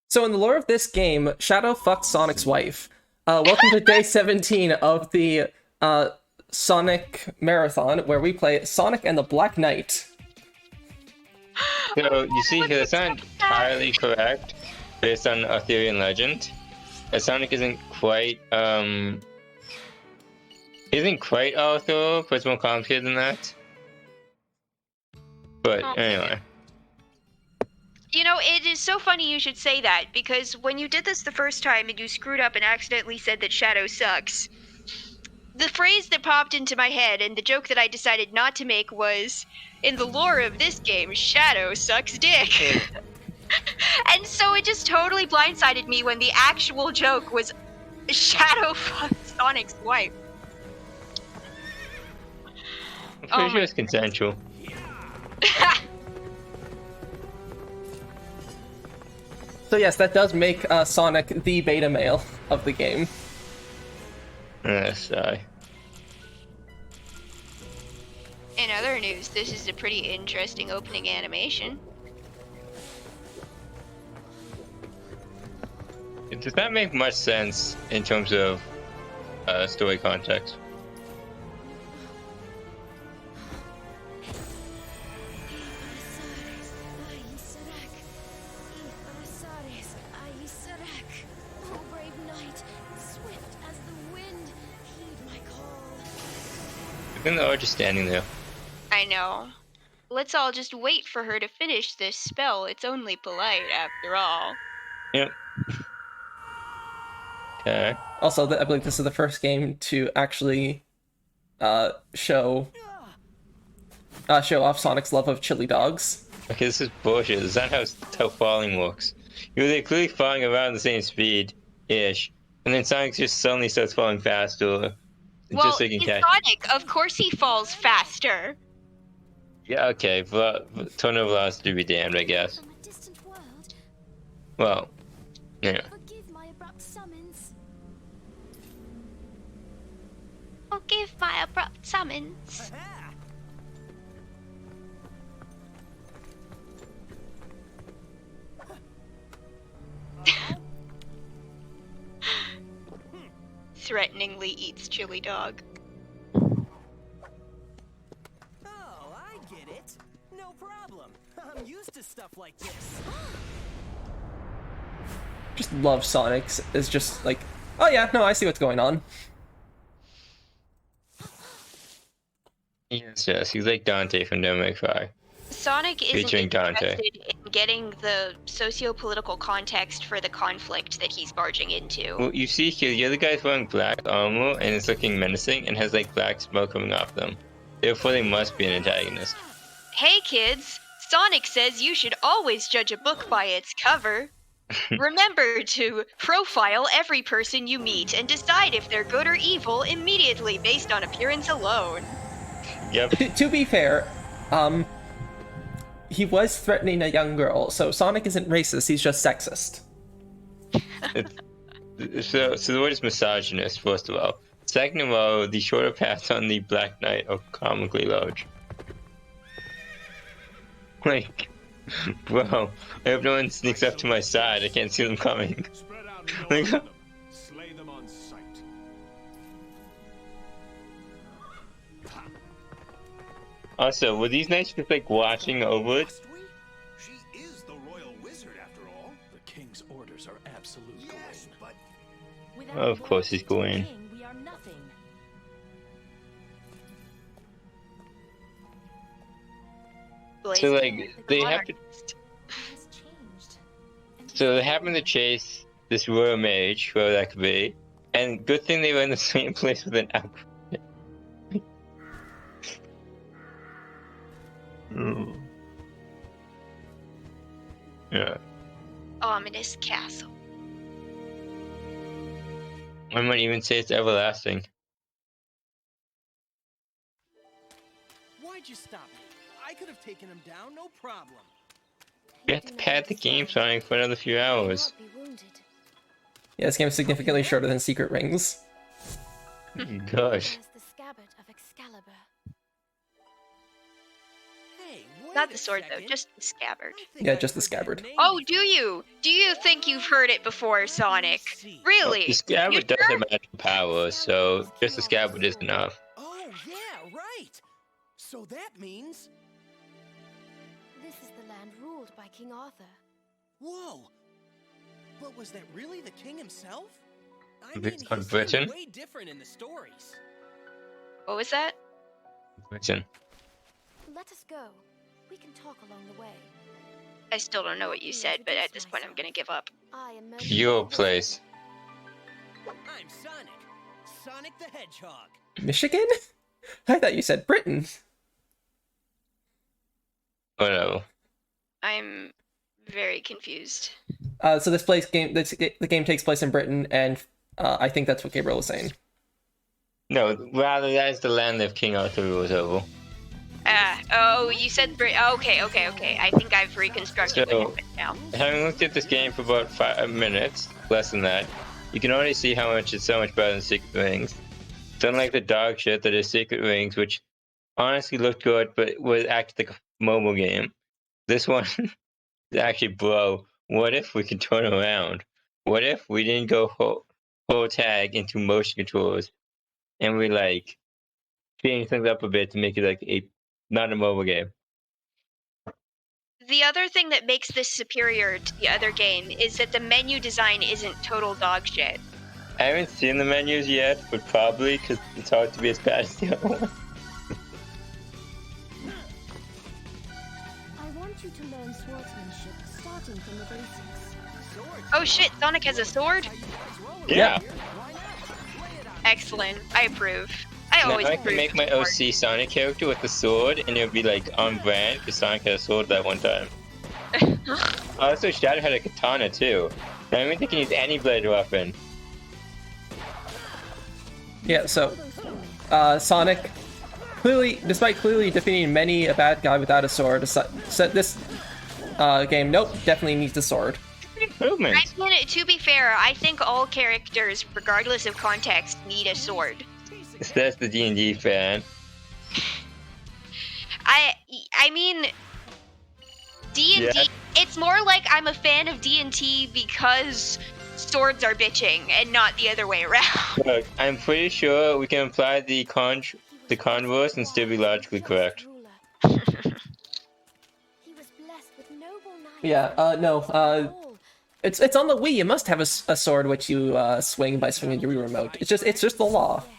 So in the lore of this game, Shadow fucked Sonic's wife. Welcome to day 17 of the Sonic Marathon, where we play Sonic and the Black Knight. So, you see here, that's not entirely correct, based on Arthurian legend. Sonic isn't quite Aurthur, but it's more complicated than that. But, anyway. You know, it is so funny you should say that, because when you did this the first time and you screwed up and accidentally said that Shadow sucks, the phrase that popped into my head and the joke that I decided not to make was, in the lore of this game, Shadow sucks dick. And so it just totally blindsided me when the actual joke was Shadow fucks Sonic's wife. I'm pretty sure it's consensual. So yes, that does make Sonic the beta male of the game. Yes, In other news, this is a pretty interesting opening animation. It does not make much sense in terms of story context. I think they're all just standing there. I know. Let's all just wait for her to finish this spell. It's only polite, after all. Yep. Okay. Also, I believe this is the first game to actually show off Sonic's love of chili dogs. Okay, this is bullshit. This is not how falling works. They're clearly falling around the same speed-ish, and then Sonic just suddenly starts falling faster. Well, just so he can he's catch. Sonic. Of course he falls faster. Yeah, okay. Turnover loss to be damned, I guess. Well, yeah. Forgive my abrupt summons. Forgive my abrupt summons. Threateningly eats chili dog. Oh, I get it. No problem. I'm used to stuff like this. Just love Sonic's is just like, oh yeah, no, I see what's going on. Yes, he's like Dante from Devil May Cry. Sonic isn't Featuring Dante. interested in getting the socio-political context for the conflict that he's barging into. Well, you see here, the other guy's wearing black armor and is looking menacing and has like black smoke coming off them. Therefore, they must be an antagonist. Hey kids, Sonic says you should always judge a book by its cover. Remember to profile every person you meet and decide if they're good or evil immediately based on appearance alone. Yep. To be fair, he was threatening a young girl, so Sonic isn't racist, he's just sexist. So the word is misogynist, first of all. Second of all, the shorter paths on the Black Knight are comically large. Like, bro, I hope no one sneaks up to my side. I can't see them coming. Like, Slay them on sight. also, were these knights just like watching over it? She is the royal wizard after all. The king's orders are absolute. Yes, but Without Of course he's loyalty to the Gwain. king, we are nothing. So like, they have to. It has changed. And So they happen to chase this royal mage, whoever that could be, and good thing they were in the same place with an outfit. Yeah, Ominous castle. I might even say it's everlasting. Why'd you stop me? I could have taken him down, no problem. We have to pad the game, Sonic, for another few hours. Be wounded. Yeah, this game is significantly shorter than Secret Rings. Gosh. As the scabbard of Excalibur. Hey, wait! Not the sword though, just the scabbard. Yeah, just the scabbard. Oh, do you? Do you think you've heard it before, Sonic? Really? The scabbard You does sure? have magical power, so just the scabbard is enough. Oh, yeah, right. So that means... This is the land ruled by King Arthur. Whoa. But was that really the king himself? I It's mean, on he seemed Britain. way different in the stories. What was that? Britain. Let us go. We can talk along the way. I still don't know what you said, but at this point I'm gonna give up. I am Merlina. Your place. I'm Sonic. Sonic the Hedgehog. Michigan? I thought you said Britain. Whatever. I'm very confused. So the game takes place in Britain, and I think that's what Gabriel was saying. No, rather that is the land that King Arthur rules over. Oh, you said okay. I think I've reconstructed So- what happened now. Having looked at this game for about 5 minutes, less than that, you can already see how much it's so much better than Secret Rings. It's unlike the dog shit that is Secret Rings, which honestly looked good, but was acted like a mobile game. This one is actually, bro, what if we could turn around? What if we didn't go whole tag into motion controllers and we like change things up a bit to make it like not a mobile game? The other thing that makes this superior to the other game is that the menu design isn't total dog shit. I haven't seen the menus yet, but probably because it's hard to be as bad as the other one. I want you to learn swordsmanship starting from the basics. Oh shit, Sonic has a sword? Yeah. Excellent. I approve. I Now always I approve can make of my sword. OC Sonic character with the sword, and it'll be like on brand because Sonic had a sword that one time. Also, Shadow had a katana too. I don't think he can use any bladed weapon. Yeah, so Sonic, despite clearly defeating many a bad guy without a sword, set this game, nope, definitely needs a sword. Improvement. I mean, to be fair, I think all characters, regardless of context, need a sword. That's the D&D fan. I mean, D&D, Yeah. it's more like I'm a fan of D&T because swords are bitching and not the other way around. Look, I'm pretty sure we can apply the converse and still be logically correct. He was blessed with noble knights. Yeah, no, it's on the Wii. You must have a sword which you swing by swinging your Wii remote. It's just the law. Yes.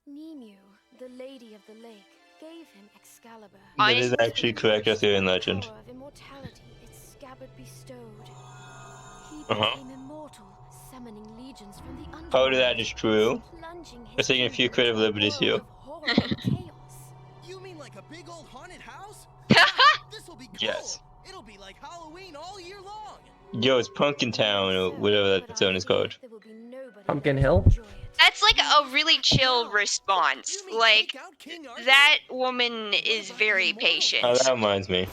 Nemu, the lady of the lake, gave him Excalibur. That is Honestly, actually correct as in legend. Power of immortality its scabbard bestowed. He Uh-huh. became immortal, summoning legions from the underworld. Part of that is true. Plunging We're taking a few creative liberties here. world of horror and chaos. You mean like a big old haunted house? This'll be cool. Yes. It'll be like Halloween all year long. Yo, it's Pumpkin Town or whatever that zone is called. There will be nobody Pumpkin left to Hill? enjoy it. that's like a really chill response. You mean Like, take out King Arthur? that woman is very patient. Oh, that reminds me.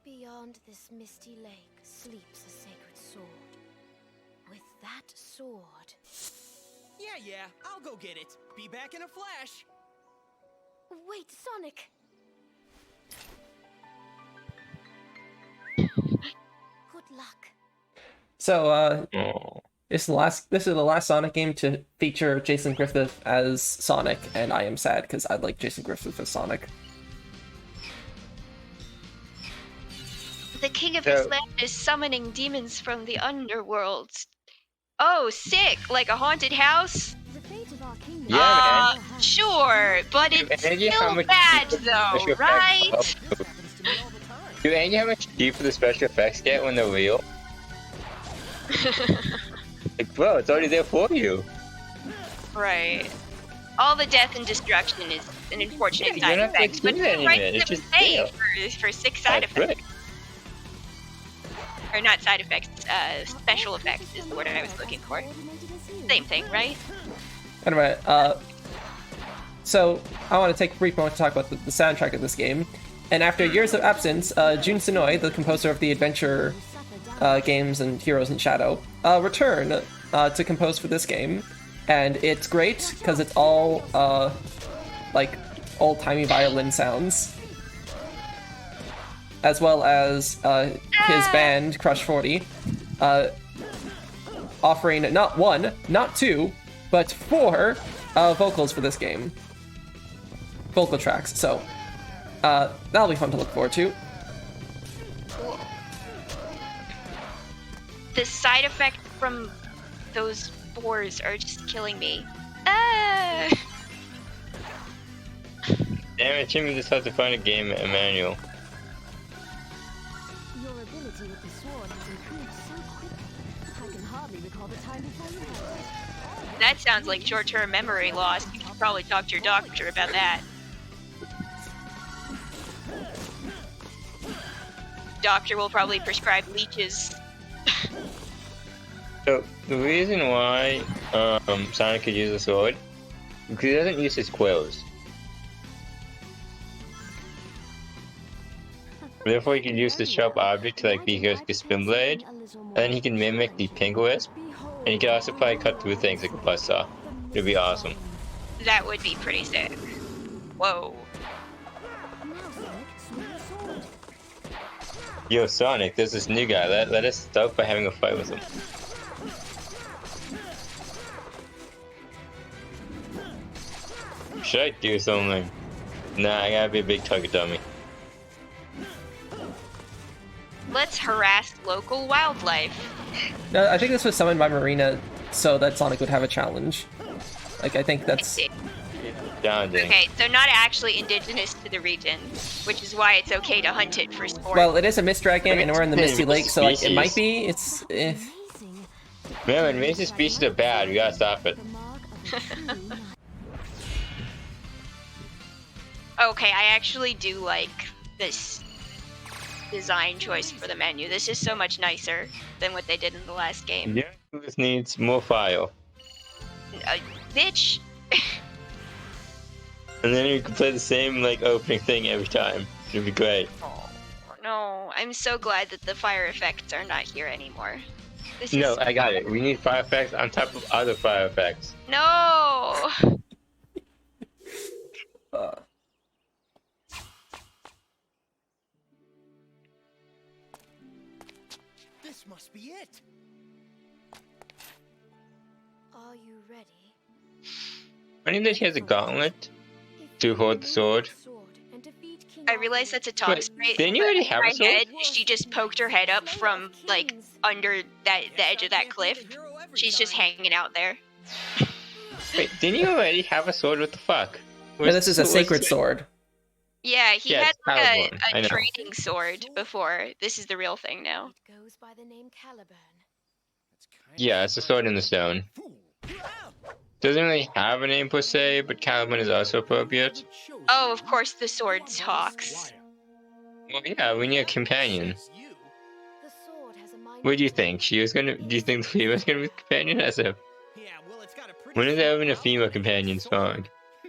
Beyond this misty lake sleeps a sacred sword. With that sword, Yeah, I'll go get it. Be back in a flash. wait, Sonic. Good luck. So, Oh. this is the last Sonic game to feature Jason Griffith as Sonic, and I am sad because I like Jason Griffith as Sonic. The king of this So- land is summoning demons from the underworld. Oh, sick! Like a haunted house? The fate of our kingdom. Yeah, man. Sure, but it's Any idea how still much bad special though, effects- right? Happens to me all the time. Do any idea how much cheaper the special effects get when they're real? Like, bro, it's already there for you. Right. All the death and destruction is an unfortunate Yeah, side you're not effect, but fixing the any of price it, it's that we just pay there. for 6 side That's effects. right. Or not side effects, special effects is the word I was looking for. Same thing, right? Anyway, so I want to take a brief moment to talk about the soundtrack of this game. And after years of absence, Jun Senoi, the composer of the adventure games and Heroes in Shadow, returned to compose for this game. And it's great because it's all like old-timey violin sounds. as well as his band, Crush 40, offering not 1, not 2, but 4 vocals for this game. Vocal tracks, so that'll be fun to look forward to. Cool. The side effect from those spores are just killing me. Ah! Damn it, Jimmy just had to find a game manual. Your ability with the sword has improved so quickly. I can hardly recall the time before you had it. That sounds like short-term memory loss. You should probably talk to your doctor about that. Doctor will probably prescribe leeches. So, the reason why Sonic could use the sword, because he doesn't use his quills. Therefore, he can use the sharp object to be his spin blade, and then he can mimic the pink wisp, and he can also probably cut through things like a buzzsaw. It'd be awesome. That would be pretty sick. Whoa. Yo, Sonic, there's this new guy. Let us start by having a fight with him. Should I do something? Nah, I gotta be a big target dummy. Let's harass local wildlife. No, I think this was summoned by Merlina so that Sonic would have a challenge. Like, I think that's... Challenging. Okay, so not actually indigenous to the region, which is why it's okay to hunt it for sport. Well, it is a mist dragon, and we're in the Misty Lake, so like, it might be. It's... Remember, invasive species are bad. We gotta stop it. Okay, I actually do like this design choice for the menu. This is so much nicer than what they did in the last game. Yeah, this needs more file. Bitch! And then you can play the same opening thing every time. It'd be great. Oh, no. I'm so glad that the fire effects are not here anymore. This No, is... I got it. We need fire effects on top of other fire effects. No! This must be it. Are you ready? Funny that he has a gauntlet to hold the sword. I realize that's a top Wait, sprite. didn't you but already in have my a sword? head, she just poked her head up from, under the edge of that cliff. She's just hanging out there. Wait, didn't you already have a sword? What the fuck? No, this is a sacred sword. Yeah, he Yeah, had it's Cauldron, I a know. training sword before. This is the real thing now. It goes by the name Caliburn. Yeah, it's a sword in the stone. Doesn't really have a name per se, but Caliban is also appropriate. Oh, of course the sword talks. Well, yeah, we need a companion. The sword has a mind. What do you think? She was gonna? Do you think the female's gonna be the companion? As a Yeah, well, it's got a pretty when is there strong even a female outline. companion song? The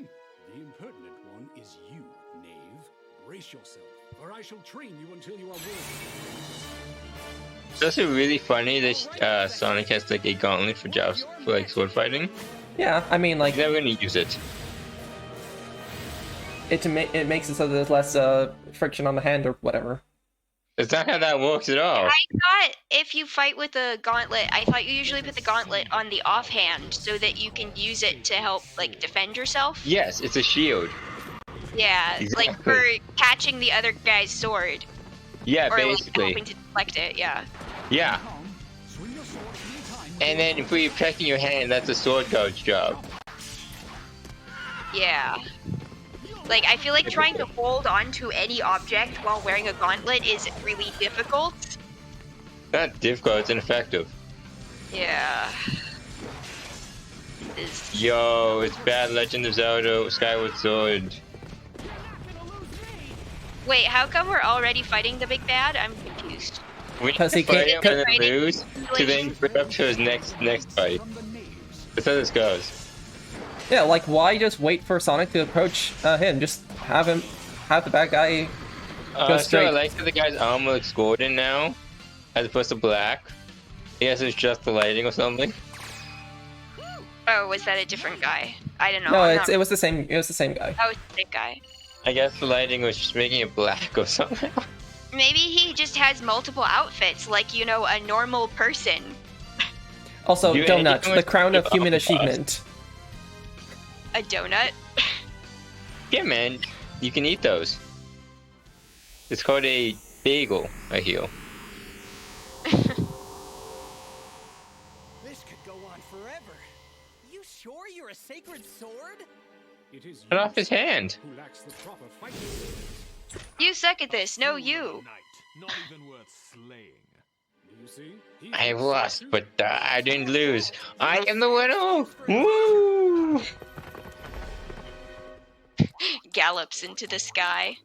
impertinent one is you, knave. Brace yourself, or I shall train you until you are worthy. It's also really funny that Sonic has a gauntlet for joust for sword fighting. Yeah, I mean, like, He's never gonna use it. it makes it so that there's less friction on the hand or whatever. That's not how that works at all. I thought if you fight with a gauntlet, I thought you usually put the gauntlet on the offhand so that you can use it to help, defend yourself. Yes, it's a shield. Yeah, Exactly. for catching the other guy's sword. Yeah, Or, basically. helping to deflect it, yeah. Yeah. Swing your sword 3 times. And then if you're protecting your hand, that's a sword guard's job. Yeah. I feel like trying to hold on to any object while wearing a gauntlet is really difficult. Not difficult, it's ineffective. Yeah. Yo, it's bad Legend of Zelda Skyward Sword. Wait, how come we're already fighting the big bad? I'm confused. We need Because to he fight can't- him and then lose to then bring up to his next fight. That's how this goes. Yeah, why just wait for Sonic to approach him? Just have the bad guy go So straight. I like that the guy's armor looks golden now, as opposed to black. I guess it's just the lighting or something. Oh, was that a different guy? I don't know. No, I'm not- it was the same. It was the same guy. Oh, it's the same guy. I guess the lighting was just making it black or something. Maybe he just has multiple outfits, like, you know, a normal person. Also, You- donut, you- the crown of human you- achievement. A donut? Yeah, man, you can eat those. It's called a bagel, I hear. This could go on forever. You sure you're a sacred sword? It is Cut you, off his hand. who lacks the proper fighting skills. You suck at this, no you. Not even worth slaying. Do you see? He's I a lost, statue. but I didn't lose. I am the winner! Woo! Gallops into the sky.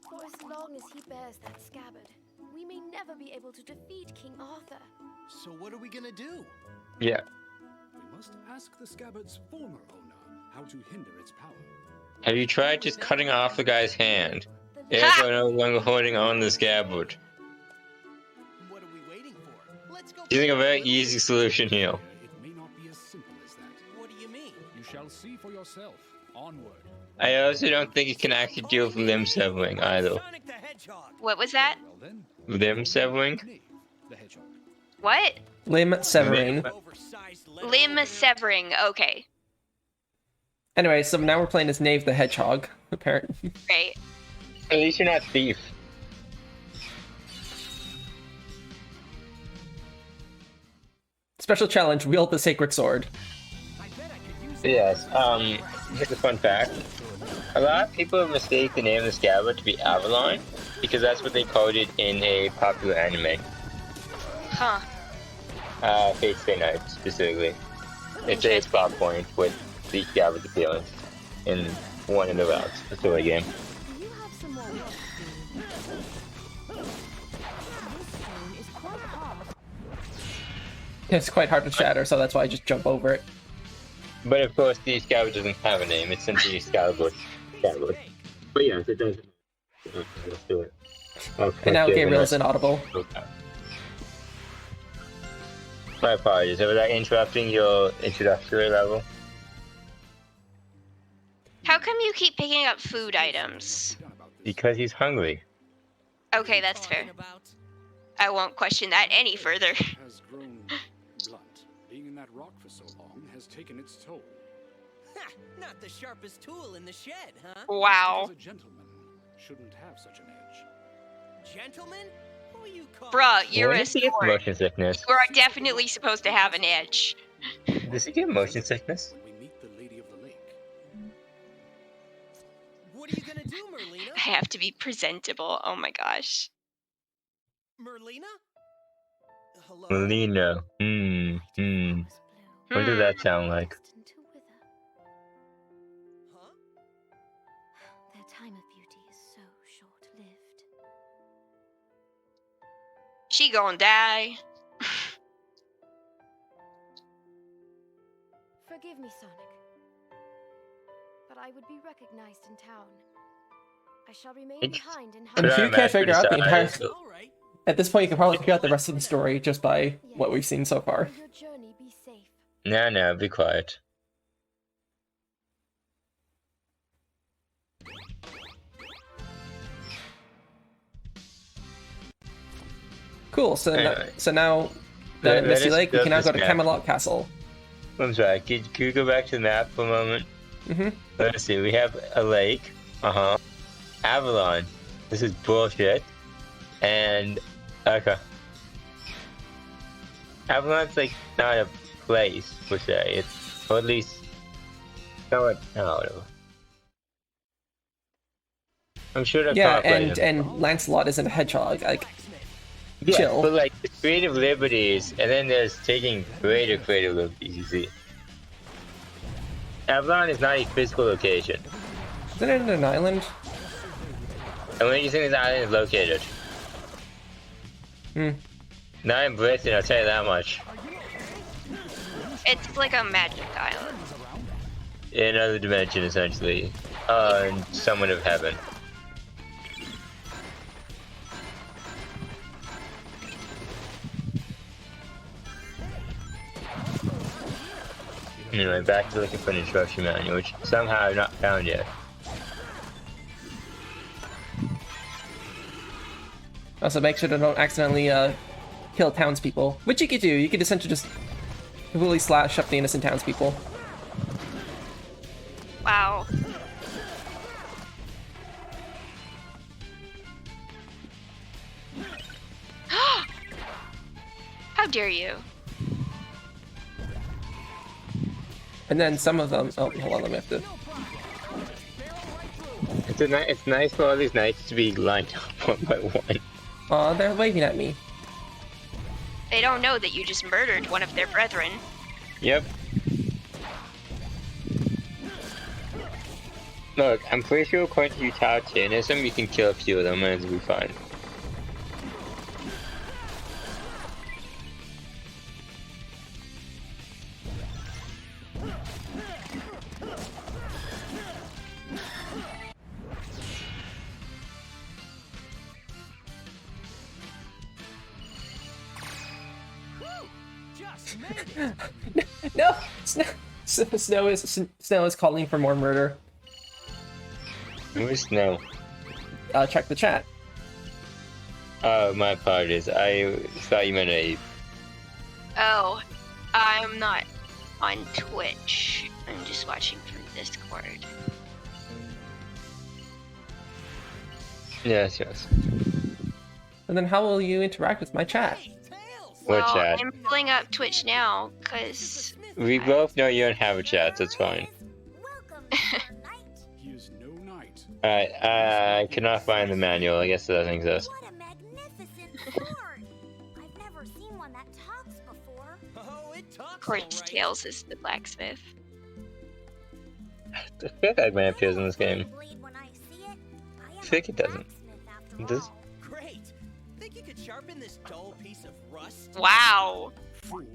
For as long as he bears that scabbard, we may never be able to defeat King Arthur. So what are we gonna do? Yeah. We must ask the scabbard's former owner how to hinder its power. Have you tried just cutting off the guy's hand? The If we're no longer holding on the scabbard. What are we waiting for? Let's go. Using a very easy solution here. It may not be as simple as that. What do you mean? You shall see for yourself. Onward. I also don't think you can actually deal with limb severing either. Sonic the Hedgehog. What was that? Well then, Limb severing? Knave, the hedgehog. What? Limb severing. Oversized letter Limb opener. severing, okay. Anyway, so now we're playing as Knave the Hedgehog, apparently. Great. At least you're not thief. Special challenge, wield the sacred sword. I bet I could use Yes, here's a fun fact. A lot of people mistake the name of the scabbard to be Avalon, because that's what they called it in a popular anime. Huh. Fate Stay Night, specifically. It's a plot point with the scabbard's appearance in one of the routes, the story game. Do you have some more work to do? This stone is quite hard. It's quite hard to shatter, so that's why I just jump over it. But of course, the scabbard doesn't have a name, it's simply Scabbard. Scabbard. But yes, it does. Okay, let's do it. And now Gabriel's inaudible. Okay. My apologies, was I interrupting your introductory level? How come you keep picking up food items? Done about this. Because he's hungry. Okay, that's fair. Talking about? I won't question that any further. Has grown blunt. Being in that rock for so long has taken its toll. Ha, not the sharpest tool in the shed, huh? Wow. Because a gentleman shouldn't have such an edge. Gentlemen? Who you call? Bruh, you're When a does he get sword. motion sickness? You are definitely supposed to have an edge. Does he get motion sickness? When we meet the Lady of the Lake. What are you gonna do, Merlina? I have to be presentable. Oh my gosh. Merlina? Hello? Merlina. What does that sound like? Destined to wither. Huh? Their time of beauty is so short-lived. She gonna die. Forgive me, Sonic. But I would be recognized in town. I shall remain It's- behind in And if you hiding. can't figure out the entire... All right. At this point, you can probably figure out the rest of the story just by what we've seen so far. May your journey be safe. No, be quiet. Cool, so, Anyway. so now that at Let Misty us Lake, we go can now this go to map. Camelot Castle. I'm sorry, could you go back to the map for a moment? Mm-hmm. Let's see, we have a lake. Avalon. This is bullshit. And, okay. Avalon's like not a place, per se. It's, or at least, somewhat, I don't know. I'm sure that's Yeah, not right. and Lancelot isn't a hedgehog. Like, Yeah, chill. but like, there's creative liberties, and then there's taking greater creative liberties, you see. Avalon is not a physical location. isn't it an island? And where do you think this island is located? Hmm. Not in Britain, I'll tell you that much. It's like a magic island. In another dimension, essentially. Someone of heaven. Anyway, back to looking for an instruction manual, which somehow I've not found yet. Also, make sure to don't accidentally kill townspeople, which you could do. You could essentially just completely slash up the innocent townspeople. Wow. How dare you? And then some of them. Oh, hold on. Let me have to. It's nice for all these knights to be lined up one by one. Aw, they're waving at me. They don't know that you just murdered one of their brethren. Yep. Look, I'm pretty sure according to utilitarianism, you can kill a few of them and it'll be fine. No, Snow is calling for more murder. Where's Snow? Check the chat. Oh, my apologies. I thought you meant Abe. Oh, I'm not on Twitch. I'm just watching from Discord. Yes, yes. And then how will you interact with my chat? What Well, chat? I'm pulling up Twitch now, because... We both know you don't have a chat, so it's fine. He is no knight. Alright, I cannot find the manual. I guess it doesn't exist. What a magnificent sword! I've never seen one that talks before. Oh, it talks. Of course, alright. Tails is the blacksmith. I feel like man appears in this game. I think it doesn't. It does? Great. Think you could sharpen this dull piece of rust? Wow! Fool.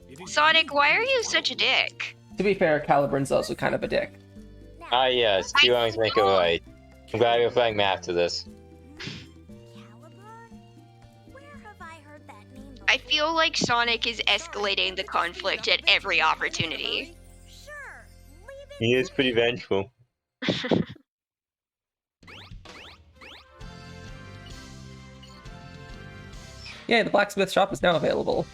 It is Sonic, you why are who you is such a dick? To be fair, Caliburn's also kind of a dick. Ah, yes. Two wrongs make it right. I'm glad you're playing math to this. I feel like Sonic is escalating the conflict at every opportunity. He is pretty vengeful. Yeah, the blacksmith shop is now available.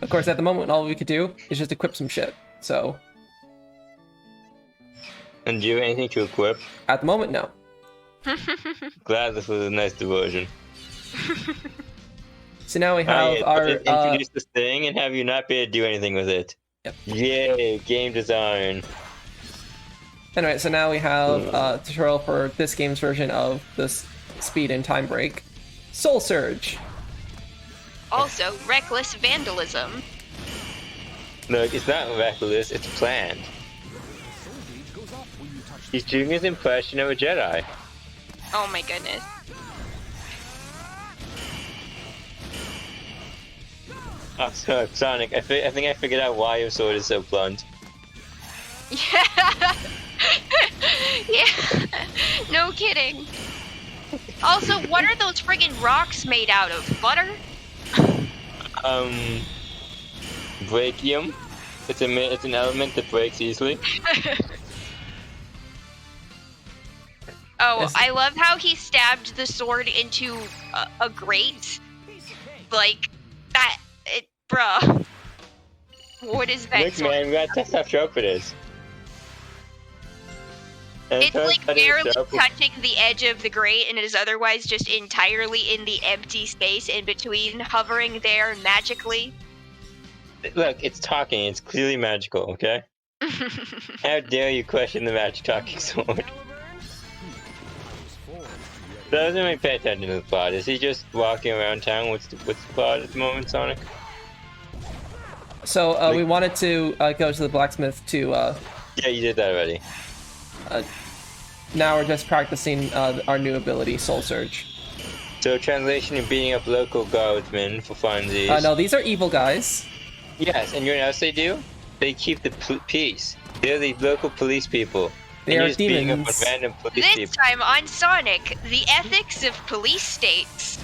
Of course, at the moment, all we could do is just equip some shit. So, And do you have anything to equip? at the moment, no. Glad this was a nice diversion. So now we have our... introduce this thing and have you not be able to do anything with it. Yep. Yay, game design. Anyway, so now we have a tutorial for this game's version of this speed and time break. Soul Surge! Also, reckless vandalism. Look, it's not reckless, it's planned. He's doing his impression of a Jedi. Oh my goodness. Oh, so, Sonic, I think I figured out why your sword is so blunt. Yeah. Yeah. No kidding. Also, what are those friggin' rocks made out of? Butter? Brachium. It's an element that breaks easily. Oh, Yes. I love how he stabbed the sword into a grate. Like, that, bruh. What is that Look, sword? man, we gotta test how sharp it is. And It's it like turns out barely sharp. touching the edge of the grate, and it is otherwise just entirely in the empty space in between, hovering there magically. Look, it's talking. It's clearly magical, okay? How dare you question the magic talking sword? Doesn't really pay attention to the plot. Is he just walking around town? What's the plot at the moment, Sonic? So, we wanted to go to the blacksmith to... Yeah, you did that already. now we're just practicing our new ability, Soul Surge. So, translation, you're beating up local guardsmen for funsies. No, these are evil guys. Yes, and you know what else they do? They keep the peace. They're the local police people. They And are you're just beating up on demons. random police This people. time on Sonic, the ethics of police states.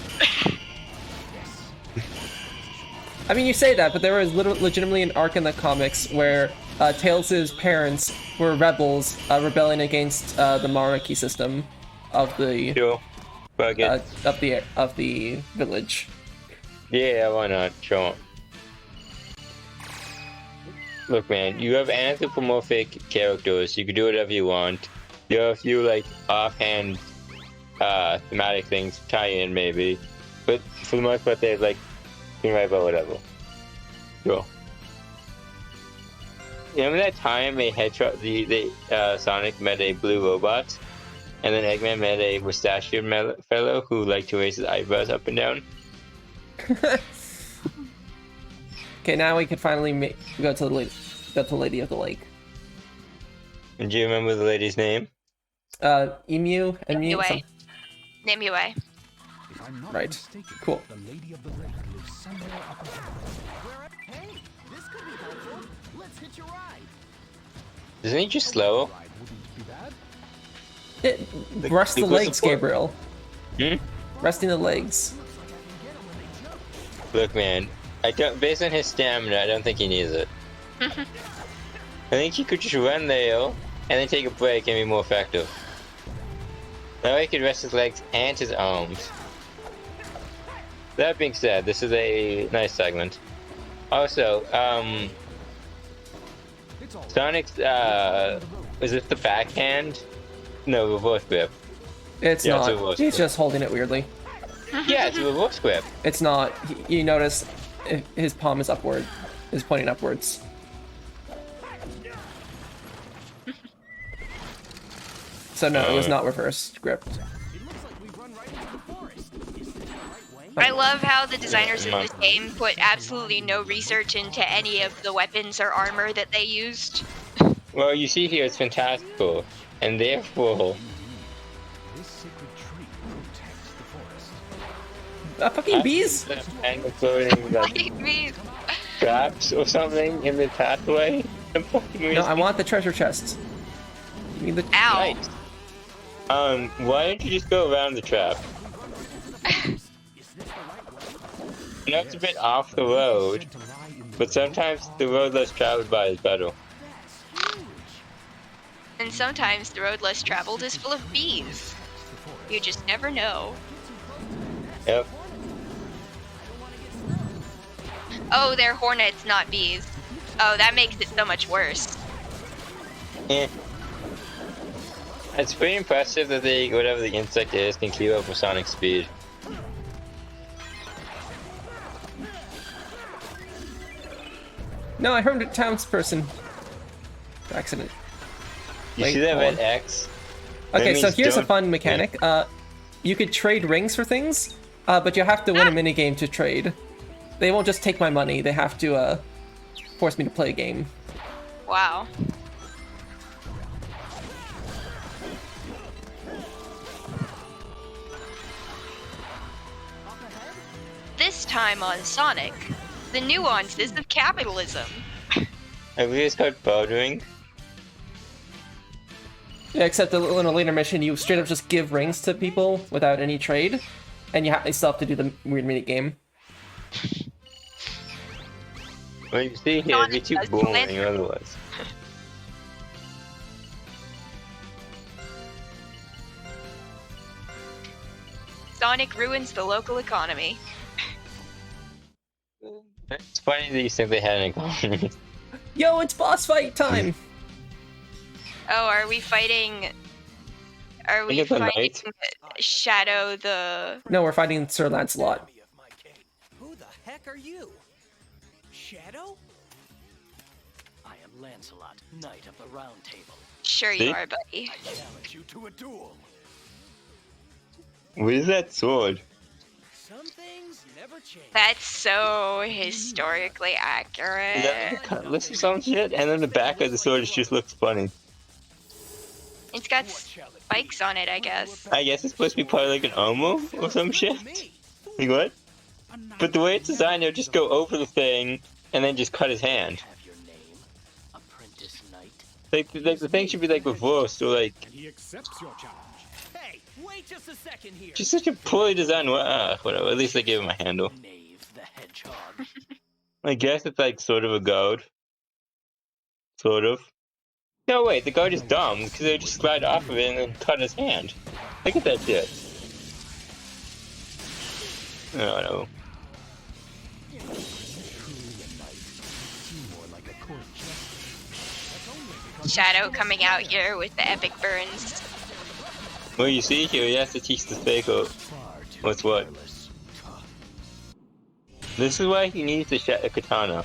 I mean, you say that, but there was legitimately an arc in the comics where Tails' parents were rebels rebelling against the monarchy system of the Sure. Fuck it. of the village. Yeah, why not? Sure. Look, man, you have anthropomorphic characters. You can do whatever you want. There are a few, like, offhand thematic things tie in, maybe. But for the most part, they're, like, you can write about whatever. Sure. Remember that time a hedgehog, Sonic met a blue robot? And then Eggman met a mustachioed fellow who liked to raise his eyebrows up and down? Okay, now we can finally go to the Lady of the Lake. And do you remember the lady's name? Emu. Nimue. Nimue. If I'm not Right. mistaken, Cool. the Lady of the Lake lives somewhere up ahead. Hey, this could be helpful. Let's hitch a ride. Isn't he just slow? Ride wouldn't be bad. Rest the Because legs, of what? Gabriel. Hmm? Resting the legs. Look, man, based on his stamina, I don't think he needs it. I think he could just run there and then take a break and be more effective. That way he could rest his legs and his arms. That being said, this is a nice segment. Also, Sonic's, is it the backhand? No, reverse grip. It's Yeah, it's a not. reverse He's grip. just holding it weirdly. Yeah, it's a reverse grip. It's not. You notice his palm is upward. Is pointing upwards. So no, it was not reverse gripped. It looks like we've run right into the forest. Is this the right way? I love how the designers of this game put absolutely no research into any of the weapons or armor that they used. Well, you see here, it's fantastical, and therefore, This sacred tree protects the forest. Fucking bees! and including like Me. traps or something in the pathway. I'm fucking No, I want the treasure chest. Give me the. Ow. Nice. Why don't you just go around the trap? I know it's a bit off the road, but sometimes the road less traveled by is better. And sometimes the road less traveled is full of bees. You just never know. Yep. Oh, they're hornets, not bees. Oh, that makes it so much worse. Eh. It's pretty impressive that whatever the insect is, can keep up with Sonic's speed. No, I heard a townsperson. Accident. You Wait, see that hold red on. X? Okay, That so means here's a don't- fun mechanic. You could trade rings for things, but you have to win a minigame to trade. They won't just take my money, they have to force me to play a game. Wow. This time on Sonic, the nuances of capitalism. I believe it's called bouldering. Yeah, except in a later mission, you straight up just give rings to people without any trade, and they still have to do the weird minigame. Well, you see here, it'd be too Sonic boring does it. otherwise. Sonic ruins the local economy. It's funny that you think they had an economy. Yo, it's boss fight time! Oh, are we fighting? Are we think it's a fighting knight. Shadow the? No, we're fighting Sir Lancelot. Who the heck are you? Shadow? I am Lancelot, Knight of the Round Table. Sure See? you are, buddy. I challenge you to a duel. Where's that sword? Some things never change. That's so historically Is that accurate. like a cutlass or some shit? And then the back of the sword just looks funny. It's got spikes on it, I guess. I guess it's supposed to be part of like an armor or some shit. Like what? But the way it's designed, it'll just go over the thing and then just cut his hand. Have your name, Apprentice Knight. Like the thing should be like reversed or like And he accepts your challenge. Hey, wait just a second here. just such a poorly designed. Whatever. At least they gave him a handle. Knave the Hedgehog. I guess it's like sort of a goad. Sort of. No, wait, the guard is dumb, because they just slide off of it and then cut his hand. Look at that shit. Oh no. Shadow coming out here with the epic burns. Well, you see here, he has to teach the Faker what's what. This is why he needs a katana.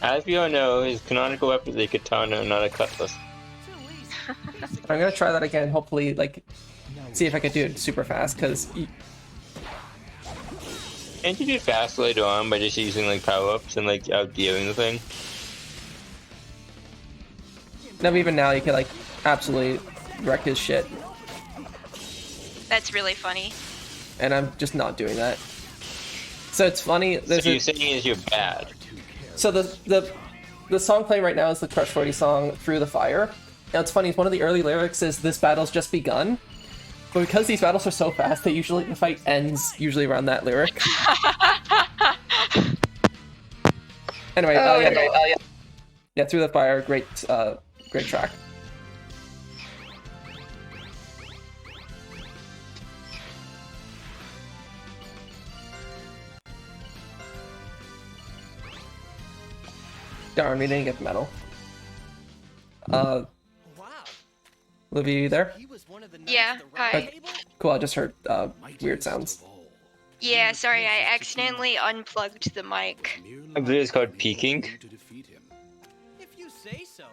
As we all know, his canonical weapon is a katana and not a cutlass. I'm gonna try that again. Hopefully, like, see if I can do it super fast. Cause Can't you do it fast later on by just using like power-ups and like outgearing the thing? no, even now you can like absolutely wreck his shit, That's really funny. and I'm just not doing that. So it's funny. So There's you're saying is you're bad. So the song playing right now is the Crush 40 song "Through the Fire." Now it's funny. One of the early lyrics is "This battle's just begun," but because these battles are so fast, the fight ends usually around that lyric. Anyway, yeah, "Through the Fire," great track. Darn, we didn't get the medal. Wow. Olivia, you there? He was one of the Yeah, knights of the hi. round table? Cool, I just heard weird sounds. Yeah, sorry, I accidentally unplugged the mic. I believe it's called peeking. If you say so.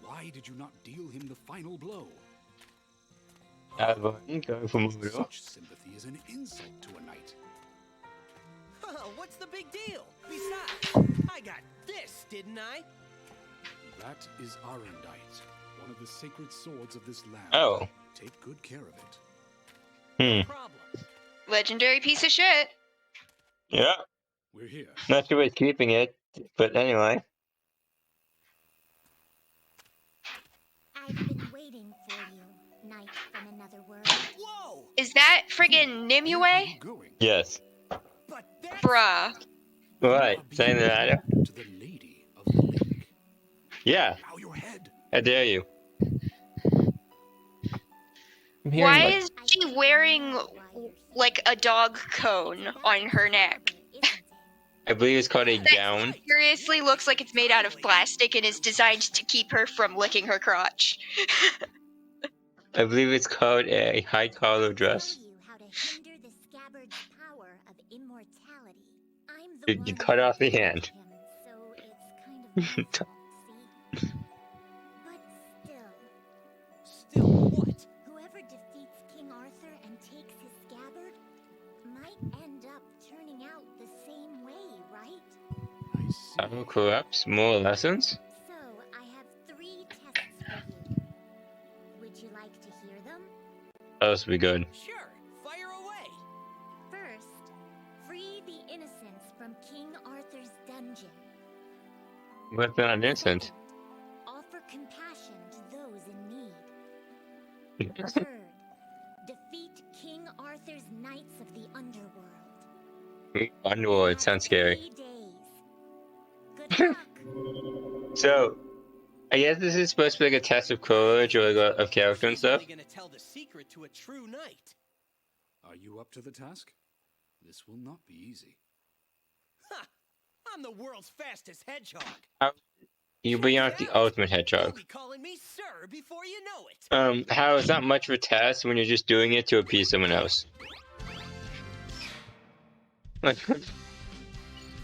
Why did you not deal him the final blow? Going for Modo. Such sympathy is an insult to a knight. What's the big deal? Besides, I got this, didn't I? That is Arendite, one of the sacred swords of this land. Oh. Take good care of it. Problem. Legendary piece of shit. Yeah. We're here. Not sure what's keeping it, but anyway. I've been waiting for you, knight from another world. Whoa! Is that friggin' Nimue? Where are you going? Yes. But that's... Bruh. What? Saying the matter? To the lady of the lake. Yeah. Bow your head. How dare you? I'm hearing, Why like, is she wearing like a dog cone on her neck? I believe it's called a gown. Seriously looks like it's made out of plastic and is designed to keep her from licking her crotch. I believe it's called a high collar dress. You cut off the hand. Still what? Whoever defeats King Arthur and takes his scabbard might end up turning out the same way, right? I see. Battle corrupts. More lessons? So, I have 3 tests for you. Would you like to hear them? Oh, this will be good. Sure, fire away. First, free the innocents from King Arthur's dungeon. But they're not innocent. Offer compassion to those in need. Third, defeat King Arthur's knights of the underworld. Underworld sounds scary. 3 days. Good luck. So, I guess this is supposed to be like a test of courage or like of character and She's stuff. only gonna tell the secret to a true knight. Are you up to the task? This will not be easy. Ha! I'm the world's fastest hedgehog. You bring out the ultimate You'll hedgehog. be calling me sir before you know it. How it's not much of a test when you're just doing it to appease someone else. Like,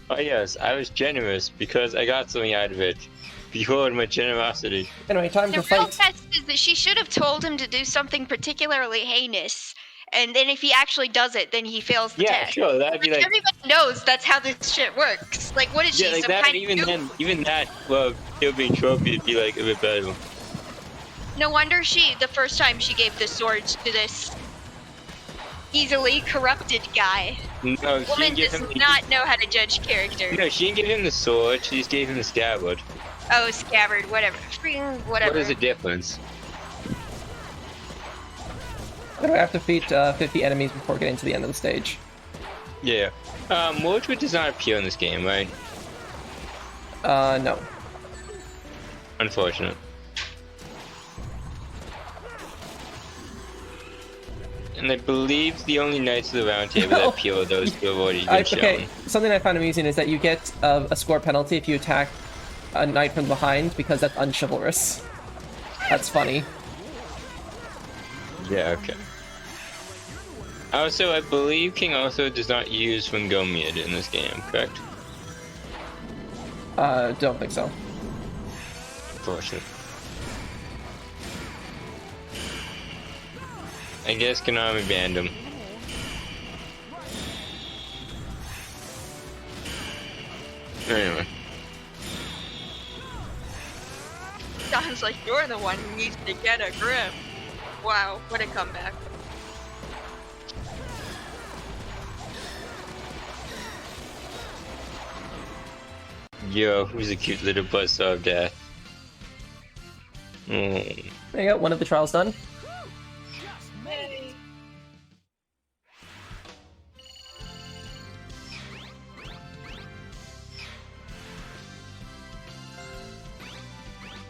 oh yes, I was generous because I got something out of it. Behold my generosity. anyway, time The to real fight. test is that she should have told him to do something particularly heinous. And then if he actually does it, then he fails the Yeah, test. sure, that'd be like, Everybody knows that's how this shit works. Like, what is she, yeah, like some that. kind Even of then, even that, well, it'll be a trophy. It'd be like a bit better. No wonder the first time she gave the sword to this easily corrupted guy. No, she Woman didn't give does him. not know how to judge character. No, she didn't give him the sword. She just gave him the scabbard. Oh, scabbard, whatever. Freaking whatever. What is the difference? I have to defeat 50 enemies before getting to the end of the stage. Yeah. Mordred does not appear in this game, right? No. Unfortunate. And I believe the only Knights of the Round Table that peel are those who have already been shown. Okay, something I found amusing is that you get a score penalty if you attack a knight from behind, because that's unchivalrous. That's funny. Yeah, okay. Also, I believe King Aurthur does not use Fungomid in this game, correct? Don't think so. Unfortunate. I guess Konami banned him. Anyway. Sounds like you're the one who needs to get a grip. Wow, what a comeback. Yo, who's a cute little buzzsaw of death? There you go, one of the trials done. Yay.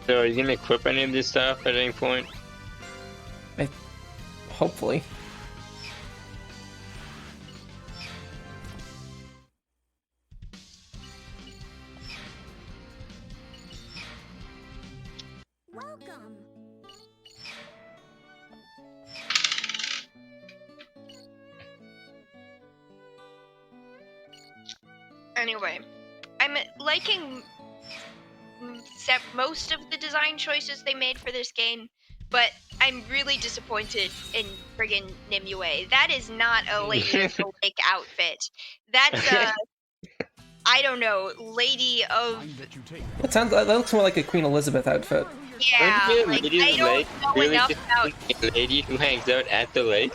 So, are you gonna equip any of this stuff at any point? Hopefully. Welcome. Anyway, I'm liking most of the design choices they made for this game, but I'm really disappointed in friggin' Nimue. That is not a Lady of the Lake outfit. That's a, I don't know, Lady of... That looks more like a Queen Elizabeth outfit. Yeah, Aren't you a like, lady of I the don't lake? know Really enough just about... a lady who hangs out at the lake?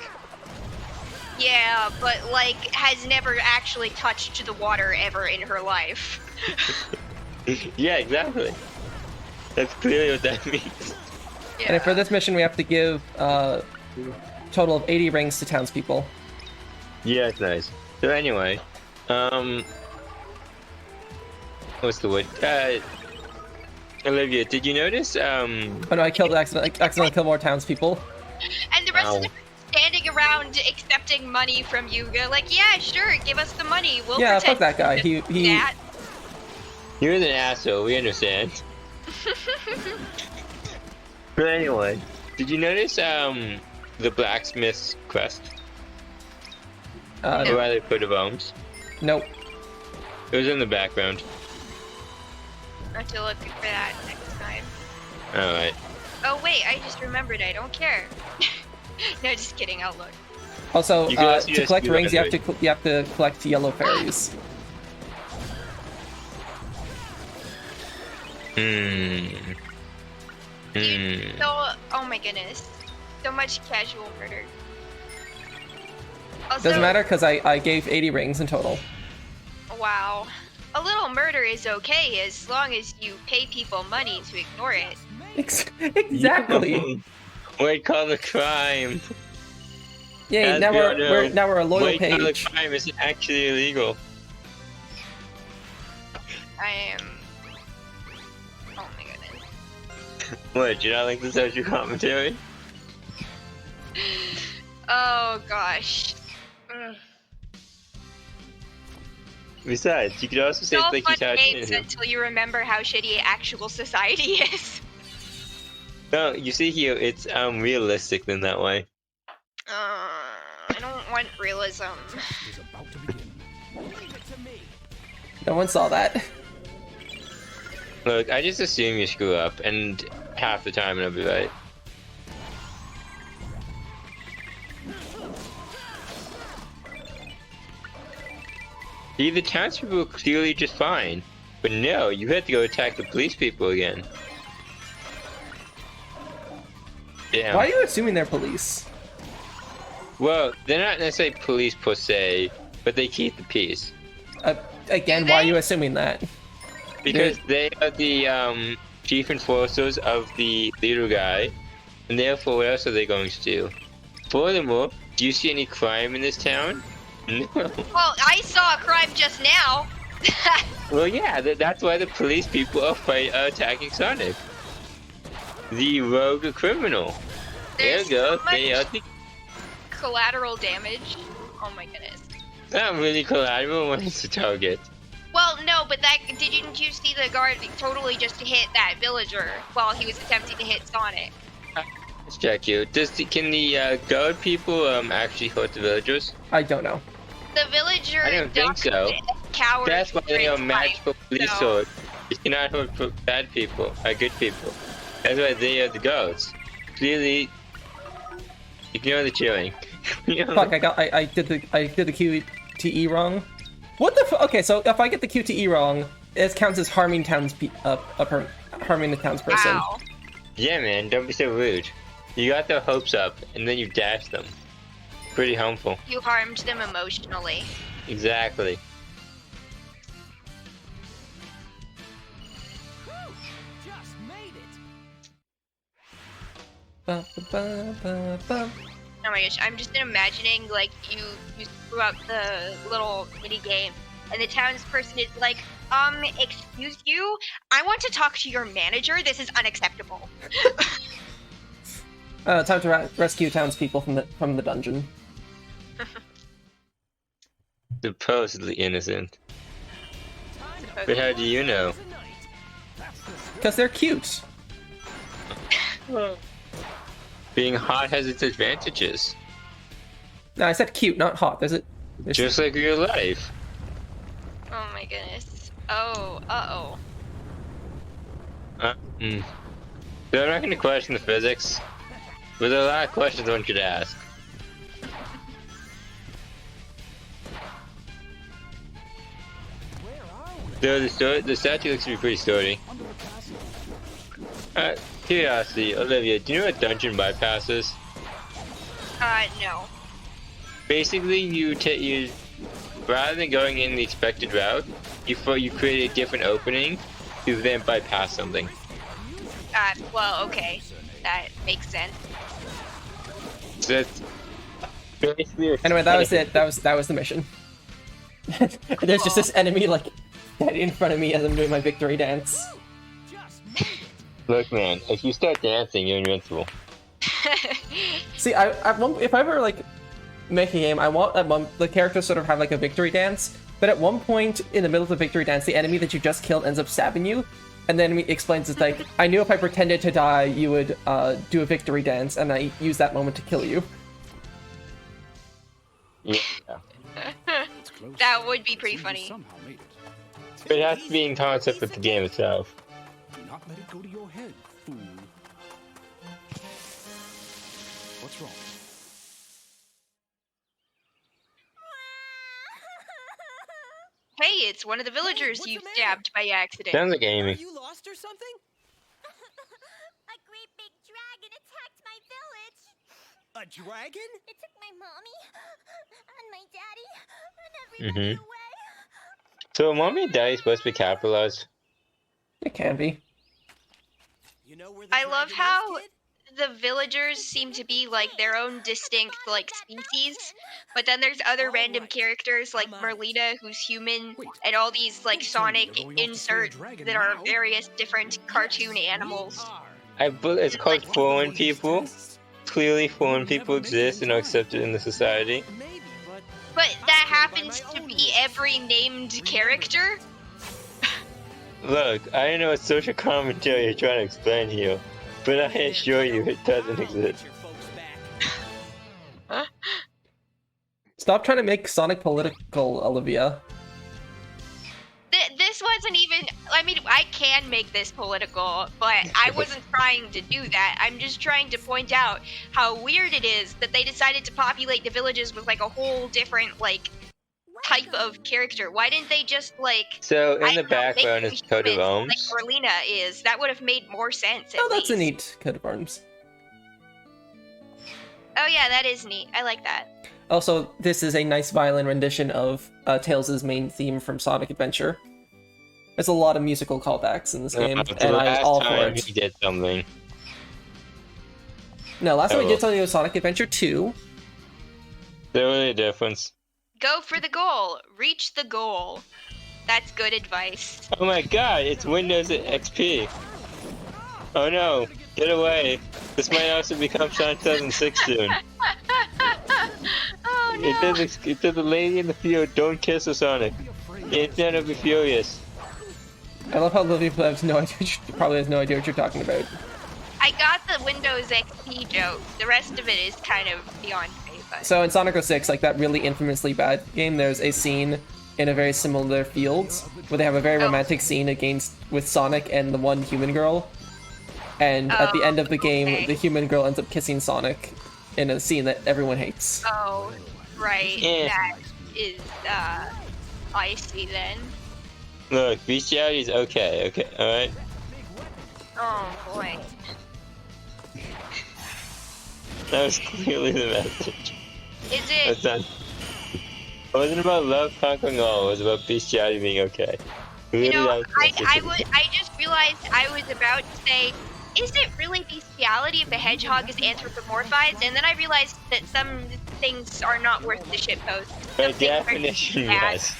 Yeah, but, like, has never actually touched the water ever in her life. Yeah, exactly. That's clearly what that means. Yeah. And for this mission, we have to give a total of 80 rings to townspeople. Yeah, it's nice. So anyway, what's the word? Olivia, did you notice, Oh no, I accidentally killed more townspeople. And the rest Wow. of them standing around accepting money from you. Go like, yeah, sure, give us the money. We'll Yeah, pretend fuck that guy. He that. You're an asshole, we understand. But anyway, did you notice, the blacksmith's quest? Or rather, coat of arms? Nope. It was in the background. I have to look for that next time. Alright. Oh wait, I just remembered. I don't care. No, just kidding. I'll look. Also, You can also to just collect do rings, you that, have to collect yellow fairies. So, oh my goodness, so much casual murder. Also, Doesn't matter because I gave 80 rings in total. Wow, a little murder is okay as long as you pay people money to ignore it. Exactly. White collar crime. Yay! As Now we all we're know, a loyal white collar page. crime is actually illegal. I am. Oh my goodness. What, do you not like the social commentary? Oh gosh. Mm. Besides, you could also say It's all it's like fun you touched games it. until you remember how shitty actual society is. No, you see here, it's realistic in that way. I don't want realism. Is about to begin. Leave it to me. No one saw that. Look, I just assume you screw up, and half the time it'll be right. See, the townspeople were clearly just fine. But no, you had to go attack the police people again. Damn. Why are you assuming they're police? Well, they're not necessarily police per se, but they keep the peace. Again, Do why are they? you assuming that? Because they are the chief enforcers of the leader guy, and therefore what else are they going to do? Furthermore, do you see any crime in this town? No. Well, I saw a crime just now. Well, yeah, that's why the police people are attacking Sonic. the rogue criminal. There There's you go. so much They are the collateral damage. Oh my goodness. not really collateral when it's a target. Well, no, but didn't you see the guard totally just hit that villager while he was attempting to hit Sonic? Let's check you. Can the guard people actually hurt the villagers? I don't know. The villager I don't think so. Coward. That's why they are magical police so- swords. You cannot hurt bad people, good people. That's why they are the guards. Clearly, ignore the cheering. Fuck! I did the QTE wrong. What the? Okay, so if I get the QTE wrong, it counts as harming harming the townsperson. Wow. Yeah, man, don't be so rude. You got their hopes up, and then you dashed them. Pretty harmful. You harmed them emotionally. Exactly. Just made it. Ba, ba, ba, ba. Oh my gosh, I'm just imagining like you screw up the little mini game and the townsperson is like, excuse you? I want to talk to your manager. This is unacceptable. Time to rescue townspeople from the dungeon. Supposedly innocent. But how do you know? Because they're cute. Being hot has its advantages. No, I said cute, not hot. There's Just like real life. Oh my goodness. Oh, uh-oh. So I'm not going to question the physics, but there are a lot of questions one could ask. So the statue looks to be pretty sturdy. Curiosity, Olivia, do you know what dungeon bypass is? No. Basically, you rather than going in the expected route, you create a different opening to then bypass something. Well, okay. That makes sense. So that's basically. Anyway, that was it. That was the mission. There's just this enemy like dead in front of me as I'm doing my victory dance. Look, man, if you start dancing, you're invincible. See, if I ever like make a game, I want the characters sort of have like a victory dance, but at one point in the middle of the victory dance, the enemy that you just killed ends up stabbing you, and then he explains it's like, I knew if I pretended to die, you would do a victory dance, and I use that moment to kill you. Yeah. That would be pretty funny. But it has to be in concept with the game itself. Do not let it go to your head, fool. What's wrong? Hey, it's one of the villagers what's you the matter? stabbed by accident. Sounds like Are Amy. you lost or something? A great big dragon attacked my village. A dragon? It took my mommy and my daddy and everybody away. So, mommy and daddy supposed to be capitalized? It can be. You know where the I love dragon is, how kid? the villagers seem to be like their own distinct like species, but then there's other random Alright, characters like I'm on it. Merlina, who's human, Wait, and all these like don't tell me Sonic you're going off to slay a inserts dragon that are now. various different cartoon animals. It's called foreign people. Clearly, foreign people exist and are accepted in the society. Maybe, but But that happens to be every named character. Look, I don't know what social commentary you're trying to explain here, but I assure you it doesn't I'll exist. get your folks back. Stop trying to make Sonic political, Olivia. This wasn't even. I mean, I can make this political, but I wasn't trying to do that. I'm just trying to point out how weird it is that they decided to populate the villages with like a whole different like type of character. Why didn't they just like? So, in I the don't know, make background them is Coat of humans Arms. like Merlina is. That would have made more sense. At Oh, that's a least. neat coat of arms. Oh yeah, that is neat. I like that. Also, this is a nice violin rendition of Tails' main theme from Sonic Adventure. There's a lot of musical callbacks in this game, The and I'm last all for time it. he did something. No, last time we Oh. did something with Sonic Adventure 2. There was a difference. Go for the goal. Reach the goal. That's good advice. Oh my god, it's Windows XP. Oh no, Get away. This might also become Sonic 2006 soon. Oh no. It says the lady in the field, don't kiss a Sonic. The internet will be furious. I love how Livy has no idea. Probably has no idea what you're talking about. I got the Windows XP joke. The rest of it is kind of beyond me. But... So in Sonic 06, like that really infamously bad game, there's a scene in a very similar field where they have a very romantic scene with Sonic and the one human girl. And at the end of the game, the human girl ends up kissing Sonic in a scene that everyone hates. Oh, right. Yeah. That is, I see then. Look, bestiality is okay, alright? Oh, boy. That was clearly the message. Is it? That's not... It wasn't about love conquering all, it was about bestiality being okay. Really, You know, that was I just realized I was about to say, is it really bestiality if the hedgehog is anthropomorphized? And then I realized that some things are not worth the shitpost. By definition, yes.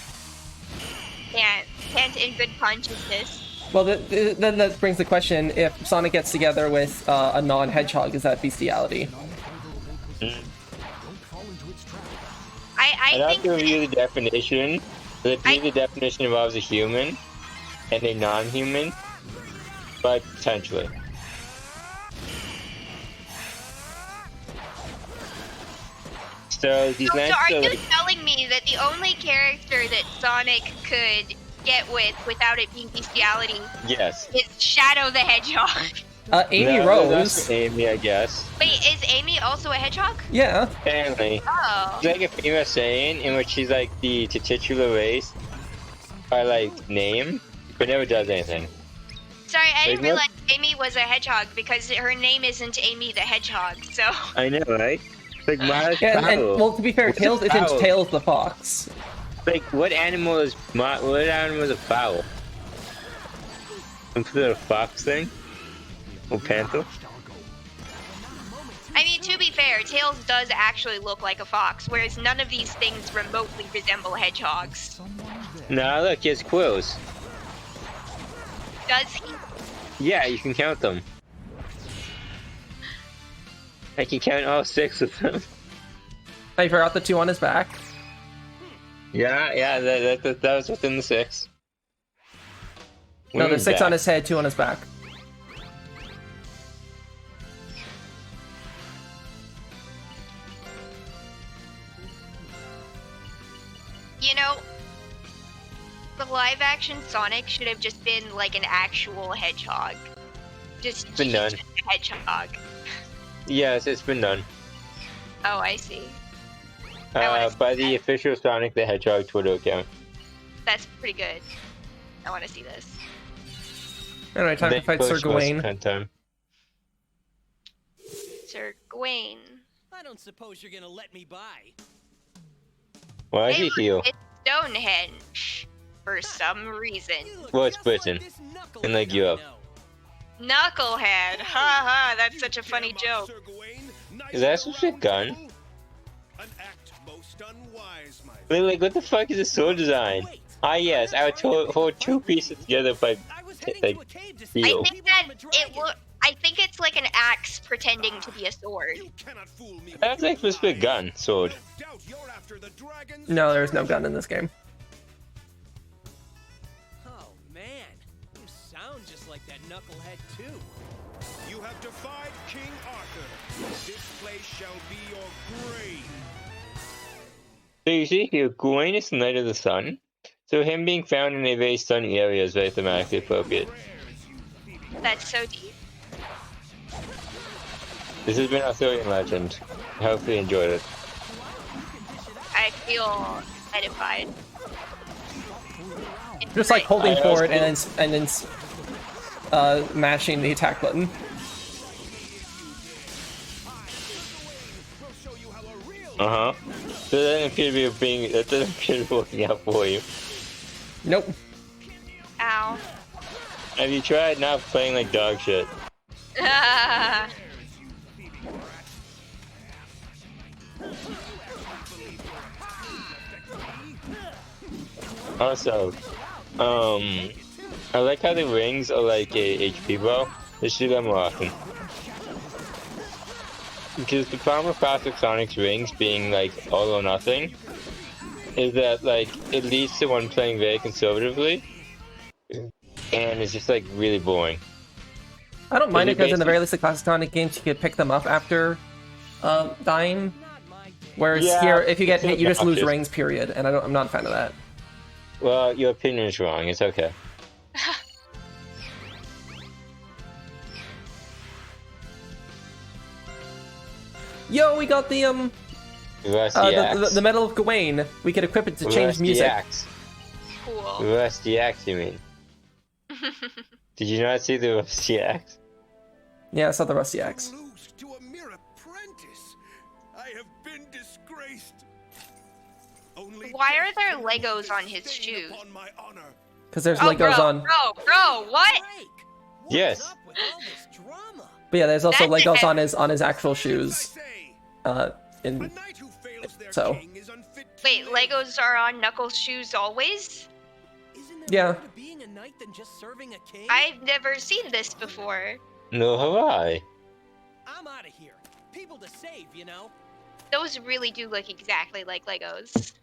Can't in good consciousness. Well, then that brings the question, if Sonic gets together with a non-hedgehog, is that bestiality? I'd I have think to review the definition. The definition involves a human and a non-human, but potentially. So these So lands are are you like, telling me that the only character that Sonic could get with without it being bestiality yes. is Shadow the Hedgehog? Amy No, Rose. that's Amy, I guess. Wait, is Amy also a hedgehog? Yeah. Apparently. Oh. It's like a female Saiyan in which she's like the titular race by like name, but never does anything. Sorry, I didn't Wait, what? realize Amy was a hedgehog because her name isn't Amy the Hedgehog, so... I know, right? Like Miles And Powell. well, to be fair, What's Tails a isn't fowl? Tails the fox. Like what animal is a fowl? Some sort of fox thing? Or panther? I mean, to be fair, Tails does actually look like a fox, whereas none of these things remotely resemble hedgehogs. Nah, look, he has quills. Does he? Yeah, you can count them. I can count all 6 of them. I forgot the 2 on his back. Yeah, that was within the 6. No, there's 6 on his head, 2 on his back. You know, the live-action Sonic should have just been like an actual hedgehog. Just Been done. a hedgehog. Yes, it's been done. Oh, I see. I wanna see By the official Sonic the Hedgehog Twitter account. That's pretty good. I want to see this. Anyway, time to fight Sir Gwain. Sir Gwain. I don't suppose you're gonna let me by. Why Hey, did he heal? It's Stonehenge. For some reason. You look Well, it's just Britain. like this knucklehead And like you I up. know. Knucklehead. Ha ha, that's such a funny joke. Is that supposed to be a gun? An act most unwise, my Like, what the fuck is this sword design? Wait, Ah, yes, I would hold 2 pieces together by I was heading like to a cave to see heal. I think that I think it's like an axe pretending to be a sword. You cannot fool me. That's like supposed to be a gun, sword. No doubt you're after the dragons. No, there's no gun in this game. Oh man, you sound just like that knucklehead too. You have defied King Arthur. This place shall be your grave. So you see here, Gwain is the Knight of the Sun. So him being found in a very sunny area is very thematically appropriate. That's so deep. This has been Arthurian legend. I hope you enjoyed it. I feel edified. Just like holding I forward also- and then mashing the attack button. Uh huh. So that doesn't appear to be that doesn't appear to be working out for you. Nope. Ow. Have you tried not playing like dog shit? Also, I like how the rings are like a HP bar. They should do that more often. Because the problem with classic Sonic's rings being like all or nothing is that like it leads to one playing very conservatively, and it's just like really boring. I don't mind it you because in the very basically- least, the classic Sonic games you could pick them up after dying. Whereas Yeah, here, if you get it's hit, you just lose obnoxious. rings. Period. And I'm not a fan of that. Well, your opinion is wrong. It's okay. Yo, we got the Rusty axe. the Medal of Gwain. We could equip it to change Rusty music. Axe. Cool. Rusty axe, you mean? Did you not see the rusty axe? Yeah, I saw the rusty axe. Loose to a mere apprentice. I have been disgraced. Only Why are death there can Legos remove on this his stain shoes? upon my honor. Because there's Oh, Legos bro, on. bro, what? Blake, Yes. what's up with all this drama? But yeah, there's also That's Legos it. on his actual As I shoes. say, Uh, a in knight who fails their So. king is unfit to Wait, live. Legos are on Knuckles' shoes always? Isn't there Yeah. more to being a knight than just serving a king? I've never seen this before. No, have I? I'm out of here. People to save, you know. Those really do look exactly like Legos.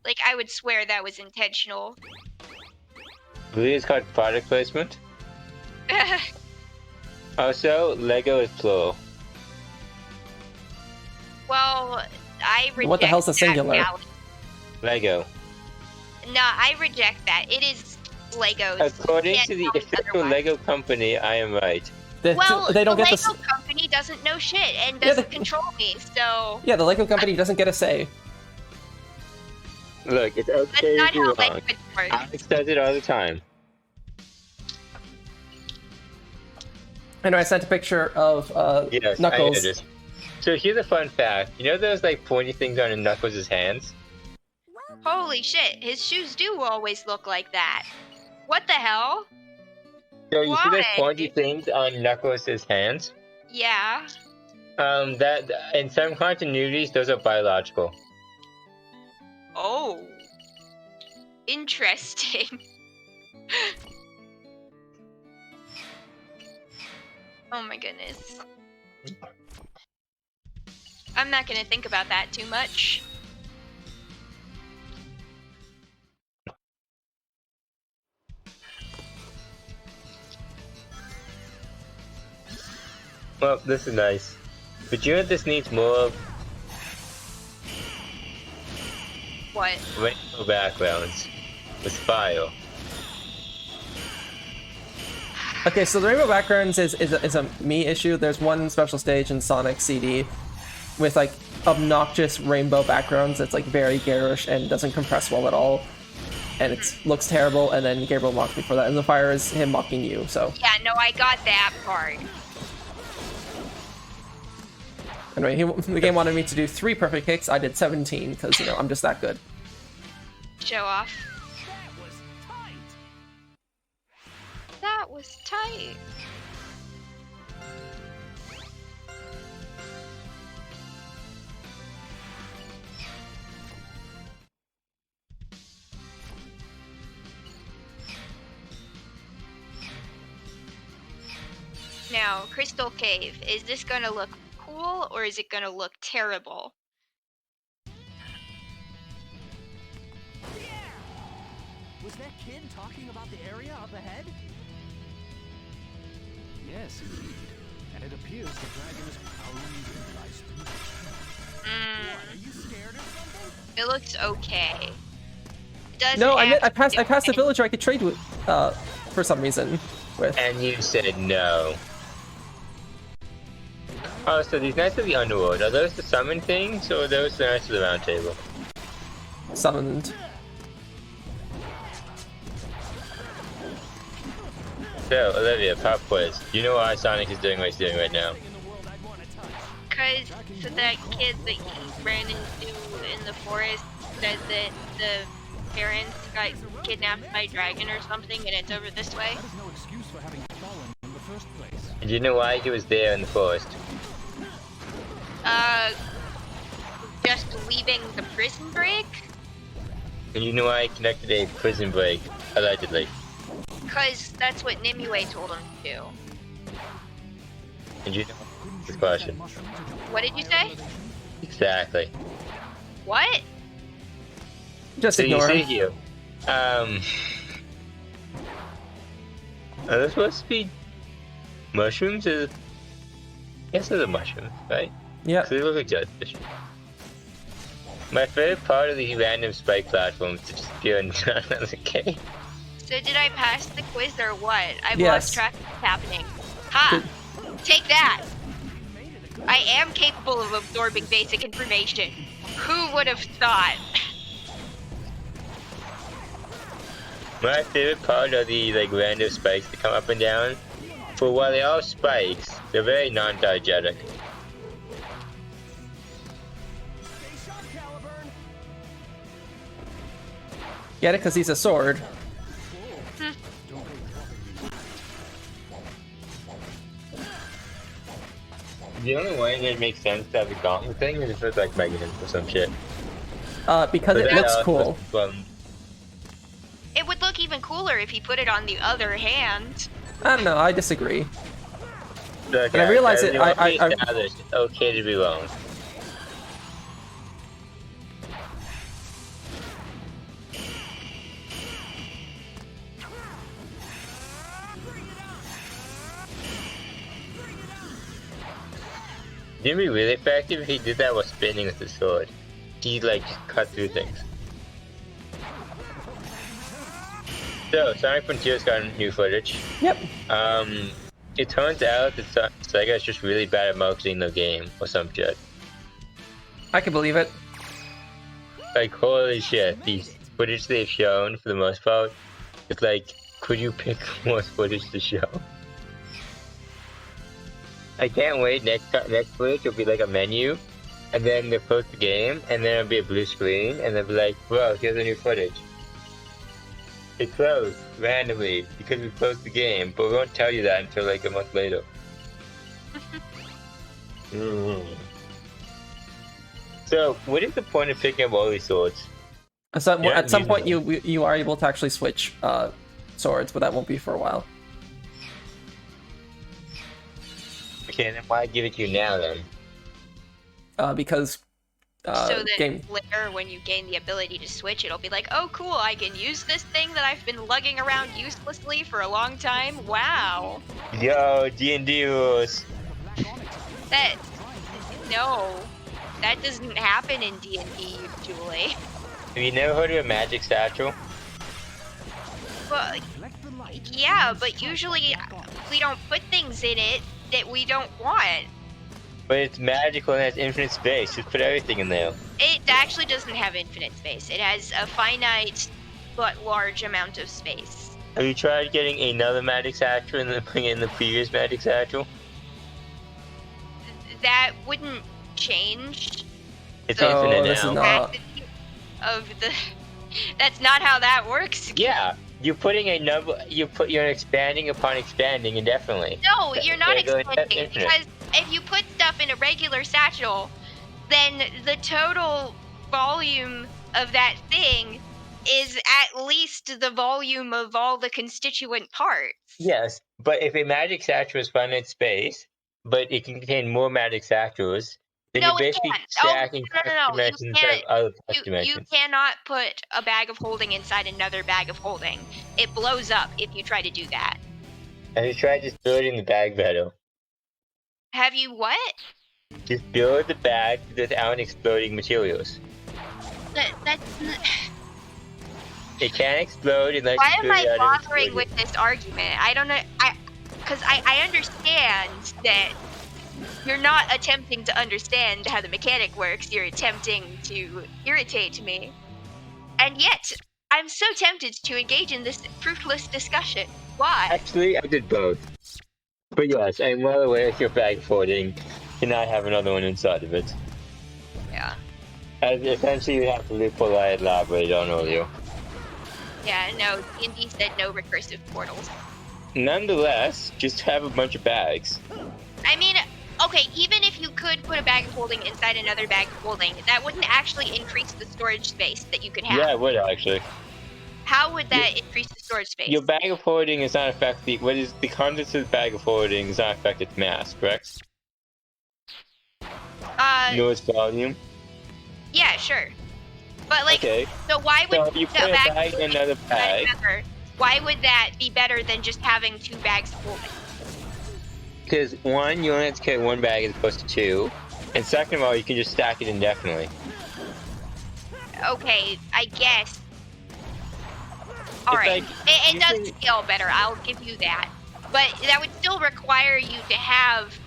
Like, I would swear that was intentional. I believe it's called product placement. Also, Lego is plural. Well, I reject What the hell's a that singular? reality. Lego. No, I reject that. It is Legos. According Can't to the tell me official otherwise. Lego company, I am right. Well, they don't the get Lego the company doesn't know shit and Yeah, doesn't the- control me, so yeah, the Lego company doesn't get a say. Look, it's that's okay not to be how wrong. language works. Alex does it all the time. Anyway, I sent a picture of Yes, I Knuckles. noticed. So here's a fun fact. You know those like pointy things on Knuckles' hands? Holy shit, his shoes do always look like that. What the hell? So you see those Why? pointy things on Knuckles' hands? Yeah. That in some continuities, those are biological. Oh. Interesting. Oh my goodness. I'm not gonna think about that too much. Well, this is nice. But you know what this needs more of? What? Rainbow backgrounds. With fire. Okay, so the rainbow backgrounds is a me issue. There's one special stage in Sonic CD with like obnoxious rainbow backgrounds that's like very garish and doesn't compress well at all, and it looks terrible. And then Gabriel mocked me for that, and the fire is him mocking you. So Yeah, no, I got that part. anyway, the game wanted me to do 3 perfect kicks. I did 17 because you know I'm just that good. Show off. That was tight. That was tight. Now, Crystal Cave, is this gonna look cool or is it gonna look terrible? Was that kid talking about the area up ahead? Yes, indeed. And it appears the dragon is pounding lies through. Mm, Are you scared or something? it looks okay. It doesn't No, have I to passed be a okay. villager I could trade with for some reason with. And you said no. Oh, so these Knights of the Underworld, are those the summon things, or are those the Knights of the Round Table? Summoned. So, Olivia, pop quiz. You know why Sonic is doing what he's doing right now? In the world I'd want to touch. Because so that kid that he ran into in the forest said that the parents got kidnapped by a dragon or something and it's over this way. That is no excuse for having fallen in the first place. And you know why he was there in the forest? Just leaving the prison break? And you know why he conducted a prison break, allegedly? Because that's what Nimue told him to do. And you know the question. What did you say? Exactly. What? Just So you ignore see him. here. Are they supposed to be mushrooms? Yes, they're mushrooms, right? Yeah. So they look like jellyfish. My favorite part of these random spike platforms is just appearing on the game. So did I pass the quiz or what? I've Yes. lost track of what's happening. Ha! Take that! I am capable of absorbing basic information. Who would have thought? My favorite part are the random spikes that come up and down. For while they are spikes, they're very non-diegetic. Get it? Because he's a sword. The only way that it makes sense to have a gauntlet thing is if it's like Megalith or some shit. Because it looks cool. It would look even cooler if he put it on the other hand. I don't know. I disagree. Look, I realize it- I- It's okay to be wrong. It'd be really effective if he did that while spinning with the sword. He'd just cut through things. So, Sonic Frontiers got new footage. Yep. It turns out that Sega is just really bad at marketing the game or some shit. I can believe it. Holy shit, these footage they've shown for the most part, it's could you pick more footage to show? I can't wait. Next footage will be a menu, and then they'll post the game, and then it'll be a blue screen, and they'll be like, "Bro, here's the new footage." It closed randomly because we closed the game, but we won't tell you that until a month later. So, what is the point of picking up all these swords? So Yeah, at some using point, you are able to actually switch swords, but that won't be for a while. Okay, then why give it to you now then? Because So that game. later, when you gain the ability to switch, it'll be like, oh cool, I can use this thing that I've been lugging around uselessly for a long time. Wow. Yo, D&D rules. No, that doesn't happen in D&D usually. Have you never heard of a magic satchel? Well, yeah, but usually we don't put things in it that we don't want. But it's magical and has infinite space. Just put everything in there. It actually doesn't have infinite space. It has a finite but large amount of space. Have you tried getting another magic satchel and then putting it in the previous magic satchel? That wouldn't change It's the infinite this is now. not- capacity of the. That's not how that works. Yeah, you're putting a number. You're expanding upon expanding indefinitely. No, you're not Okay, go ahead, expanding, infinite. because if you put stuff in a regular satchel, then the total volume of that thing is at least the volume of all the constituent parts. Yes, but if a magic satchel is finite space, but it can contain more magic satchels, then No, you're it basically can't. stacking No. You dimensions instead can't. of other plus You dimensions. cannot put a bag of holding inside another bag of holding. It blows up if you try to do that. Have you tried just building the bag better? Have you what? Just build the bag without exploding materials. That's. It can't explode unless Why you am build I it out of bothering exploding. with this argument? I don't know. Because I understand that you're not attempting to understand how the mechanic works. You're attempting to irritate me. And yet, I'm so tempted to engage in this fruitless discussion. Why? Actually, I did both. But yes, I'm well aware your bag folding cannot have another one inside of it. Yeah. As essentially, you have to live for I elaborate on earlier. Yeah, no, D&D said no recursive portals. Nonetheless, just have a bunch of bags. I mean, okay, even if you could put a bag of holding inside another bag of holding, that wouldn't actually increase the storage space that you could have. Yeah, it would actually. How would that increase the storage space? Your bag of holding is not affected. What is the contents of the bag of holding is not affect its mass, correct? No, its volume. Yeah, sure. But like, Okay. so why would So you put a bag in another bag. Why would that be better than just having 2 bags of holding? Because one, you only have to carry 1 bag as opposed to 2, and second of all, you can just stack it indefinitely. Okay, I guess. Alright, like, it does scale better, I'll give you that. But that would still require you to have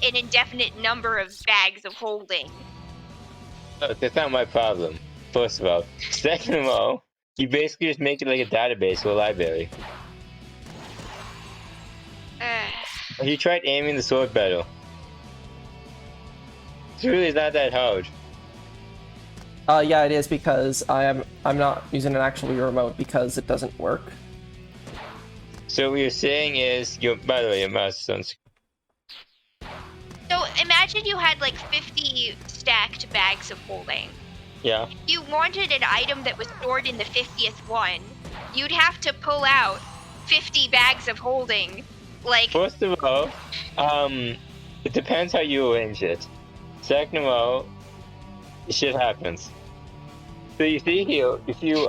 an indefinite number of bags of holding. Oh, that's not my problem, first of all. Second of all, you basically just make it like a database or a library. You tried aiming the sword better. It's really not that hard. Yeah, it is because I'm not using an actual Wii remote because it doesn't work. So what you're saying is, by the way, your mouse is on. So imagine you had like 50 stacked bags of holding. Yeah. If you wanted an item that was stored in the 50th one, you'd have to pull out 50 bags of holding. Like, first of all, it depends how you arrange it. Second of all, shit happens. So you see here, if you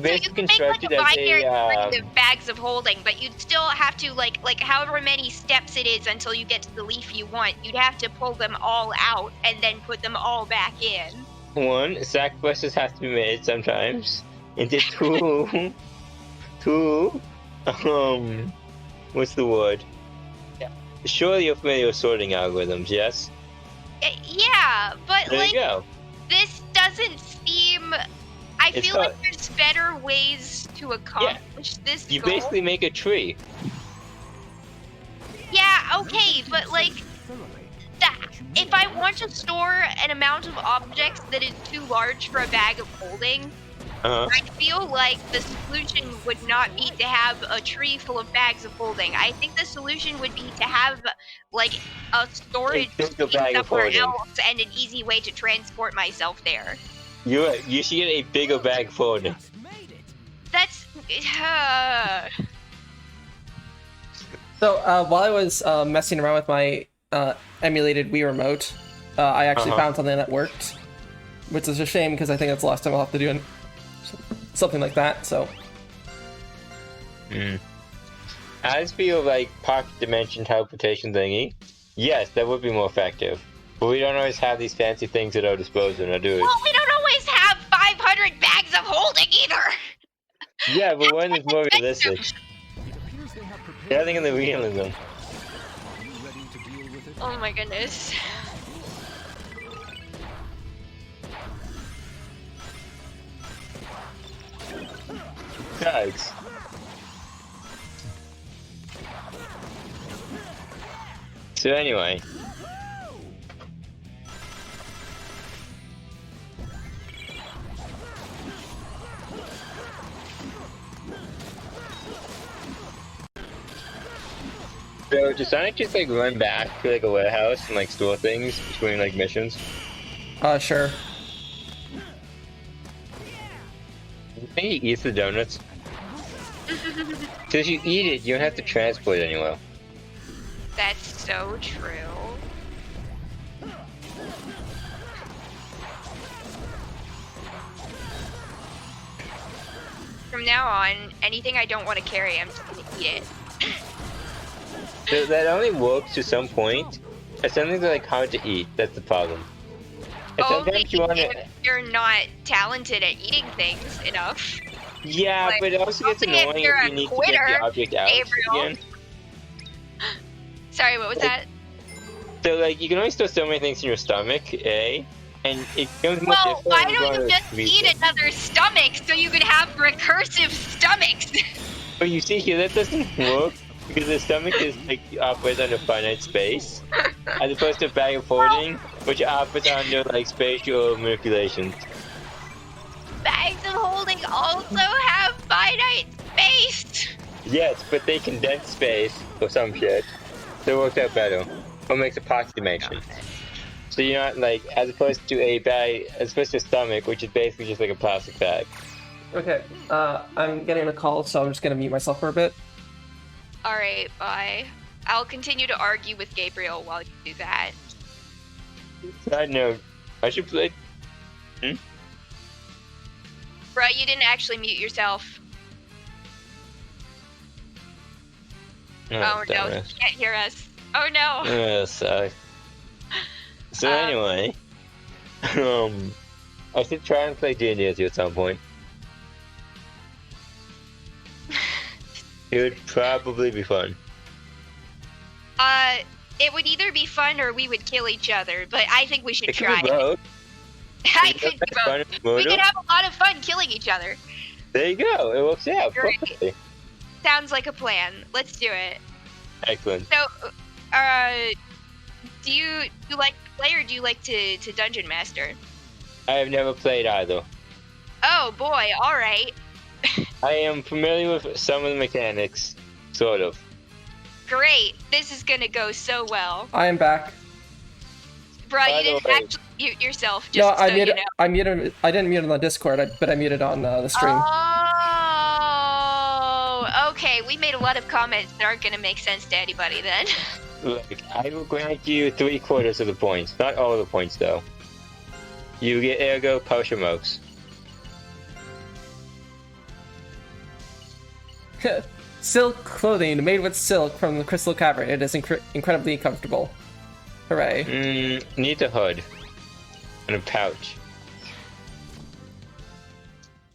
basically construct it as a of bags of holding, but you'd still have to like however many steps it is until you get to the leaf you want, you'd have to pull them all out and then put them all back in. 1, sacrifices have to be made sometimes. And then 2, what's the word? Yeah. Surely you're familiar with sorting algorithms, yes? Yeah, but there like, you go. This doesn't seem... I feel like there's better ways to accomplish this You goal. basically make a tree. Yeah, okay, but like, if I want to store an amount of objects that is too large for a bag of holding, I feel like the solution would not be to have a tree full of bags of holding. I think the solution would be to have like a storage somewhere else and an easy way to transport myself there. You should get a bigger bag of holding. That's... So while I was messing around with my emulated Wii remote, I actually found something that worked, which is a shame because I think that's the last time I'll have to do something like that. So. I just feel like pocket dimension teleportation thingy. Yes, that would be more effective. But we don't always have these fancy things at our disposal, do we? Well, we don't always have 500 bags of holding either. Yeah, but one is more realistic. Yeah, I think in the realism. Oh my goodness. Thanks. So anyway. So does Sonic just like run back to like a warehouse and like store things between like missions? Sure. I think he eats the donuts. Because you eat it, you don't have to transport it anywhere. That's so true. From now on, anything I don't want to carry, I'm just gonna eat it. So that only works to some point. It's something that's like hard to eat. That's the problem. And sometimes you want to. You're not talented at eating things enough. Yeah, like, but it also gets annoying if you need to get the object out again. Sorry, what was that? So like you can only store so many things in your stomach, eh? And it becomes more difficult. Well, why don't you just eat another stomach so you can have recursive stomachs? But you see here, that doesn't work. Because the stomach is like operates under finite space, as opposed to a bag of holding, which operates under like spatial manipulation. Bags of holding also have finite space. Yes, but they condense space or some shit, so it works out better. Or makes a pocket dimension. So you're not like, as opposed to a bag, as opposed to a stomach, which is basically just like a plastic bag. Okay, I'm getting a call, so I'm just gonna mute myself for a bit. Alright, bye. I'll continue to argue with Gabriel while you do that. Side note, I should play. Bruh, you didn't actually mute yourself. Oh no, you dumbass. can't hear us. Oh no! Sucks. So anyway, I should try and play D&D with you at some point. It would probably be fun. It would either be fun or we would kill each other, but I think we should It could try. be both. I could be Fun both. and We brutal. could have a lot of fun killing each other. There you go. It works out. Great. Perfectly. Sounds like a plan. Let's do it. Excellent. So, do you like to play or do you like to dungeon master? I have never played either. Oh boy, alright. I am familiar with some of the mechanics, sort of. Great. This is gonna go so well. I am back. Bruh, By you the didn't way- actually mute yourself, just No, so you know. I muted. I didn't mute it on the Discord, but I muted on the stream. Oh, okay. We made a lot of comments that aren't gonna make sense to anybody then. Look, I will grant you 3/4 of the points. Not all the points, though. You get ergo potion marks. Silk clothing made with silk from the Crystal Cavern. It is incredibly comfortable. Hooray. Need a hood. And a pouch.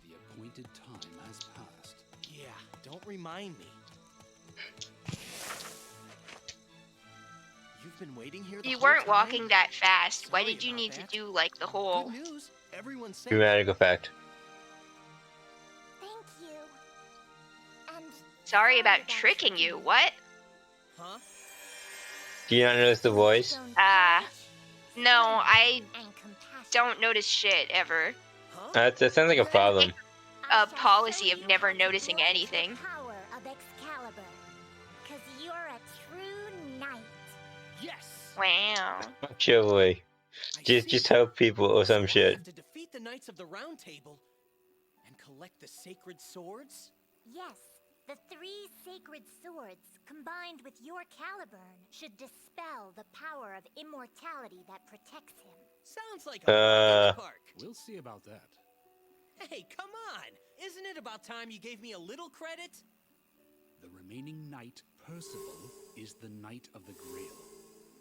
The appointed time has passed. Yeah, don't remind me. You've been waiting here the You whole weren't time? walking that fast. Why Sorry did you about need to that. do like the whole? Good news. Everyone's safe. Dramatic effect. Thank you. And Sorry about tricking you. What? Huh? Do you not notice the voice? No, I and compassion. don't notice shit ever. Huh? That sounds like a problem. A policy of never noticing anything. Power of Excalibur, 'cause you're a true knight. Yes. Wow. Chivalry. I Just see. help people or some So I shit. have to defeat the Knights of the Round Table and collect the sacred swords. Yes, the 3 sacred swords combined with your Caliburn should dispel the power of immortality that protects him. Sounds like a walk in the park. We'll see about that. Hey, come on! Isn't it about time you gave me a little credit? The remaining knight, Percival, is the Knight of the Grail.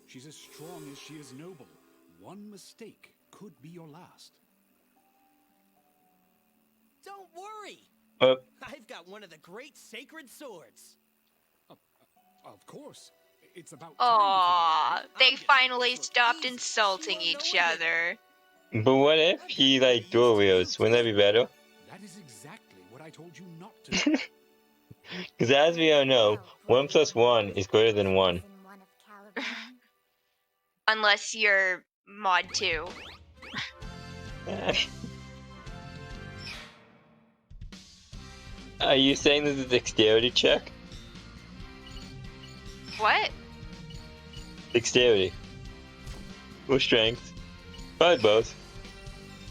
She's as strong as she is noble. One mistake could be your last. Don't worry. I've got one of the great sacred swords. Of course. It's about Aww, time they I'm gonna finally make this look stopped easy. insulting She won't each know anything. other. But what if he like dual wields? Wouldn't that be better? That is exactly what I told you not to do. Because as we all know, 1 + 1 is greater than 1. In one of Caliburn's. Unless you're mod 2. Are you saying this is a dexterity check? What? Dexterity. Or strength. Probably both.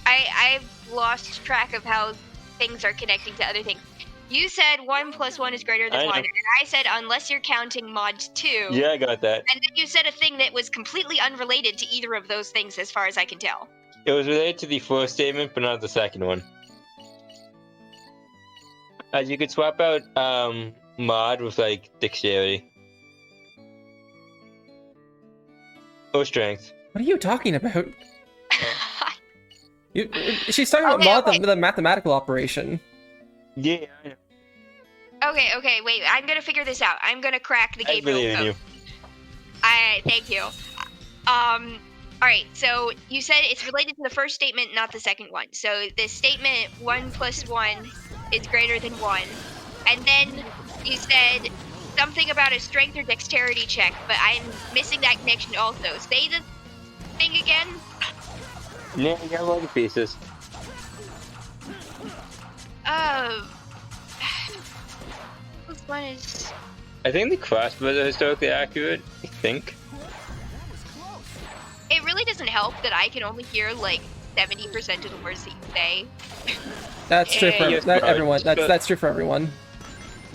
I've lost track of how things are connecting to other things. You said 1 + 1 is greater I than know. 1, and I said unless you're counting mod 2. Yeah, I got that. And then you said a thing that was completely unrelated to either of those things as far as I can tell. It was related to the first statement, but not the second one. You could swap out mod with like dexterity. Or strength. What are you talking about? She's talking about Okay, mod, okay. the mathematical operation. Yeah, I know. Okay, wait. I'm gonna figure this out. I'm gonna crack the I Gabriel believe in code. you. Thank you. Alright, so you said it's related to the first statement, not the second one. So the statement 1 + 1 is greater than 1. And then you said something about a strength or dexterity check, but I'm missing that connection also. Say the thing again. Yeah, you got all the pieces. This one is. I think the crossbows are historically accurate. I think. It really doesn't help that I can only hear like 70% of the words that you say. That's true for Yes, that, bro. everyone. That's true for everyone.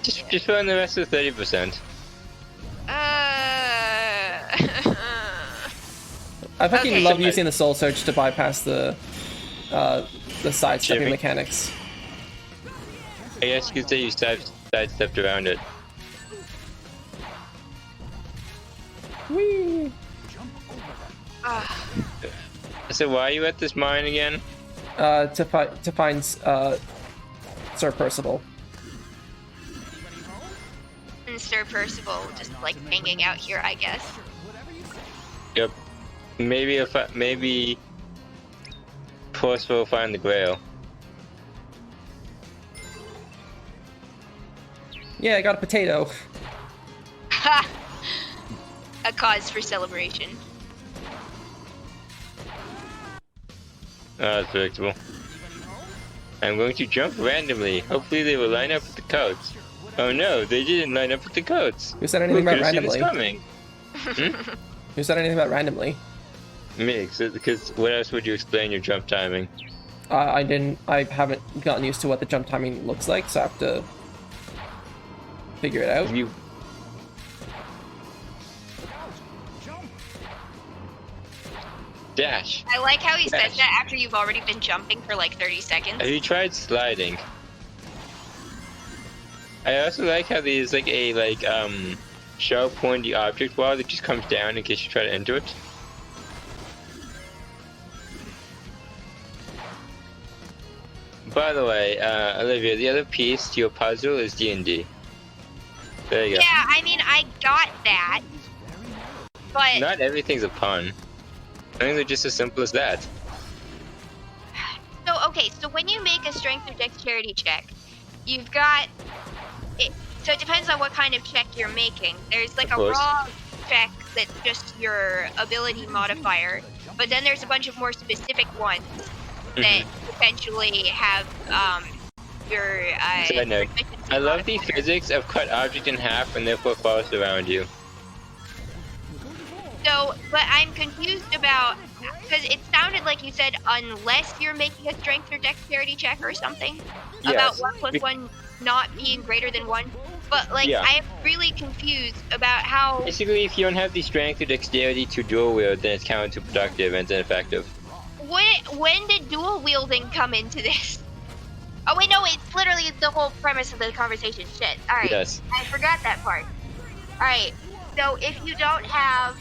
Just run the rest of the 30%. I fucking Okay. love using the soul surge to bypass the sidestepping Shipping. mechanics. I guess you could say you sidestepped around it. Whee! So why are you at this mine again? To find Sir Percival. And Sir Percival just like hanging out here, I guess. Yep. Maybe Percival will find the Grail. Yeah, I got a potato. Ha! A cause for celebration. That's predictable. I'm going to jump randomly. Hopefully they will line up with the codes. Oh no, they didn't line up with the codes. Who said anything about Who could've seen randomly? this coming? Who said anything about randomly? Me, because what else would you explain your jump timing? I haven't gotten used to what the jump timing looks like, so I have to figure it out. You dash. I like how he says Dash. that after you've already been jumping for like 30 seconds. Have you tried sliding? I also like how there's like a sharp pointy object wall that just comes down in case you try to enter it. By the way, Olivia, the other piece to your puzzle is D&D. There you go. Yeah, I mean, I got that. But Not everything's a pun. I think they're just as simple as that. so okay, so when you make a strength or dexterity check, you've got it. So it depends on what kind of check you're making. There's like a course. raw check that's just your ability modifier, but then there's a bunch of more specific ones that essentially have your. Side note, proficiency I love the modifier. physics of cut object in half and therefore falls around you. So, but I'm confused about because it sounded like you said unless you're making a strength or dexterity check or something about Yes. 1 plus 1 not being greater than 1. But like, Yeah. I'm really confused about how. Basically, if you don't have the strength or dexterity to dual wield, then it's counterproductive and ineffective. When did dual wielding come into this? Oh wait, no, it's literally the whole premise of the conversation. Shit. All right. Yes. I forgot that part. All right. So if you don't have.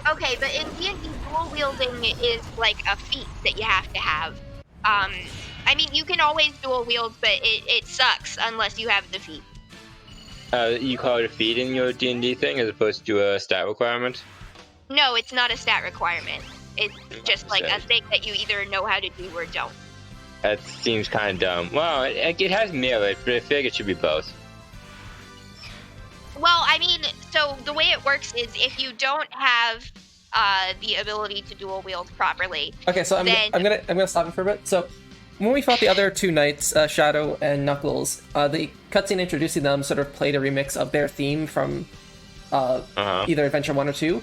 Okay, but in D&D, dual wielding is like a feat that you have to have. I mean, you can always dual wield, but it sucks unless you have the feat. You call it a feat in your D&D thing as opposed to a stat requirement? No, it's not a stat requirement. It's just like a Sad. thing that you either know how to do or don't. That seems kind of dumb. Well, it has merit, but I feel like it should be both. Well, I mean, so the way it works is if you don't have the ability to dual wield properly. Okay, so I'm gonna stop you for a bit. So when we fought the other two knights, Shadow and Knuckles, the cutscene introducing them sort of played a remix of their theme from either Adventure 1 or 2.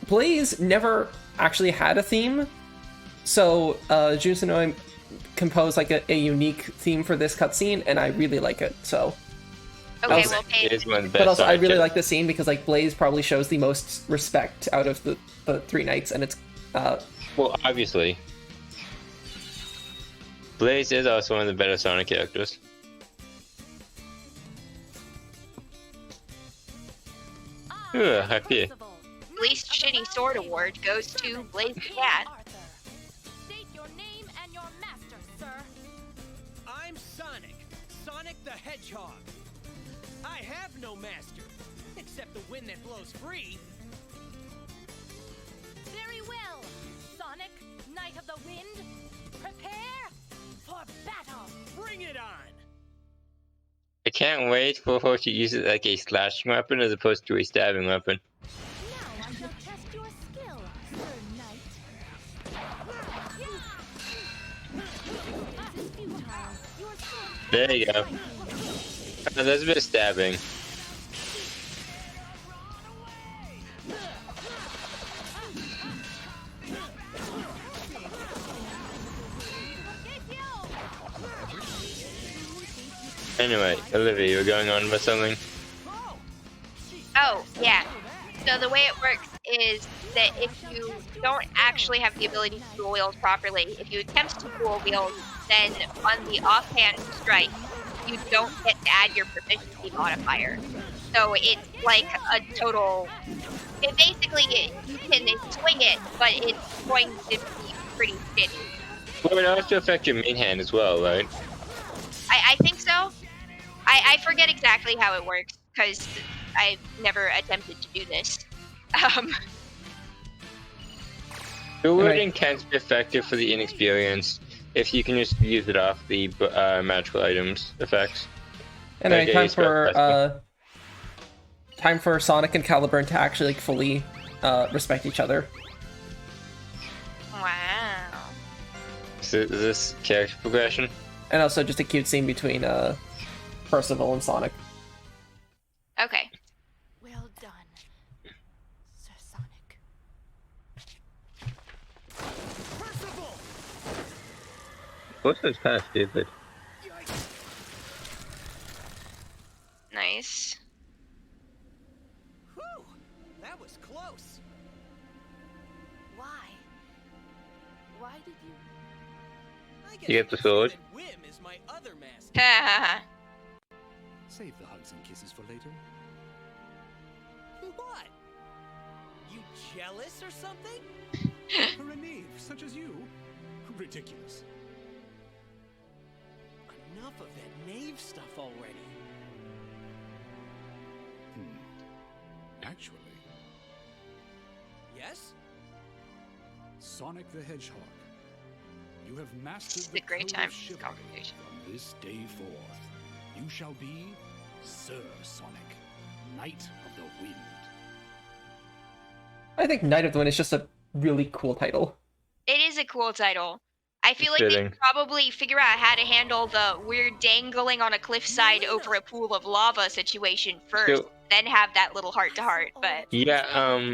Blaze never actually had a theme, so Jun Senoi composed like a unique theme for this cutscene, and I really like it. So. Okay, Also- well, It is one of the best. But also, I really Sonic like this scene because like Blaze probably shows the most respect out of the three knights, and it's Well, obviously. Blaze is also one of the better Sonic characters. Ugh, happy. least shitty sword award goes to Blaze the Cat. State your name and your master, sir. I'm Sonic. Sonic the Hedgehog. I have no master, except the wind that blows free. Very well, Sonic, Knight of the Wind. Prepare for battle. Bring it on! I can't wait for her to use it like a slashing weapon as opposed to a stabbing weapon. Now I shall test your skill, Sir Knight. This is futile. Your sword There you go. There's a bit of stabbing. Anyway, Olivia, you were going on about something? Oh, yeah. So the way it works is that if you don't actually have the ability to dual wield properly, if you attempt to dual wield, then on the offhand strike, you don't get to add your proficiency modifier. So it's like a total... It basically, you can swing it, but it's going to be pretty shitty. Well, it also affect your main hand as well, right? I think so. I forget exactly how it works, because I've never attempted to do this. The wording can be effective for the inexperienced if you can just use it off the magical items effects. Anyway, time for Sonic and Caliburn to actually like fully respect each other. Wow. So is this character progression? And also just a cute scene between Percival and Sonic. Okay. Well done, Sir Sonic. Percival! What's this past, stupid? Nice. Whew, that was close. Why? Why did you? I guess You get the sword? that Whim is my other master. Save the hugs and kisses for later. What? You jealous or something? For a knave such as you? Ridiculous. Enough of that knave stuff already. Actually, Yes? Sonic the Hedgehog, you have mastered It's the a great code time of for this chivalry. conversation. From this day forth, you shall be Sir Sonic, Knight of the Wind. I think Knight of the Wind is just a really cool title. It is a cool title. I feel It's like they fitting. could probably figure out how to handle the weird dangling on a cliffside over a pool of lava situation first, So- then have that little heart-to-heart, but... Yeah,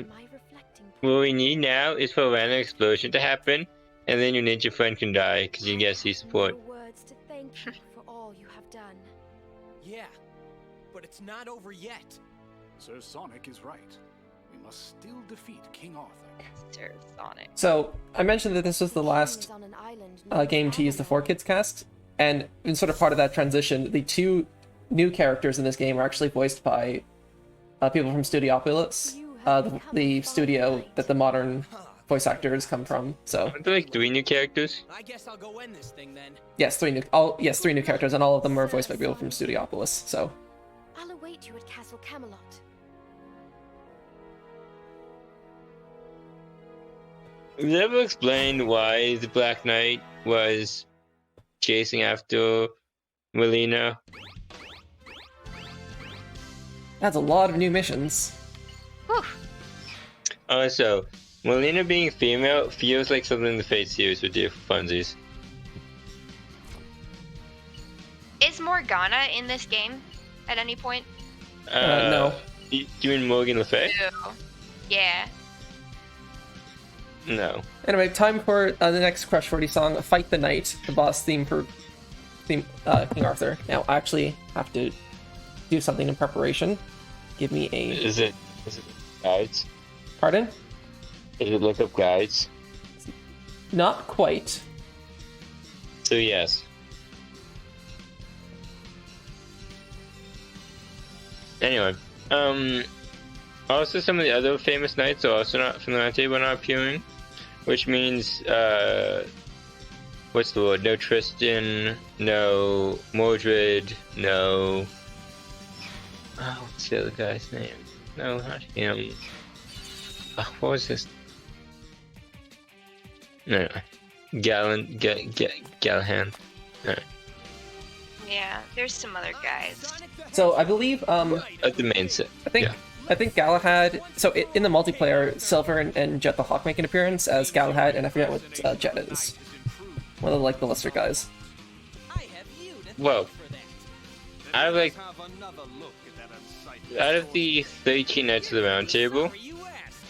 what we need now is for a random explosion to happen, and then your ninja friend can die, because you get C support. No words to thank you for all you have done. Yeah, but it's not over yet. Sir Sonic is right. We must still defeat King Arthur. Sir Sonic. So, I mentioned that this was the last game to use the 4Kids cast, and in sort of part of that transition, the two new characters in this game are actually voiced by people from Studiopolis, the studio that the modern voice actors come from. So, Aren't there like 3 new characters? I guess I'll go end this thing then. yes, 3 new characters, and all of them are voiced by people from Studiopolis. So, I'll await you at Castle Camelot. We've never explained why the Black Knight was chasing after Merlina. that's a lot of new missions. Whew. Also, Merlina being female feels like something the Fate series would do for funsies. Is Morgana in this game at any point? No. You mean Morgan Le Fay? No. Yeah. No. Anyway, time for the next Crush 40 song, Fight the Knight, the boss theme for King Arthur. Now, I actually have to do something in preparation. Give me a... Is it guides? Pardon? Is it look up guides? Not quite. So yes. Anyway, also some of the other famous knights are also not from the round table, not appearing, which means what's the word? No Tristan, no Mordred, no. Oh, what's the other guy's name? No, not him. Oh, what was this? No, Gallahan. No. Yeah, there's some other guys. So, I believe, At the main set. I think Galahad. So in the multiplayer, Silver and Jet the Hawk make an appearance as Galahad, and I forget what Jet is. One of like the lesser guys. I have you to thank Well, for that. out of like Have another look at that unsightly out of the 13 Knights of the Round Table. Where you asked.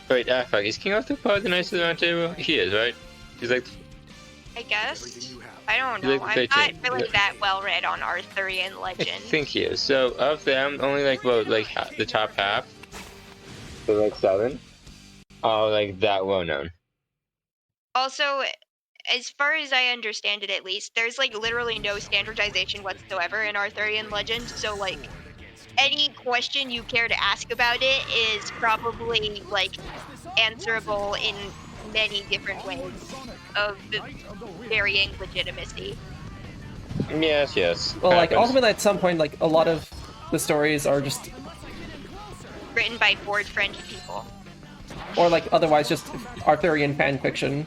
Wait, fuck, is King Arthur part of the Knights of the Round Table? He is, right? He's like I guess. Everything you have. I don't You know. like the I'm 13. not really that well read on Arthurian I legend. think he is. So of them, only like about like the top half, so like 7, are like that well known. Also, as far as I understand it, at least, there's like literally no standardization whatsoever in Arthurian legend. So like, any question you care to ask about it is probably like answerable in many different ways of varying legitimacy. Yes, yes. Well, like happens. ultimately, at some point, like a lot of the stories are just, Written by board friend people. or like otherwise just Arthurian fan fiction.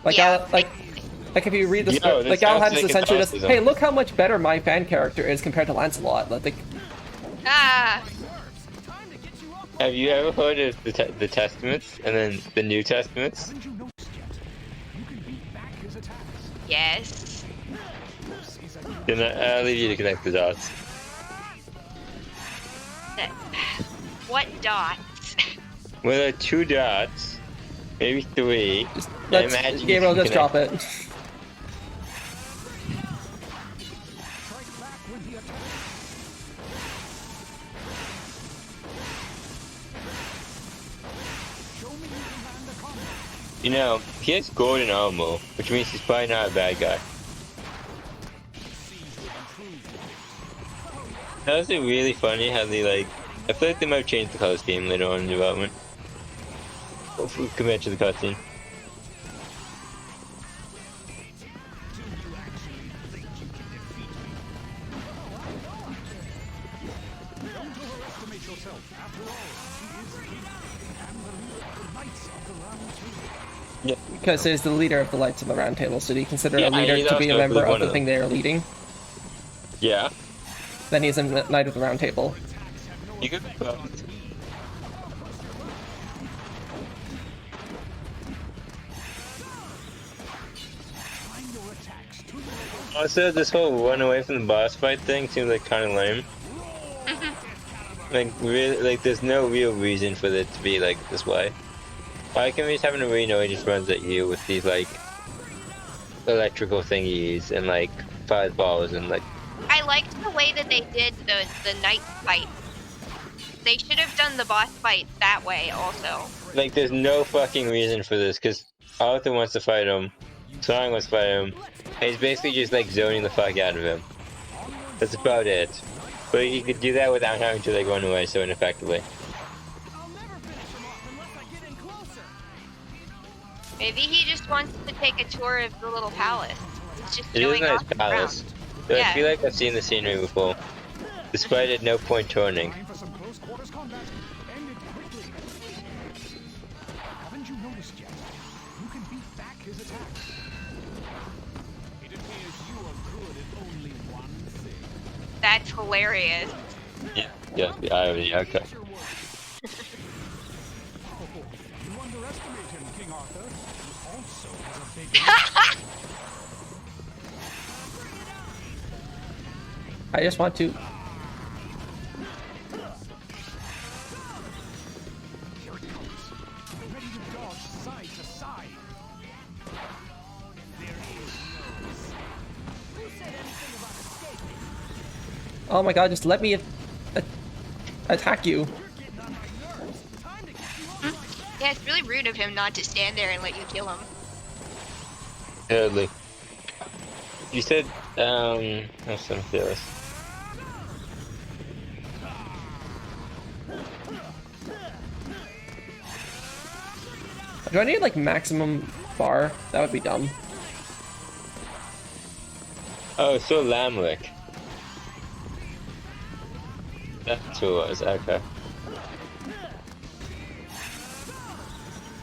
Like Yeah. like if you read the Yo, story, this like Galahad is sounds like essentially just, Catholicism. hey, look how much better my fan character is compared to Lancelot. Like, Ah, Have you ever heard of the Testaments and then the New Testaments? Haven't you noticed yet? You can beat back his attacks. yes. This is a Then I'll leave you to connect the dots. What dots? Well, there are 2 dots, maybe 3. just and let's imagine you Gabriel can just drop connect- it. strike back when he attacks. Show me you can land a combo. You know, he has golden armor, which means he's probably not a bad guy. That was really funny how they like. I feel like they might change the color scheme later on in development. Hopefully, compared to the cutscene. Don't overestimate yourself. After all, he is king and the leader of the Knights of the Round Table. Yeah. Because he's the leader of the Knights of the Round Table, so do you consider Yeah, a leader he's to be a also member one of the of thing them. they are leading? Yeah. Then he's a Knight of the Round Table. You could. Time your attacks to the Also, this whole run away from the boss fight thing seems like kind of lame. Like, really, like, there's no real reason for it to be like this way. Why can't we just have an arena where he just runs at you with these like electrical thingies and like fireballs and like. I liked the way that they did the knight fight. They should have done the boss fight that way also. Like, there's no fucking reason for this, because Aurthur wants to fight him, Song wants to fight him, and he's basically just, like, zoning the fuck out of him. That's about it. But you could do that without having to, like, run away so ineffectively. I'll never finish him off unless I get in closer. Maybe he just wants to take a tour of the little palace. It's just It is a showing nice off the palace. ground. But Yeah. I feel like I've seen the scenery before, despite at no point turning. time for some close quarters combat. End it quickly. Haven't you noticed yet? You can beat back his attacks. It appears you are good at only one thing. That's hilarious. Yeah, the eye of the okay. Oh, you underestimate him, King Arthur. He also has a big I just want to. Here it comes. Ready to dodge side to side. Oh my god, just let me attack you. Yeah, it's really rude of him not to stand there and let you kill him. Totally. You said, that's some fearless. Do I need like maximum bar? That would be dumb. Oh, so Lamlick. That's who it was, okay.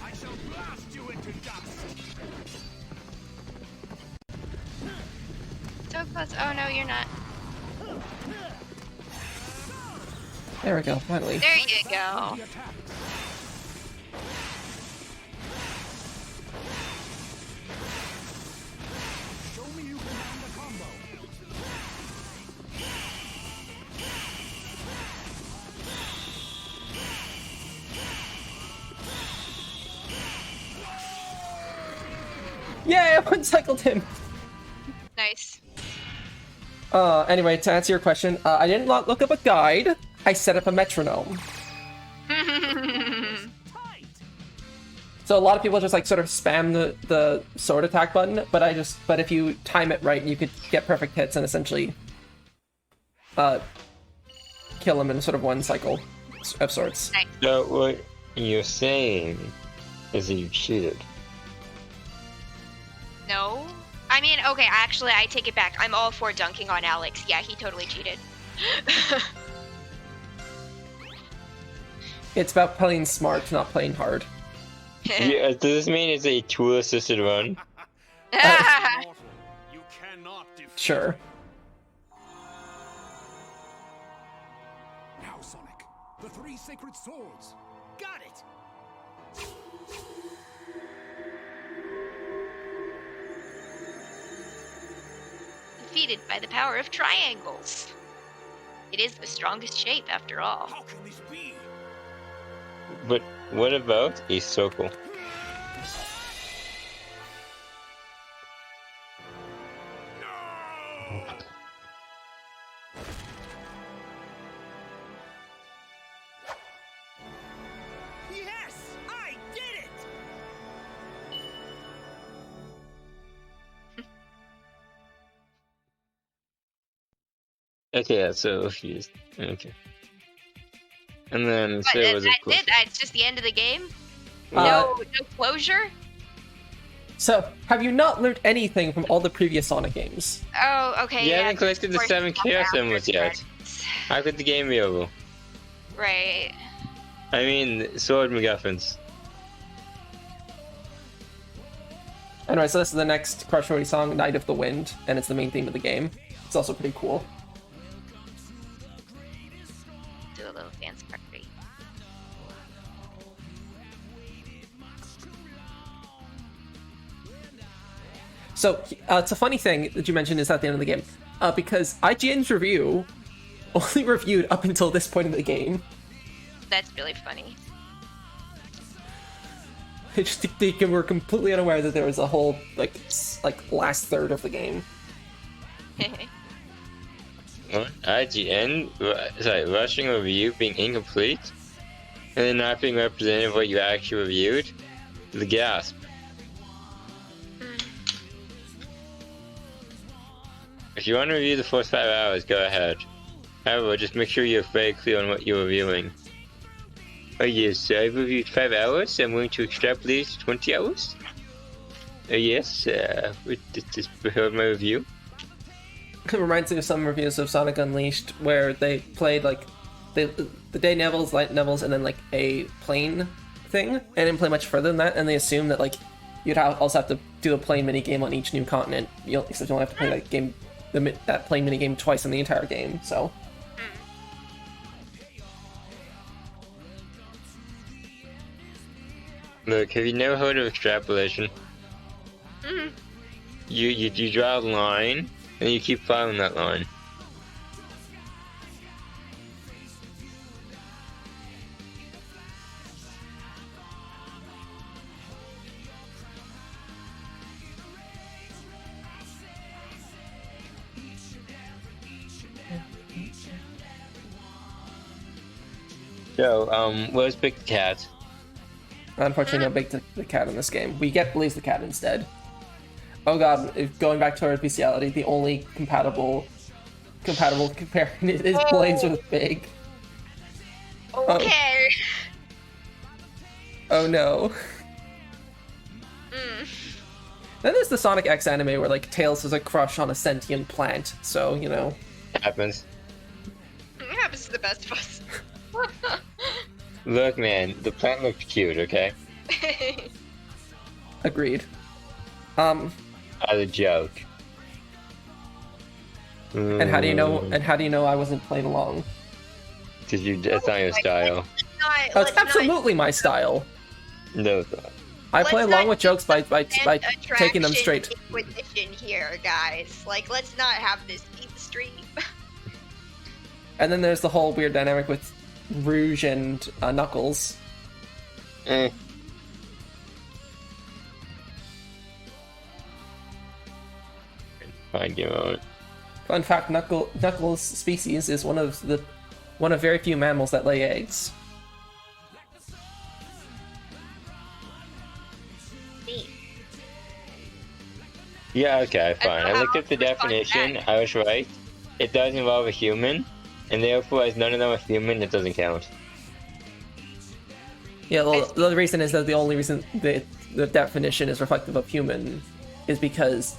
I shall blast you into dust. So close. Oh no, you're not. There we go, finally. There you go. the attack. Show me you can land a combo. Yay, I one-cycled him! Nice. Anyway, to answer your question, I didn't look up a guide. I set up a metronome. So a lot of people just like sort of spam the sword attack button, but if you time it right, you could get perfect hits and essentially kill them in sort of one cycle of sorts. Nice. So what you're saying is that you cheated. No. I mean, okay, actually, I take it back. I'm all for dunking on Alex. Yeah, he totally cheated. It's about playing smart, not playing hard. Yeah, does this mean it's a tool-assisted run? Mortal, you cannot defeat. Sure. Now, Sonic, the 3 sacred swords. Got it. Defeated by the power of triangles. It is the strongest shape, after all. How can this be? But what about a circle? Yes, I did it. Okay, yeah, so confused. Okay. And then But so was that's of course. it? That's just the end of the game? Uh, No closure? So, have you not learned anything from all the previous Sonic games? Oh, okay. You yeah, haven't collected the of course 7 it's not Chaos after Emeralds yet. credits. How could the game be over? Right. I mean, sword MacGuffins. Anyway, so this is the next Crush Roadie song, Night of the Wind, and it's the main theme of the game. It's also pretty cool. Do a little dance party. So, it's a funny thing that you mentioned is at the end of the game, because IGN's review only reviewed up until this point in the game. That's really funny. They were completely unaware that there was a whole, like last third of the game. What? IGN? Sorry, rushing a review being incomplete? And then not being representative of what you actually reviewed? The gasp. If you want to review the first 5 hours, go ahead. However, just make sure you're very clear on what you're reviewing. Oh yes, I've reviewed 5 hours. I'm going to extrapolate to 20 hours. Oh yes, just heard my review. It reminds me of some reviews of Sonic Unleashed where they played like the day levels, light levels, and then like a plane thing, and didn't play much further than that, and they assumed that like you'd also have to do a plane mini game on each new continent. Except you only have to play that game, that plane mini game twice in the entire game. So. Look, have you never heard of extrapolation? Mm-hmm. You draw a line, and you keep following that line. So, where's Big Cat? Unfortunately, no Big the Cat in this game. We get Blaze the Cat instead. Oh god, going back to our bestiality, the only compatible comparison is Blaze with Big. Okay. Oh no. Then there's the Sonic X anime where like Tails has a crush on a sentient plant, so you know. Happens. It happens to the best of us. Look, man, the plant looked cute, okay? Agreed. As a joke. And how do you know? And how do you know I wasn't playing along? Because that's not your style. Oh, it's absolutely my style. No, it's not. I play Let's along not with jokes by stand taking them attraction straight. Inquisition here, guys. Like, let's not have this be the stream. And then there's the whole weird dynamic with Rouge and Knuckles. Fine, give me a moment. Fun fact: Knuckles' species is one of very few mammals that lay eggs. Neat. Yeah, okay, fine. I looked at the Respond to definition, that. I was right. It does involve a human, and therefore, as none of them are human, it doesn't count. Yeah, well, the reason is that the only reason the definition is reflective of human is because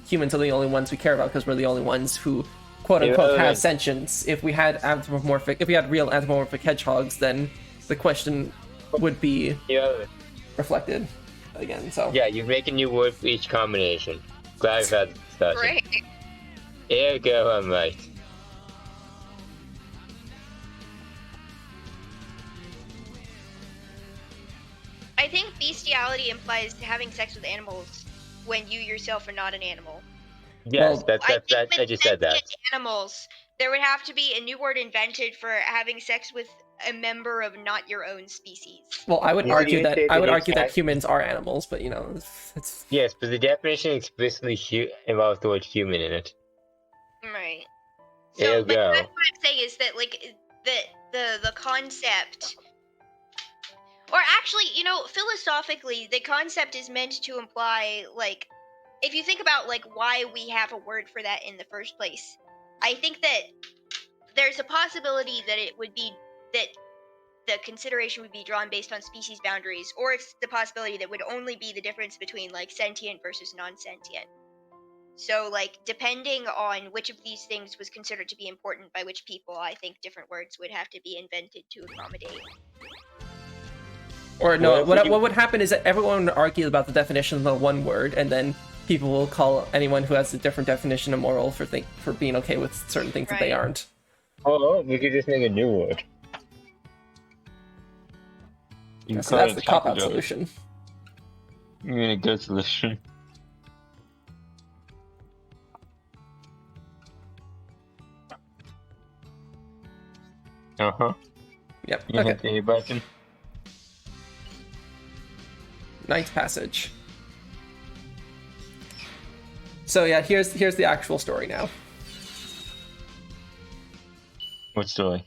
humans are the only ones we care about because we're the only ones who, quote unquote, have sentience. If we had real anthropomorphic hedgehogs, then the question would be reflected again. So yeah, you make a new word for each combination. Glad we've had the discussion. Great. Ergo, I'm right. I think bestiality implies having sex with animals when you yourself are not an animal. Yes, Well, I just said that. Animals, there would have to be a new word invented for having sex with a member of not your own species. well, I would You argue say that that humans are animals, but you know, it's Yes, but the definition explicitly involves the word human in it. Right. There So you go. that's what I'm saying is that like the concept, or actually, you know, philosophically, the concept is meant to imply like, if you think about like why we have a word for that in the first place, I think that there's a possibility that it would be that the consideration would be drawn based on species boundaries, or it's the possibility that would only be the difference between like sentient versus non-sentient. So like depending on which of these things was considered to be important by which people, I think different words would have to be invented to accommodate. or no. Well, What would happen is that everyone would argue about the definition of the one word, and then people will call anyone who has a different definition immoral for being okay with certain things that they Right. aren't. Oh, we could just make a new word. You So that's the cop-out solution. You mean a good solution? Uh-huh. Yep. You Okay. hit the A button. Ninth passage. So yeah, here's the actual story now. What story?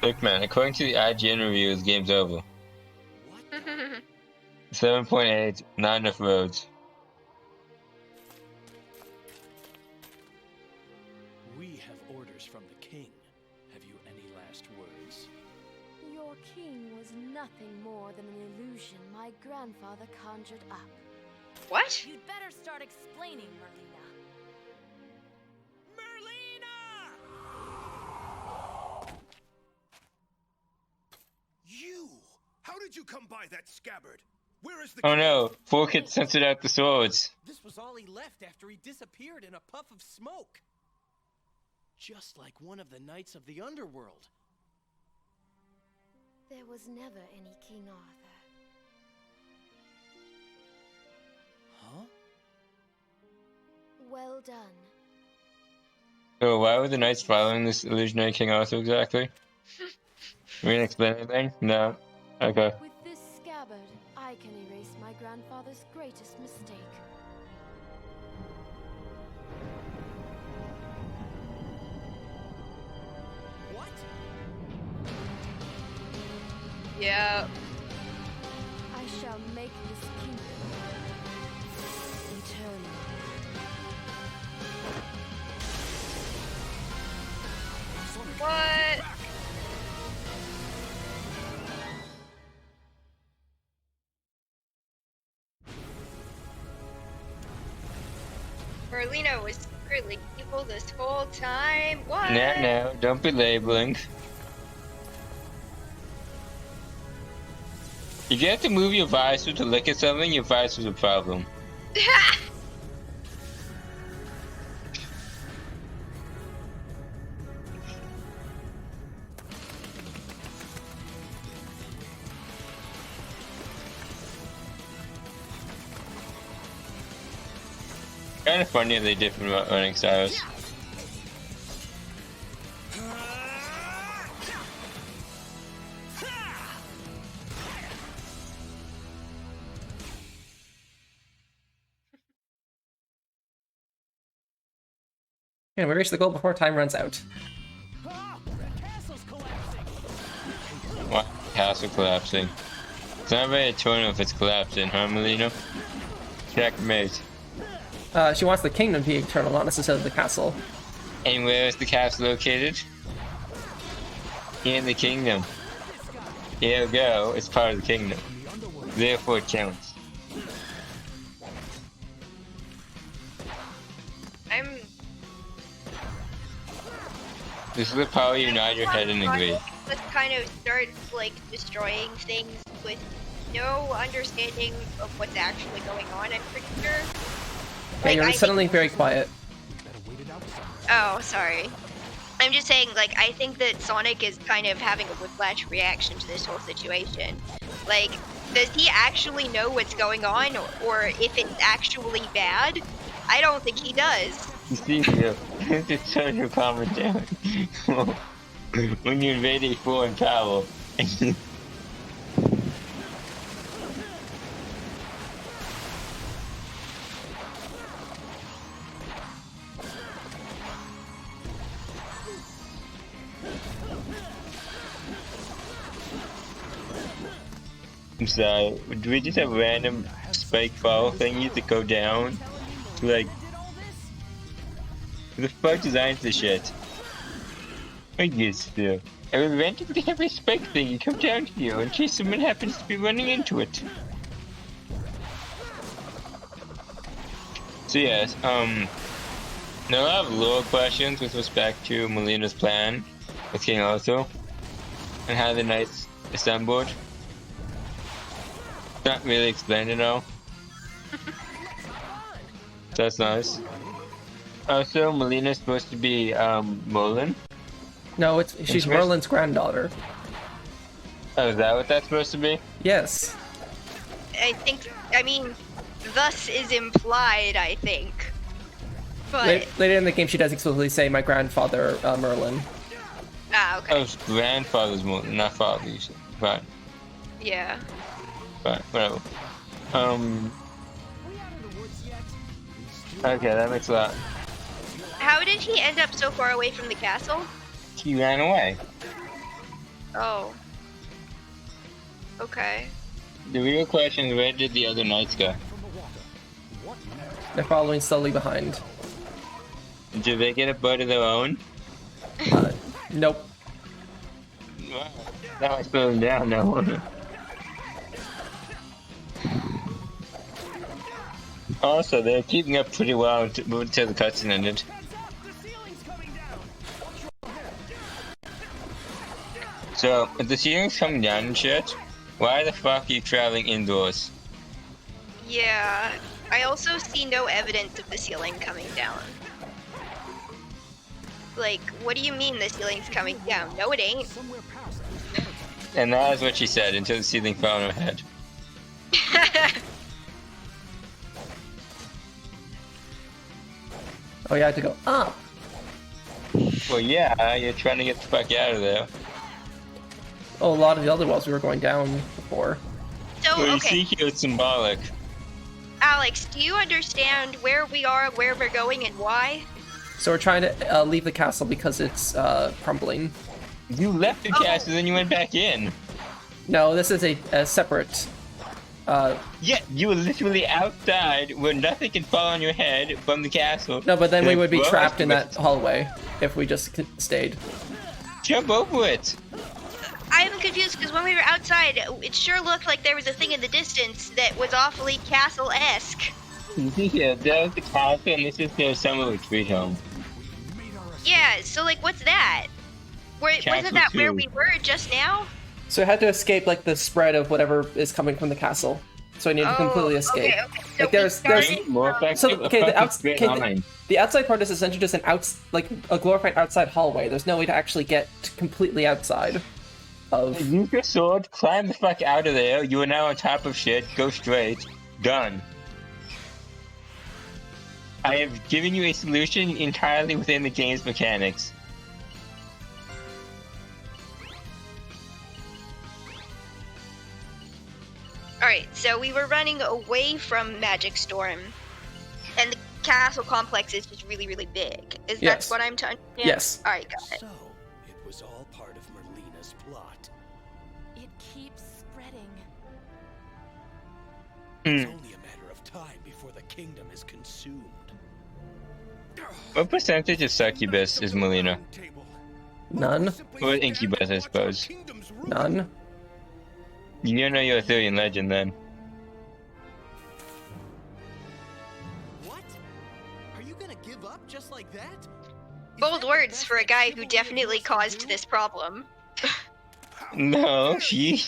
Look, man, according to the IGN review, this game's over. 7.8, not enough roads. We have orders from the king. Have you any last words? Your king was nothing more than an illusion my grandfather conjured up. What? You'd better start explaining, Merlina. You! How did you come by that scabbard? Where is the Oh king? no, 4 kids censored out the swords. This was all he left after he disappeared in a puff of smoke. Just like one of the knights of the underworld. There was never any King Arthur. Huh? Well done. So why were the knights following this illusionary King Arthur exactly? We gonna explain anything? No. Okay. With this scabbard, I can erase my grandfather's greatest mistake. What? Yeah. I shall make this kingdom eternal. What? Merlina was secretly evil this whole time. What? No, don't be labeling. If you have to move your visor to look at something, your visor's a problem. Kind of funny they different running styles. And we reach the goal before time runs out. Ah, the castle's collapsing. What? Castle collapsing. It's not very eternal if it's collapsing, huh, Merlina? Checkmate. She wants the kingdom to be eternal, not necessarily the castle. And where is the castle located? In the kingdom. Here we go, it's part of the kingdom. Therefore it counts. This is the power you nod your head and agree. Let's kind of start like destroying things with no understanding of what's actually going on, I'm pretty sure. Yeah, you're suddenly very quiet. Oh, sorry. I'm just saying, like, I think that Sonic is kind of having a whiplash reaction to this whole situation. Like, does he actually know what's going on, or if it's actually bad? I don't think he does. You see, it's such a common down. When you invade a foreign power. I'm sorry, do we just have random spike fall thingies that go down? Like, who the fuck designs this shit? I guess so. I would randomly have a spike thingy come down here in case someone happens to be running into it. So yes, there are a lot of lore questions with respect to Merlina's plan with King Aurthur and how the knights assembled. Not really explained at all. That's nice. Also, Merlina's supposed to be Merlin. No, she's Merlin's granddaughter. Oh, is that what that's supposed to be? Yes. I mean, thus is implied, I think. But... Later in the game, she does explicitly say, my grandfather, Merlin. Ah, okay. Oh, grandfather's Merlin, not father, you said. Fine. Yeah. Fine, whatever. Okay, that makes a lot. How did he end up so far away from the castle? He ran away. Oh. Okay. The real question is, where did the other knights go? They're following slowly behind. Did they get a boat of their own? Nope. Wow. Now I slow them down now. Also, they're keeping up pretty well until the cutscene ended. So, if the ceiling's coming down and shit, why the fuck are you traveling indoors? Yeah, I also see no evidence of the ceiling coming down. Like, what do you mean the ceiling's coming down? No, it ain't. And that is what she said until the ceiling fell on her head. Oh, you had to go up. Well, yeah, you're trying to get the fuck out of there. Oh, a lot of the other walls we were going down before. So, Well, you okay. see here, it's symbolic. Alex, do you understand where we are, where we're going, and why? So we're trying to leave the castle because it's crumbling. You left the castle, then you went back in. No, this is a separate... Yeah, you were literally outside where nothing can fall on your head from the castle. No, but then we would be Well, trapped in that hallway if we just stayed. Jump over it. I'm confused because when we were outside, it sure looked like there was a thing in the distance that was awfully castle-esque. Yeah, there's the castle, and this is their summer retreat home. Yeah, so like, what's that? Wasn't that where we were just now? So I had to escape like the spread of whatever is coming from the castle. So I need to completely escape. Okay. So Like there's More effective. so okay, line. the outside part is essentially just like a glorified outside hallway. There's no way to actually get completely outside of. Use your sword, climb the fuck out of there. You are now on top of shit. Go straight. Done. I have given you a solution entirely within the game's mechanics. Alright, so we were running away from Magic Storm, and the castle complex is just really, really big. Is Yes. that's what I'm to understand? Yes. All right, got it. So, it was all part of Merlina's plot. It keeps spreading. It's only a matter of time before the kingdom is consumed. What percentage of succubus is Merlina? None. Or incubus, I suppose. None. You know your Arthurian legend then. What? Are you gonna give up just like that? Is Bold that the words best for a that guy who chivalry definitely wants to caused do? this problem. No, he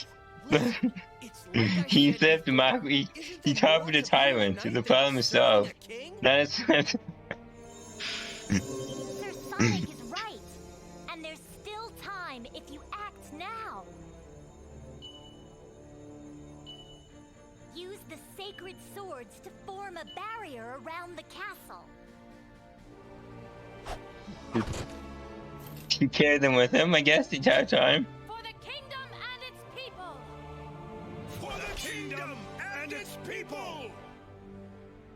Listen, it's like I he said said the before, mark he isn't there talked with the more to being a tyrant, so knight the than problem is serving solved. a king? That's Sir Sonic is right. And there's still time if you act now. Use the sacred swords to form a barrier around the castle. he carried them with him, I guess, the entire time. For the kingdom and its people! For the kingdom and its people!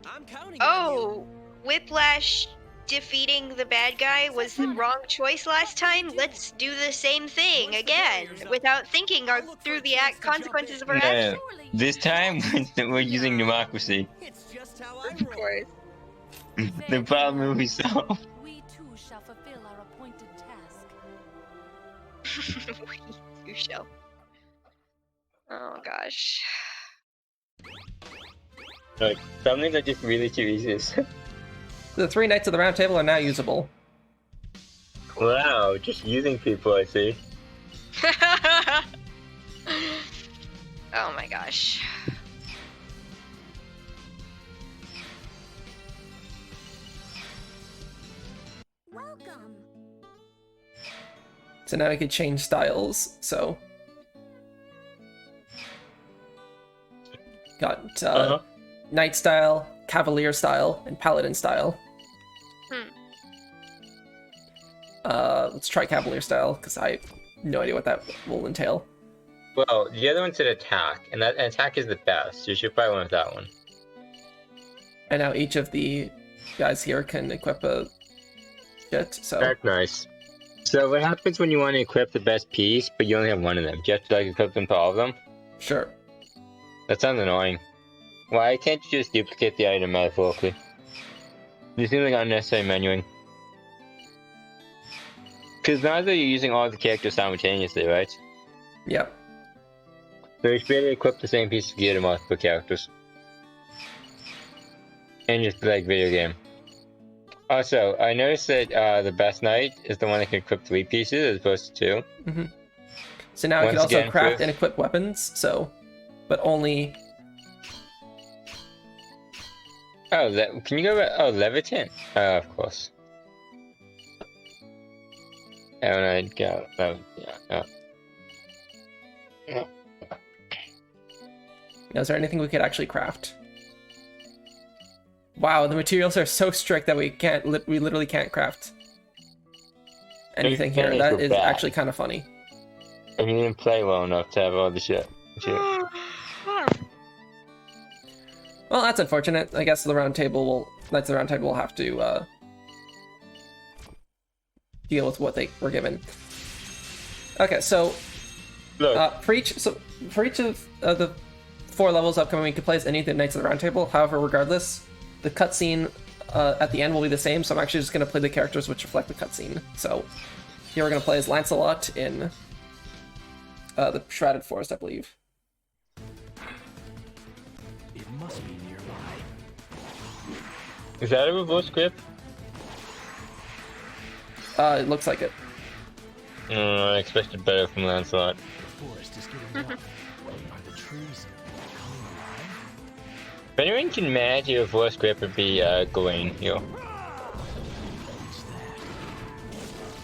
I'm counting on you. Oh, Whiplash defeating the bad guy was the wrong choice last time. Let's do the same thing again without thinking through the consequences of our actions. No, this time we're using democracy. It's just how I Of roll. course. The problem will be solved. We too shall fulfill our appointed task. You shall. Oh gosh. Like, some things are just really too easy. The 3 Knights of the Round Table are now usable. Wow, just using people, I see. Oh my gosh. Welcome. So now we could change styles. So got Knight style, Cavalier style, and Paladin style. Let's try Cavalier style because I have no idea what that will entail. Well, the other one's an attack, and that attack is the best. You should probably want that one. And now each of the guys here can equip a shit. So That's nice. So what happens when you want to equip the best piece, but you only have one of them? Do you have to like equip them to all of them? sure. That sounds annoying. Why can't you just duplicate the item metaphorically? It seems like unnecessary menuing. Because neither you're using all the characters simultaneously, right? Yep. So you should be able to equip the same piece of gear to multiple characters. And just be like video game. Also, I noticed that the best knight is the one that can equip 3 pieces as opposed to 2. So now I can Once also again, craft Chris. and equip weapons. So, but only. Oh, can you go back? Oh, Levitant? Of course. Oh, and I'd go. Oh, yeah. Oh. Now, is there anything we could actually craft? Wow, the materials are so strict that we can't. We literally can't craft anything here. Anything That for is bad. actually kind of funny. And you didn't play well enough to have all the shit. Well, that's unfortunate. I guess the Knights of the Round Table will have to deal with what they were given. Okay, so Look, for each of the 4 levels upcoming, we can play as any of the Knights of the Round Table. However, regardless, the cutscene at the end will be the same. So I'm actually just going to play the characters which reflect the cutscene. So here we're going to play as Lancelot in the Shrouded Forest, I believe. It must be nearby. is that a reverse script? It looks like it. I expected better from Lancelot. The forest is getting dark. Are the trees coming alive? If anyone can manage a reverse grip, it'd be Gwain here.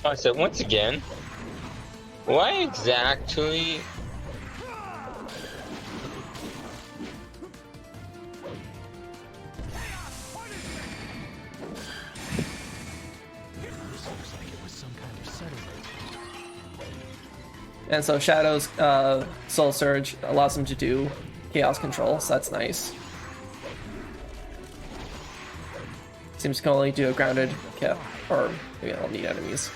Also, once again, why exactly? This looks like it was some kind of settlement. And so Shadow's Soul Surge allows him to do Chaos Control, so that's nice. Seems you can only do a grounded cap, or maybe I'll need enemies.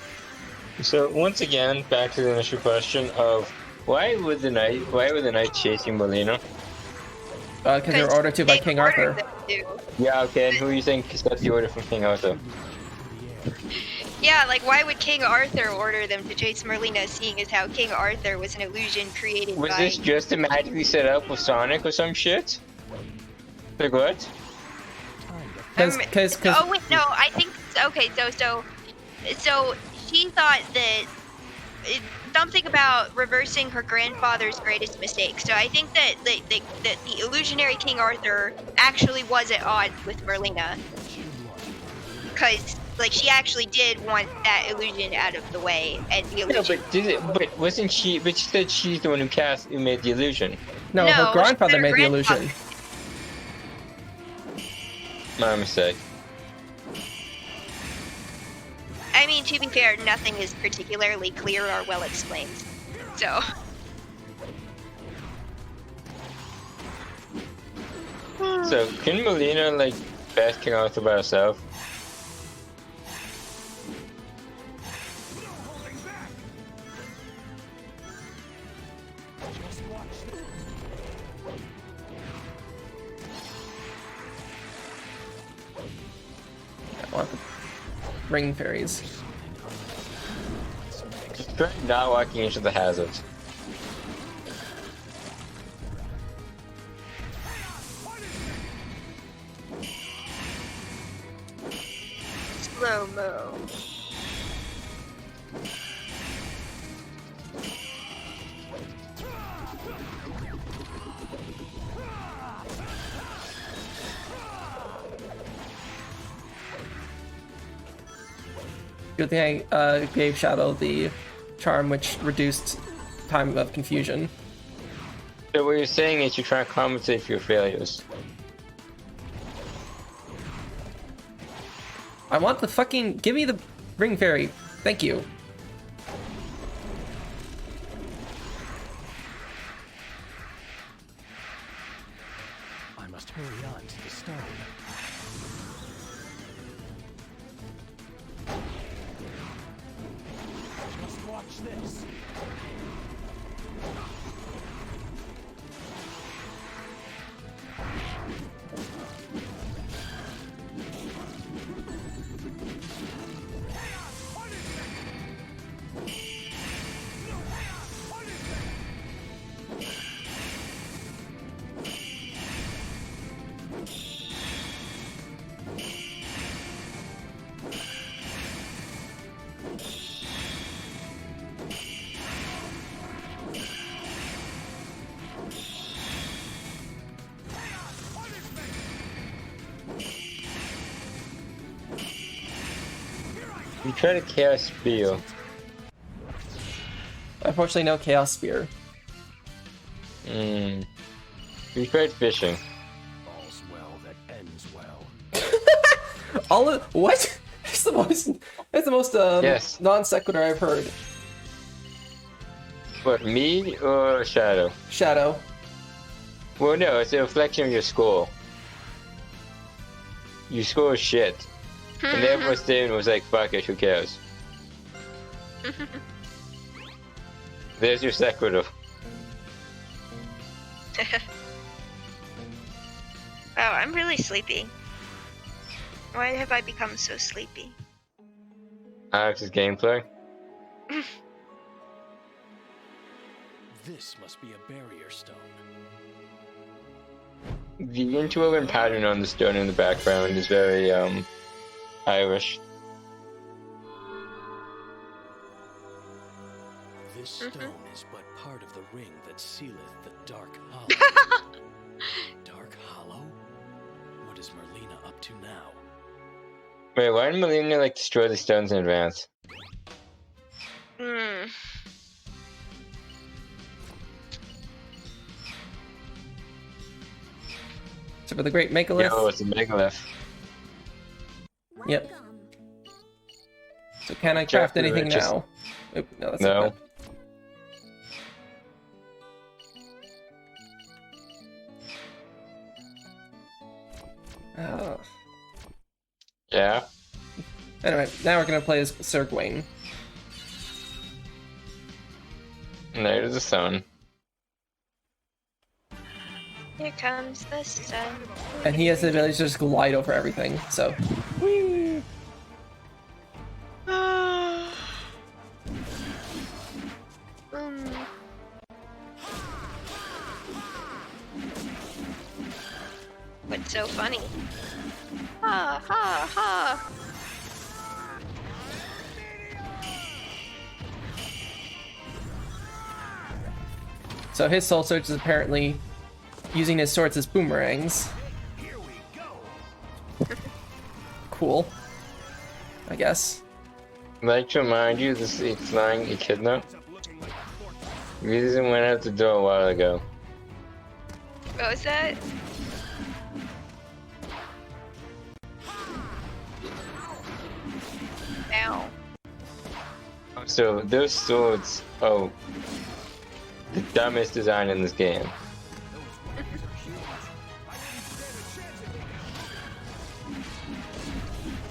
So once again, back to the initial question of why would the knight chasing Merlina? Because they were ordered to by King Arthur. Yeah, okay, and who do you think set the order from King Arthur? Yeah, like why would King Arthur order them to chase Merlina, seeing as how King Arthur was an illusion created Was by... this just to magically set up with Sonic or some shit? Like what? Because oh wait, no, I think okay. So she thought that something about reversing her grandfather's greatest mistake. So I think that the illusionary King Arthur actually was at odds with Merlina, because like she actually did want that illusion out of the way, and the illusion. No, but wasn't she? But she said she's the one who made the illusion. No, her grandfather made the illusion. My mistake. I mean, to be fair, nothing is particularly clear or well explained. So. So, can Merlina, like, bash King Arthur by herself? I want the ring fairies. Try not walking into the hazards. Slow-mo. Good thing I gave Shadow the charm which reduced time of confusion. So what you're saying is you're trying to compensate for your failures. I want the fucking... Give me the ring fairy. Thank you. I must hurry on to the stone. Just watch this. You try to Chaos Spear. Unfortunately, no Chaos Spear. You tried fishing. All's well that ends well. All of... What? That's the most Yes. non sequitur I've heard. What, me or Shadow? Shadow. Well, no, it's a reflection of your score. Your score is shit. And therefore Steven was like, fuck it, who cares? There's your sequitur. Wow, I'm really sleepy. Why have I become so sleepy? Alex's gameplay. This must be a barrier stone. The interwoven pattern on the stone in the background is very, Irish. This stone is but part of the ring that sealeth the Dark Hollow. Dark Hollow? What is Merlina up to now? Wait, why did Merlina, like, destroy the stones in advance? So for the great Megalith. Yo, it's a Megalith. Yep. So can I craft anything now? Oop, no, that's No. not that. Oh. Yeah. Anyway, now we're gonna play as Sir Gwain. There's the sun. Here comes the sun. And he has the ability to just glide over everything, so. What's so funny? Ha ha ha! So his soul surge is apparently using his swords as boomerangs. Cool. I guess. I'd like to remind you, this is flying echidna. Reason went out the door a while ago. What was that? Ow. So those swords, oh, the dumbest design in this game.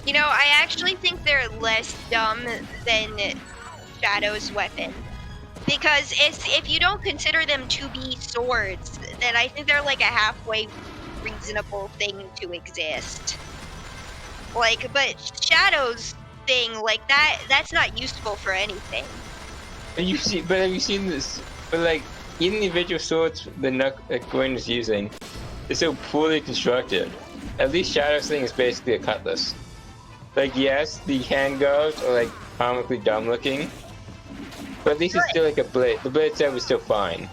You know, I actually think they're less dumb than Shadow's weapon. Because if you don't consider them to be swords, then I think they're like a halfway reasonable thing to exist. Like, but Shadow's thing, like that's not useful for anything. Have you seen this? But like, even the individual swords that Gwain is using is so poorly constructed. At least Shadow's thing is basically a cutlass. Like, yes, the handguards are like comically dumb looking, but at least it's still like a blade. The blade itself is still fine.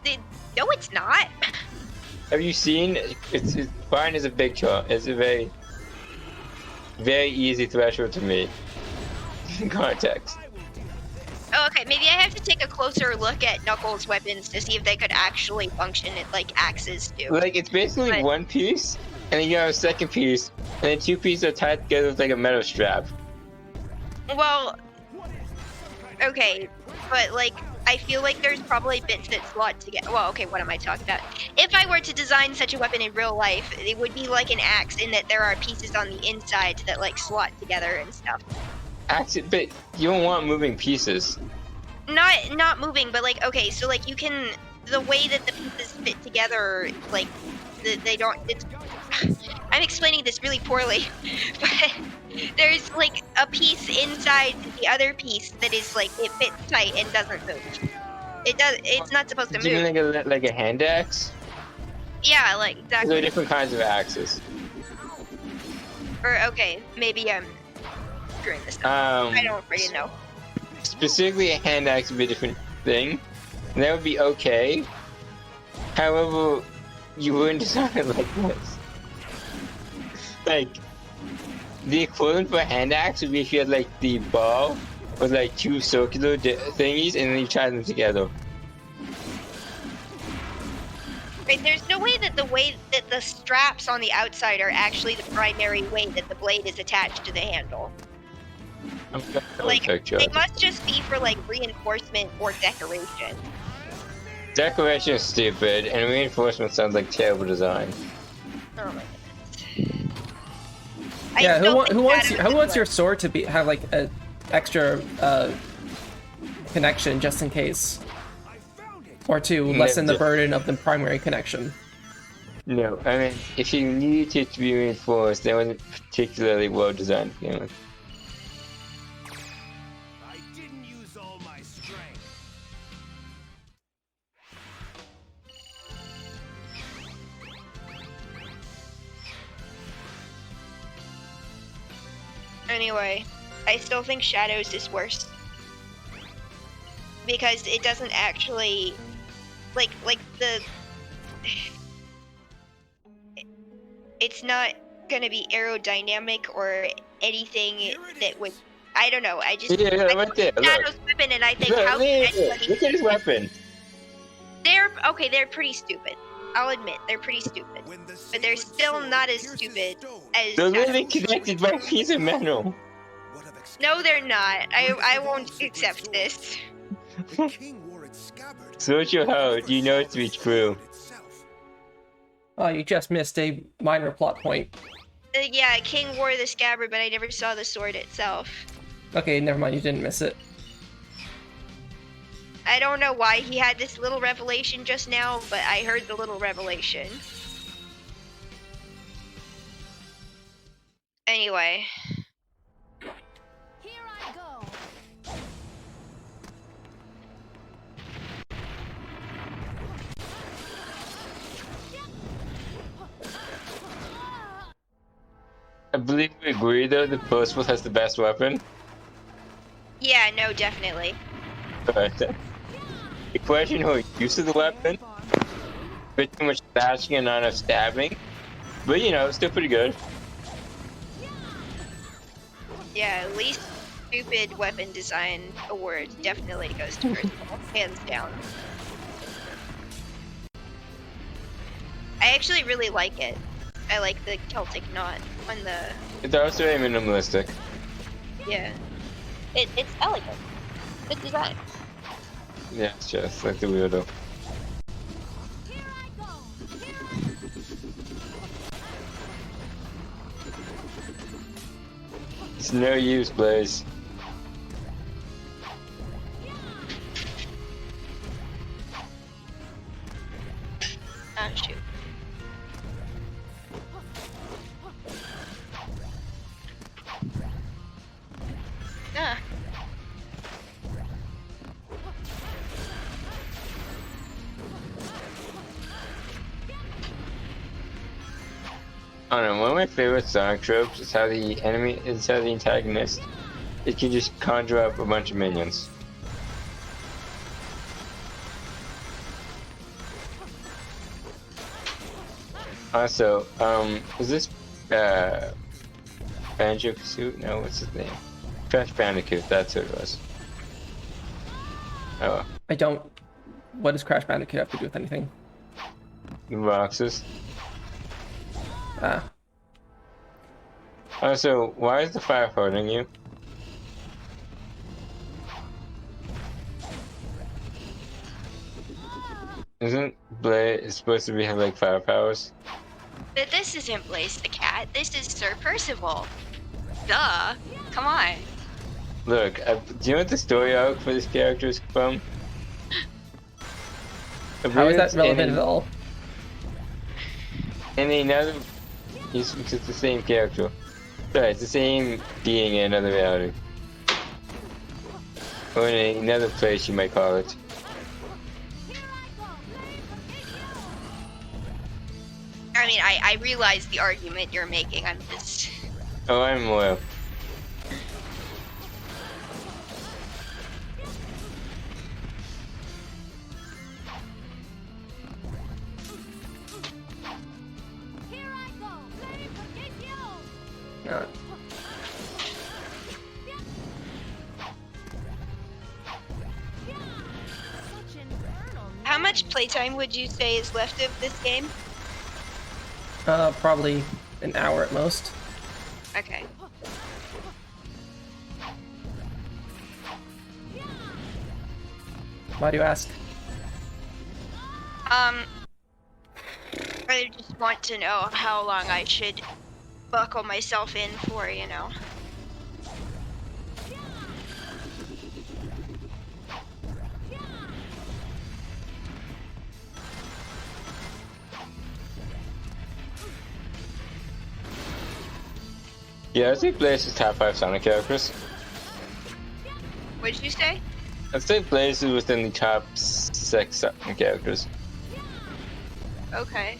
No, it's not. Have you seen? It's fine as a big shot. It's a very, very easy threshold to me. In context. Oh, okay, maybe I have to take a closer look at Knuckles' weapons to see if they could actually function like axes do. Like, it's basically one piece, and then you have a second piece, and then two pieces are tied together with like a metal strap. Well, okay, but like, I feel like there's probably bits that slot together. Well, okay, what am I talking about? If I were to design such a weapon in real life, it would be like an axe in that there are pieces on the inside that like slot together and stuff. Axe, but you don't want moving pieces. Not moving, but like, okay, so like you can, the way that the pieces fit together, like, they don't, I'm explaining this really poorly, but there's like a piece inside the other piece that is like, it fits tight and doesn't move. It's not supposed to move. Do you mean like a hand axe? Yeah, like, exactly. There are different kinds of axes. Or, okay, maybe I'm screwing this up. I don't really know. Specifically, a hand axe would be a different thing, and that would be okay. However, you wouldn't design it like this. Like, the equivalent for a hand axe would be if you had like the ball with like two circular thingies, and then you tie them together. Right, there's no way that the straps on the outside are actually the primary way that the blade is attached to the handle. Like, they must just be for like reinforcement or decoration. Decoration is stupid, and reinforcement sounds like terrible design. Oh my goodness. Yeah, who wants your sword to have like a extra connection just in case, or to lessen the burden of the primary connection? No, I mean, if you needed it to be reinforced, that wasn't particularly well designed to begin with. Anyway, I still think Shadows is worse. Because it doesn't actually, like the, it's not gonna be aerodynamic or anything that would, I don't know, I just, right there, Shadow's weapon and I think how look at his weapon. They're pretty stupid. I'll admit, they're pretty stupid. But they're still not as stupid as They're literally connected by a piece of metal. No, they're not. I won't accept this. Search your heart, you know it to be true. Oh, you just missed a minor plot point. Yeah, King wore the scabbard, but I never saw the sword itself. Okay, never mind. You didn't miss it. I don't know why he had this little revelation just now, but I heard the little revelation. Anyway. Here I go. I believe we agree though that Percival has the best weapon. Yeah, no, definitely. But the question who uses the weapon, bit too much slashing and not enough stabbing. But you know, still pretty good. Yeah, least stupid weapon design award definitely goes to Percival, hands down. I actually really like it. I like the Celtic knot on the... It's also very minimalistic. Yeah. It's elegant. Good design. Yeah, it's just like the weirdo. Here I go. It's no use, Blaze. Oh, shoot. Ah. I don't know, one of my favorite Sonic tropes is how the antagonist, it can just conjure up a bunch of minions. Also, is this, Banjo-Kazooie? No, what's his name? Crash Bandicoot, that's who it was. Oh, I don't. What does Crash Bandicoot have to do with anything? the boxes. Ah. Also, why is the fire hurting you? Isn't Blaze supposed to be have like fire powers? But this isn't Blaze the Cat, this is Sir Percival. Duh. Come on. Look, do you know what the story arc for this character is from? How is that relevant at all? And another, it's the same character. Sorry, it's the same being in another reality. Or in another place, you might call it. I mean, I realize the argument you're making, I'm just... Oh, I'm loyal. Here I go. Ready for KTO. No. Such infernal How much playtime would you say is left of this game? Probably an hour at most. Okay. Why do you ask? I just want to know how long I should buckle myself in for, you know. Yeah, I think Blaze is top 5 Sonic characters. What did you say? I think Blaze is within the top 6 Sonic characters. Okay.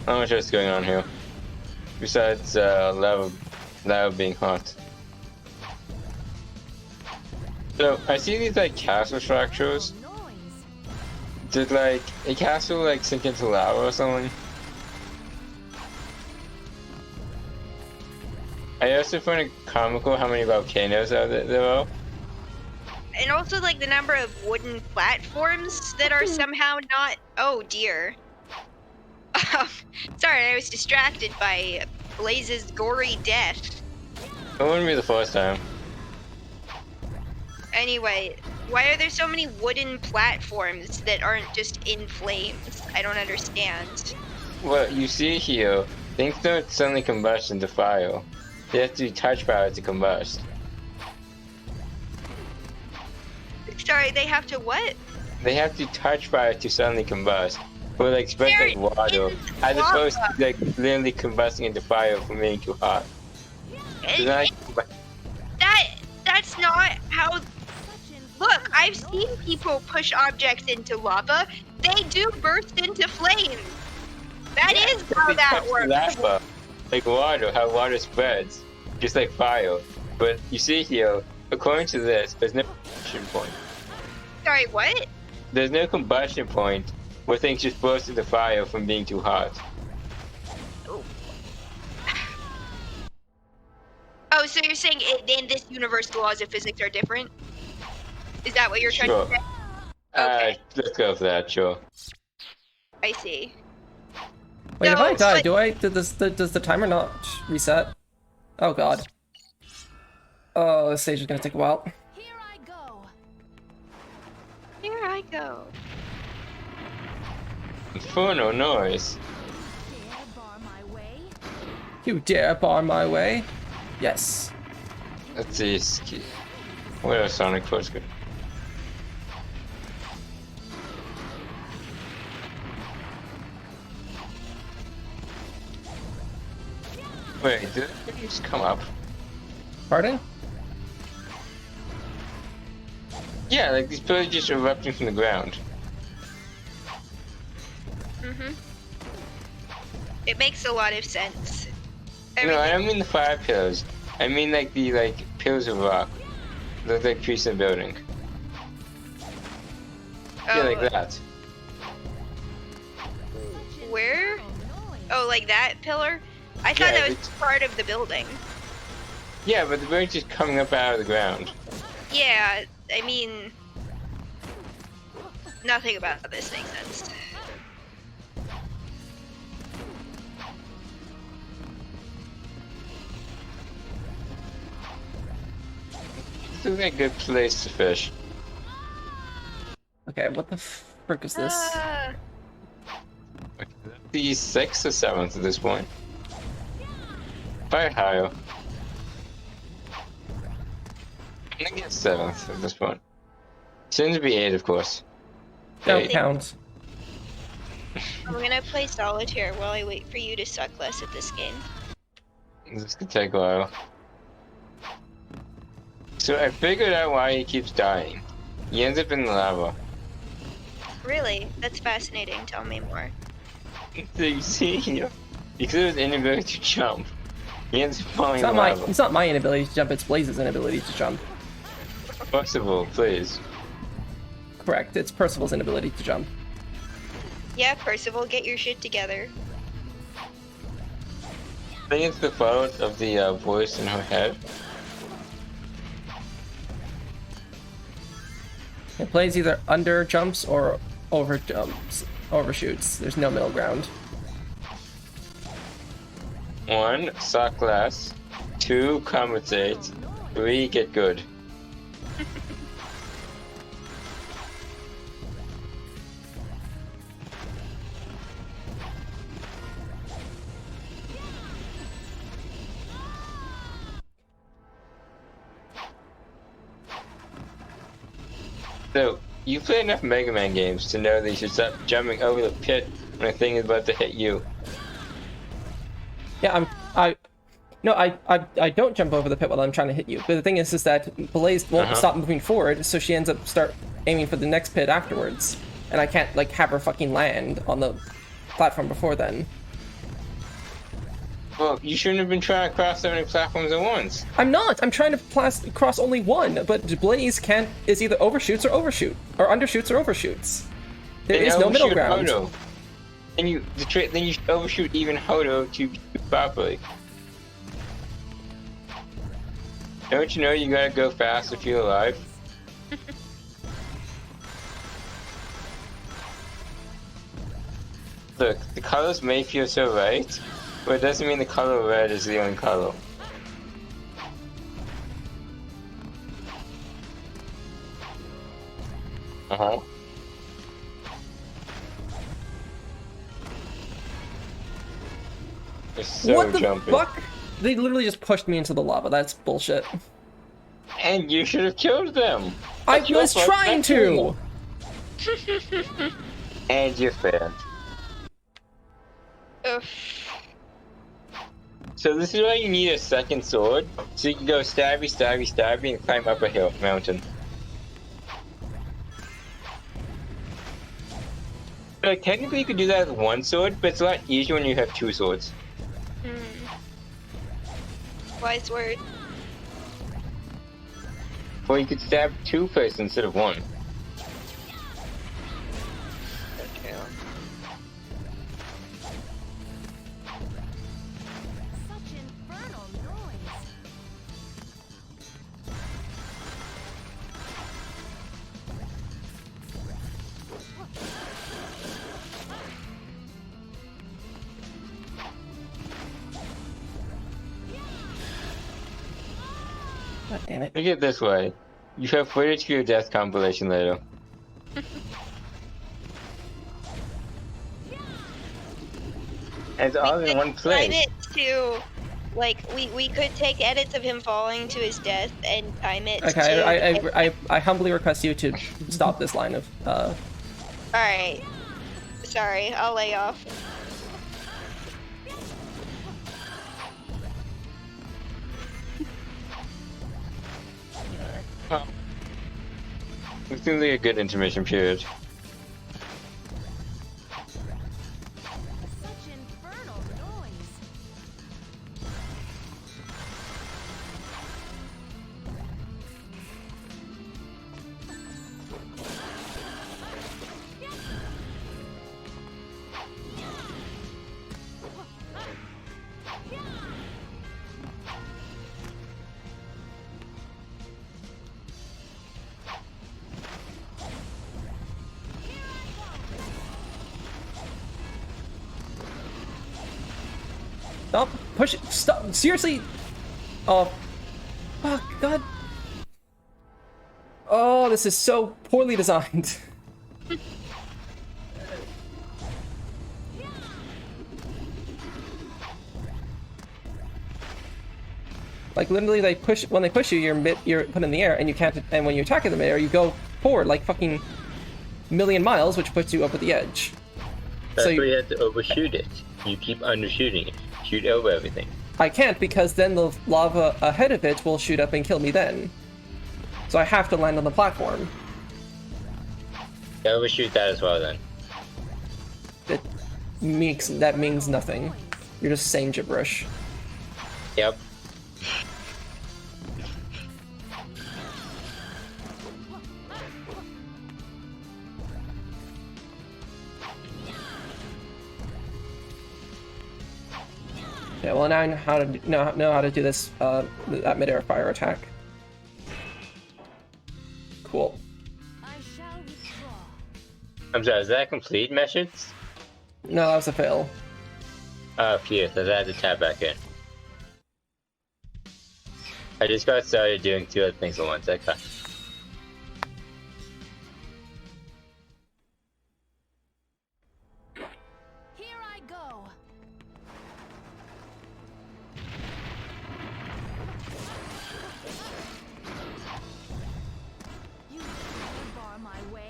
Not much else going on here. Besides, lava being hot. So, I see these, like, castle structures. Did, like, a castle, like, sink into lava or something? I also find it comical how many volcanoes there are. And also, like, the number of wooden platforms that are somehow not... Oh, dear. Sorry, I was distracted by Blaze's gory death. It wouldn't be the first time. Anyway, why are there so many wooden platforms that aren't just in flames? I don't understand. Well, you see here, things don't suddenly combust into fire. They have to be touch fire to combust. Sorry, they have to what? They have to touch fire to suddenly combust. Or like spread They're like water, in as lava. opposed to like literally combusting into fire from being too hot. They're not That's not how. Look, I've seen people push objects into lava. They do burst into flames. That is how that works. Lava, like water, how water spreads, just like fire. But you see here, according to this, there's no combustion point. Sorry, what? There's no combustion point where things just burst into fire from being too hot. Oh, so you're saying in this universe the laws of physics are different? Is that what you're trying to say? Okay. Let's go for that, sure. I see. Wait, if No, I die, but- does the timer not reset? Oh god. Oh, this stage is gonna take a while. Here I go. Here I go. Inferno noise. Dare bar my way? You dare bar my way? Yes. Let's see. Where are Sonic first go? Wait, did it just come up? Pardon? Yeah, like these pillars just erupting from the ground. Mm-hmm. It makes a lot of sense. No, I don't mean the fire pillars. I mean like the pillars of rock. Look like trees in a building. Yeah, like that. Where? Oh, like that pillar? I thought Yeah, that was part of the building. Yeah, but the bird's just coming up out of the ground. Yeah, I mean... Nothing about this makes sense. This is a good place to fish. Okay, what the frick is this? The 6th or 7th at this point. Probably higher. I think it's 7th at this point. Soon to be 8, of course. Don't 8. count. I'm gonna play solitaire while I wait for you to suck less at this game. This could take a while. So I figured out why he keeps dying. He ends up in the lava. Really? That's fascinating. Tell me more. So you see here, because of his inability to jump, he ends up falling in the lava. It's not my inability to jump, it's Blaze's inability to jump. Percival, please. Correct, it's Percival's inability to jump. Yeah, Percival, get your shit together. I think it's the fault of the voice in her head. It plays either under jumps or over jumps, overshoots. There's no middle ground. 1, suck less. 2, compensate. 3, get good. So, you play enough Mega Man games to know that you should stop jumping over the pit when a thing is about to hit you. Yeah, I don't jump over the pit while I'm trying to hit you. But the thing is that Blaze won't stop moving forward, so she ends up aiming for the next pit afterwards. And I can't, like, have her fucking land on the platform before then. Well, you shouldn't have been trying to cross so many platforms at once. I'm not! I'm trying to cross only one, but Blaze is either overshoots or overshoot. Or undershoots or overshoots. There is no middle ground. Hodo. And then you should overshoot even Hodo to do properly. Don't you know you gotta go fast if you're alive? Look, the colors may feel so right, but it doesn't mean the color red is the only color. It's so What the jumpy. fuck? They literally just pushed me into the lava. That's bullshit. And you should have killed them. I That's your was fault, trying not killing to! them. And you failed. Ugh. So this is why you need a second sword, so you can go stabby, stabby, stabby, and climb up a hill, mountain. Like, technically you could do that with one sword, but it's a lot easier when you have two swords. Wise word. Or you could stab two first instead of one. So true. Such infernal noise. God damn it. Look at it this way. You have footage for your death compilation later. And it's all in one Time place. it to, like, we could take edits of him falling to his death and time it Okay, to... I humbly request you to stop this line of, Alright. Sorry, I'll lay off. It seems like a good intermission period. Such infernal noise. stop, push it, stop, seriously! Oh, fuck, God. Oh, this is so poorly designed. Like literally, they push when they push you, you're put in the air, and you can't. And when you attack in the air, you go forward like fucking million miles, which puts you over the edge. That's So why you have to overshoot it. You keep undershooting it. Shoot over everything. I can't because then the lava ahead of it will shoot up and kill me then. So I have to land on the platform. You overshoot that as well then. That means nothing. You're just saying gibberish. Yep. Yeah, well now I know how to do this that midair fire attack. Cool. I shall withdraw. I'm sorry, is that complete missions? No, that was a fail. Oh, phew, so I had to tap back in. I just got started doing two other things at once, okay. Here I go. You dare bar my way?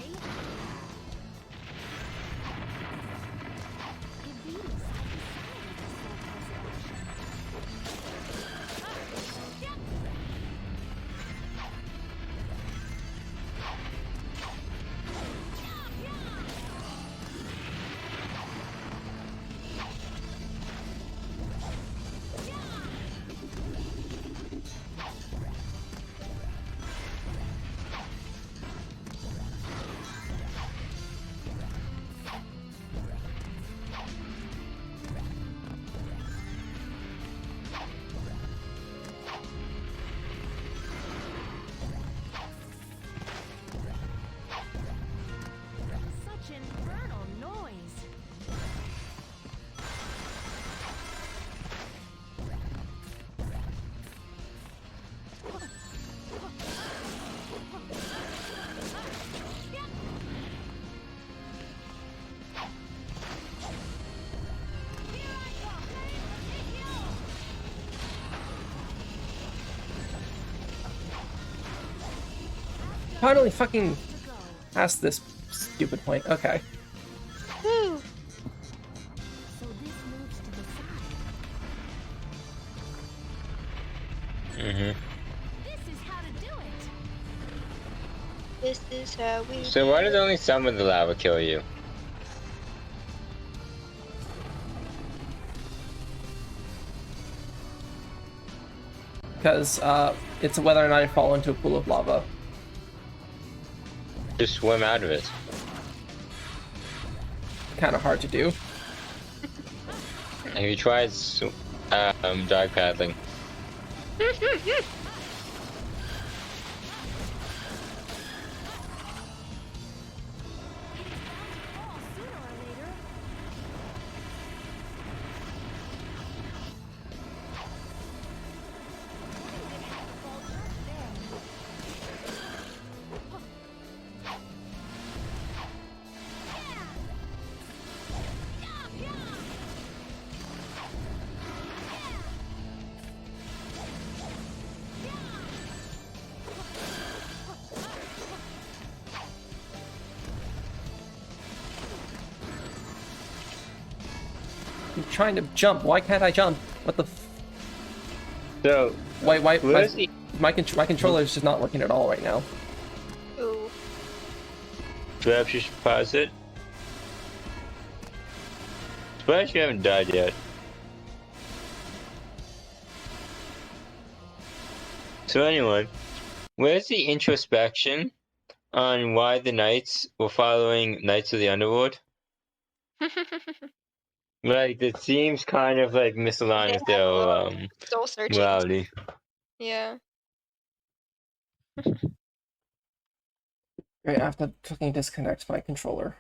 Evading side to side is such infernal noise. finally fucking past this stupid point. Okay. Woo! So this moves to the side. Mm-hmm. This is how to do it. This is how we. So why does only some of the lava kill you? Because it's whether or not I fall into a pool of lava. Just swim out of it. Kind of hard to do. Have you tried dog paddling? I'm trying to jump. Why can't I jump? What the? So Why? where's the My controller is just not working at all right now. Ooh. perhaps you should pause it? Surprised you haven't died yet. So anyway, where's the introspection on why the knights were following Knights of the Underworld? Like, it seems kind of like misaligned with their Soul searching. morality. Yeah. Great, I have to fucking disconnect my controller.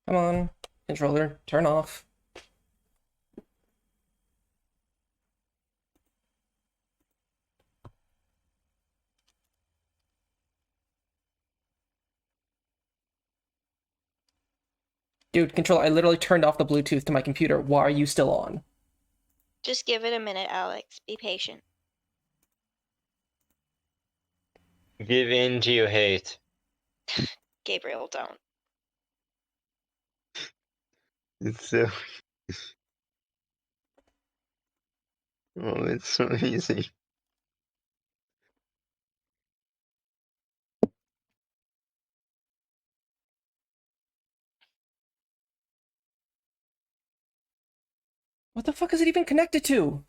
Come on, controller, turn off. Dude, controller, I literally turned off the Bluetooth to my computer. Why are you still on? Just give it a minute, Alex. Be patient. Give in to your hate. Gabriel, don't. It's so... oh, it's so easy. What the fuck is it even connected to?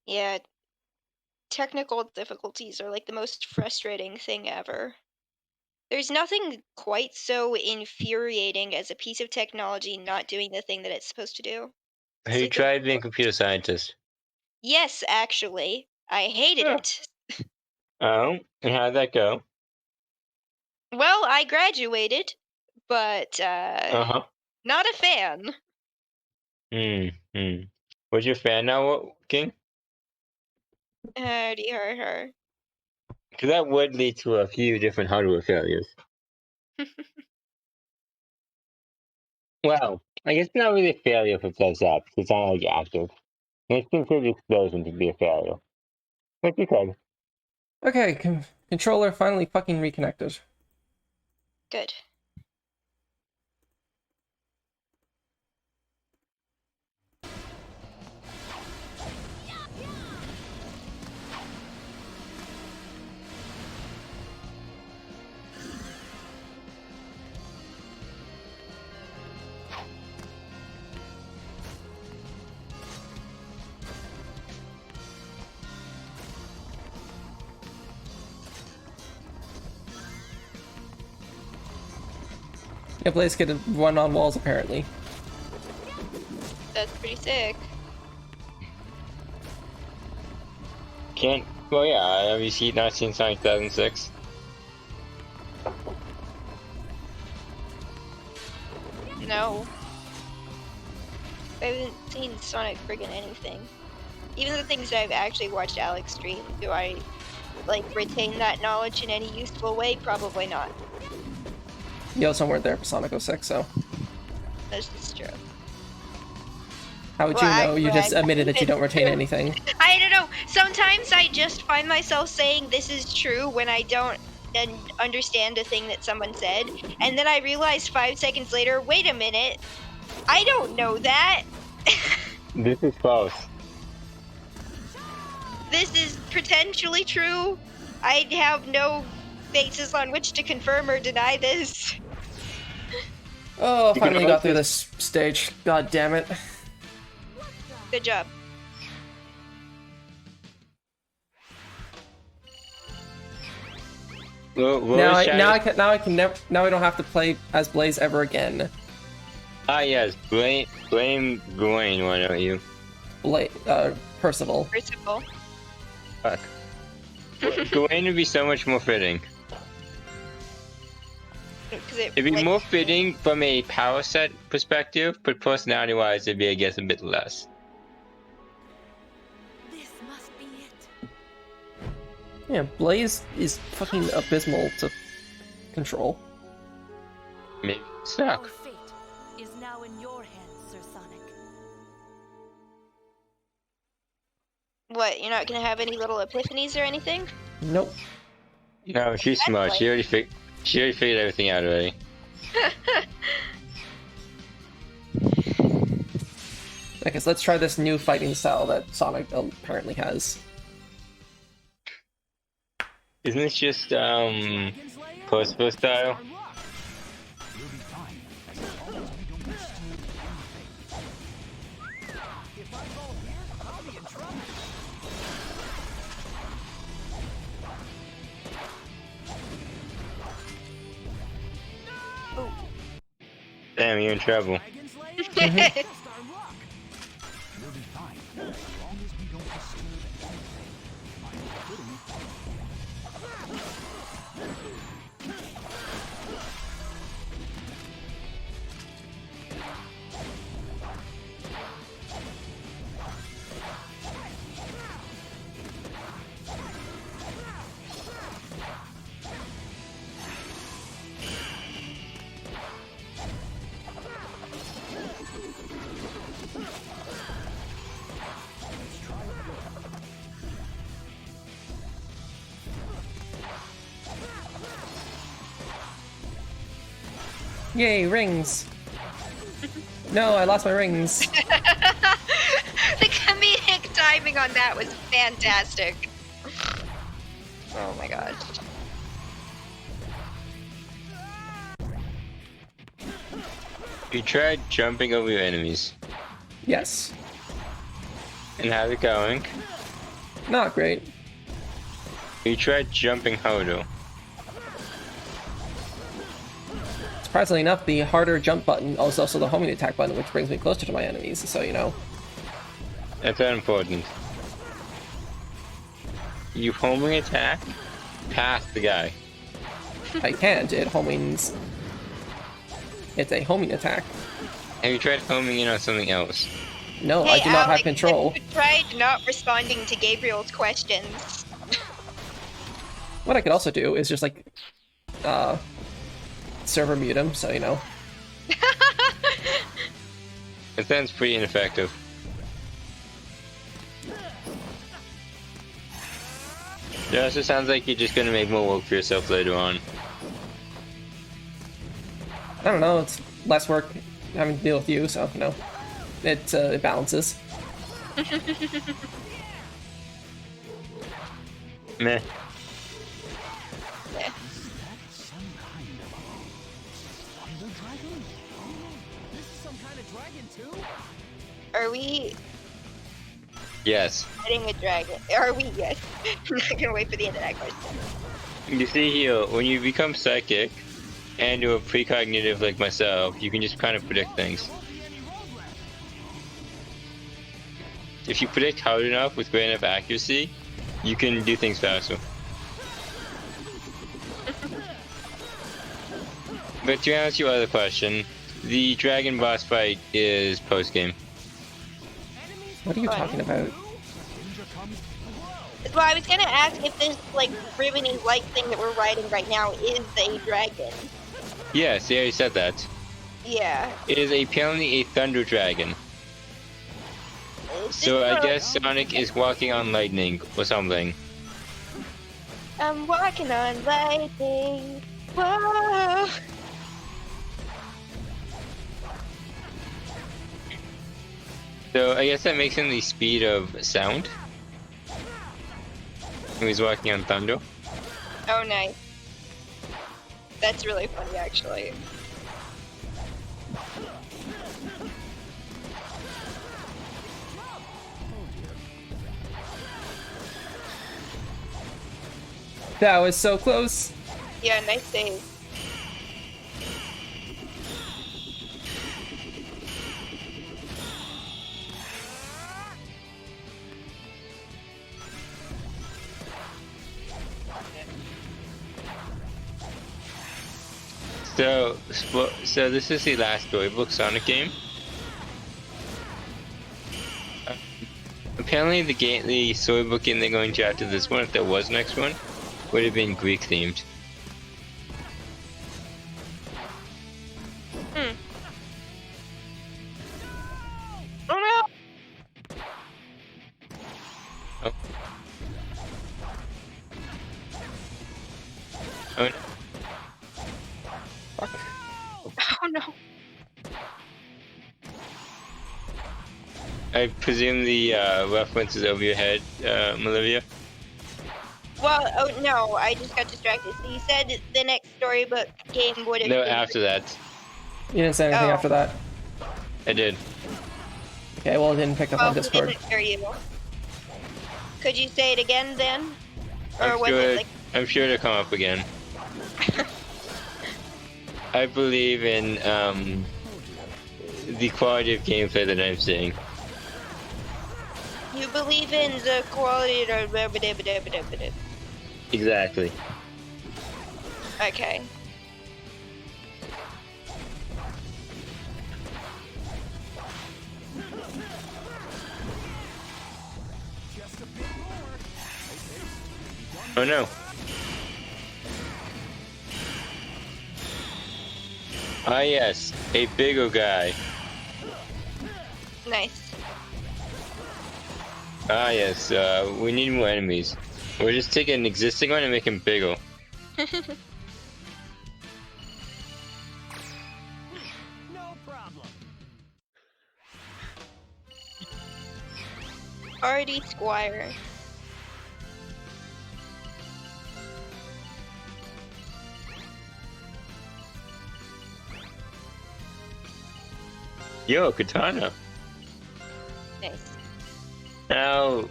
Yeah. Technical difficulties are like the most frustrating thing ever. There's nothing quite so infuriating as a piece of technology not doing the thing that it's supposed to do. Have you like the- tried being a computer scientist? Yes, actually. I hated Yeah. it. Oh, and how'd that go? Well, I graduated, but Uh-huh. not a fan. Was your fan now working? Howdy, her. Because that would lead to a few different hardware failures. Well, I guess it's not really a failure if it does that, because it's not like active. Let's consider the explosion to be a failure. But you could. Okay, controller finally fucking reconnected. Good. Yeah, Blaze could run on walls apparently. That's pretty sick. Can't Well, yeah, have you not seen Sonic 2006? No. I haven't seen Sonic friggin' anything. Even the things that I've actually watched Alex stream, do I, like, retain that knowledge in any useful way? Probably not. You also weren't there for Sonic 06, so That's just true. how would Well, you know? You just actually, admitted that you don't retain anything. I don't know. Sometimes I just find myself saying this is true when I don't understand a thing that someone said, and then I realize 5 seconds later, wait a minute, I don't know that. This is false. This is potentially true. I have no basis on which to confirm or deny this. Oh, You finally can got through also- this stage. God damn it. Good job. What Now was I don't have to play as Blaze ever again. Ah, yes, blame Gwain, why don't you? Percival. Percival. Fuck. Gwain would be so much more fitting. It'd be more fitting from a power set perspective, but personality-wise, it'd be, I guess, a bit less. This must be it. Yeah, Blaze is fucking abysmal to control. Maybe Our suck. fate is now in your hands, Sir Sonic. What, you're not gonna have any little epiphanies or anything? Nope. No, she's smart. She already figured everything out already. Okay, so let's try this new fighting style that Sonic apparently has. Isn't this just, Percival style? You'll be fine, as long as we don't disturb anything. If I fall here, I'll be in trouble. Damn, you're in trouble. Dragon's Lair? Just our luck. You'll be fine, as long as we don't disturb anything. I'm kidding. Yay, rings! No, I lost my rings. The comedic timing on that was fantastic. Oh my gosh. You tried jumping over your enemies. Yes. And how's it going? Not great. You tried jumping Hallow. Surprisingly enough, the harder jump button is also the homing attack button, which brings me closer to my enemies, so you know. That's unimportant. You homing attack past the guy. I can't, it homings... It's a homing attack. Have you tried homing in on something else? No, Hey, I do not have Alex, control. You tried not responding to Gabriel's questions. What I could also do is just like, server mute him, so you know. It sounds pretty ineffective. It also sounds like you're just gonna make more work for yourself later on. I don't know, it's less work having to deal with you, so, you know, it balances. Meh. Yeah. Some kind of wonder dragon? This is some kind of dragon too? Are we Yes. fighting a dragon? Are we? Yes. I'm not gonna wait for the end of that question. You see here, when you become psychic, and you're precognitive like myself, you can just kind of predict things. If you predict hard enough with great enough accuracy, You can do things faster. But to answer your other question, the dragon boss fight is post game. What are you talking about? Well, I was gonna ask if this like ribbony light thing that we're riding right now is a dragon. Yes, they already said that. Yeah. It is apparently a thunder dragon. So I guess Sonic is walking on lightning or something. I'm walking on lightning. Whoa. So I guess that makes him the speed of sound. He's walking on thunder. Oh, nice. That's really funny, actually. That was so close. Yeah, nice save. So this is the last storybook Sonic game. Apparently the storybook game they're going to after this one, if there was next one, would have been Greek themed. Oh no! Oh. Oh no. Fuck. Oh no! I presume the reference is over your head, Olivia? Well, oh no, I just got distracted. So you said the next storybook game would have No, been... after that. You didn't say anything Oh. after that. I did. Okay, well, it didn't pick up Oh, on we Discord. didn't hear you. Could you say it again then? Or was sure, it like... I'm sure to come up again. I believe in the quality of gameplay that I'm seeing. You believe in the quality of... Exactly. Okay. Oh no. Ah yes, a bigger guy. Nice. Ah yes, we need more enemies. We'll just take an existing one and make him bigger. No problem. Artie Squire. Yo, Katana. Nice. Now...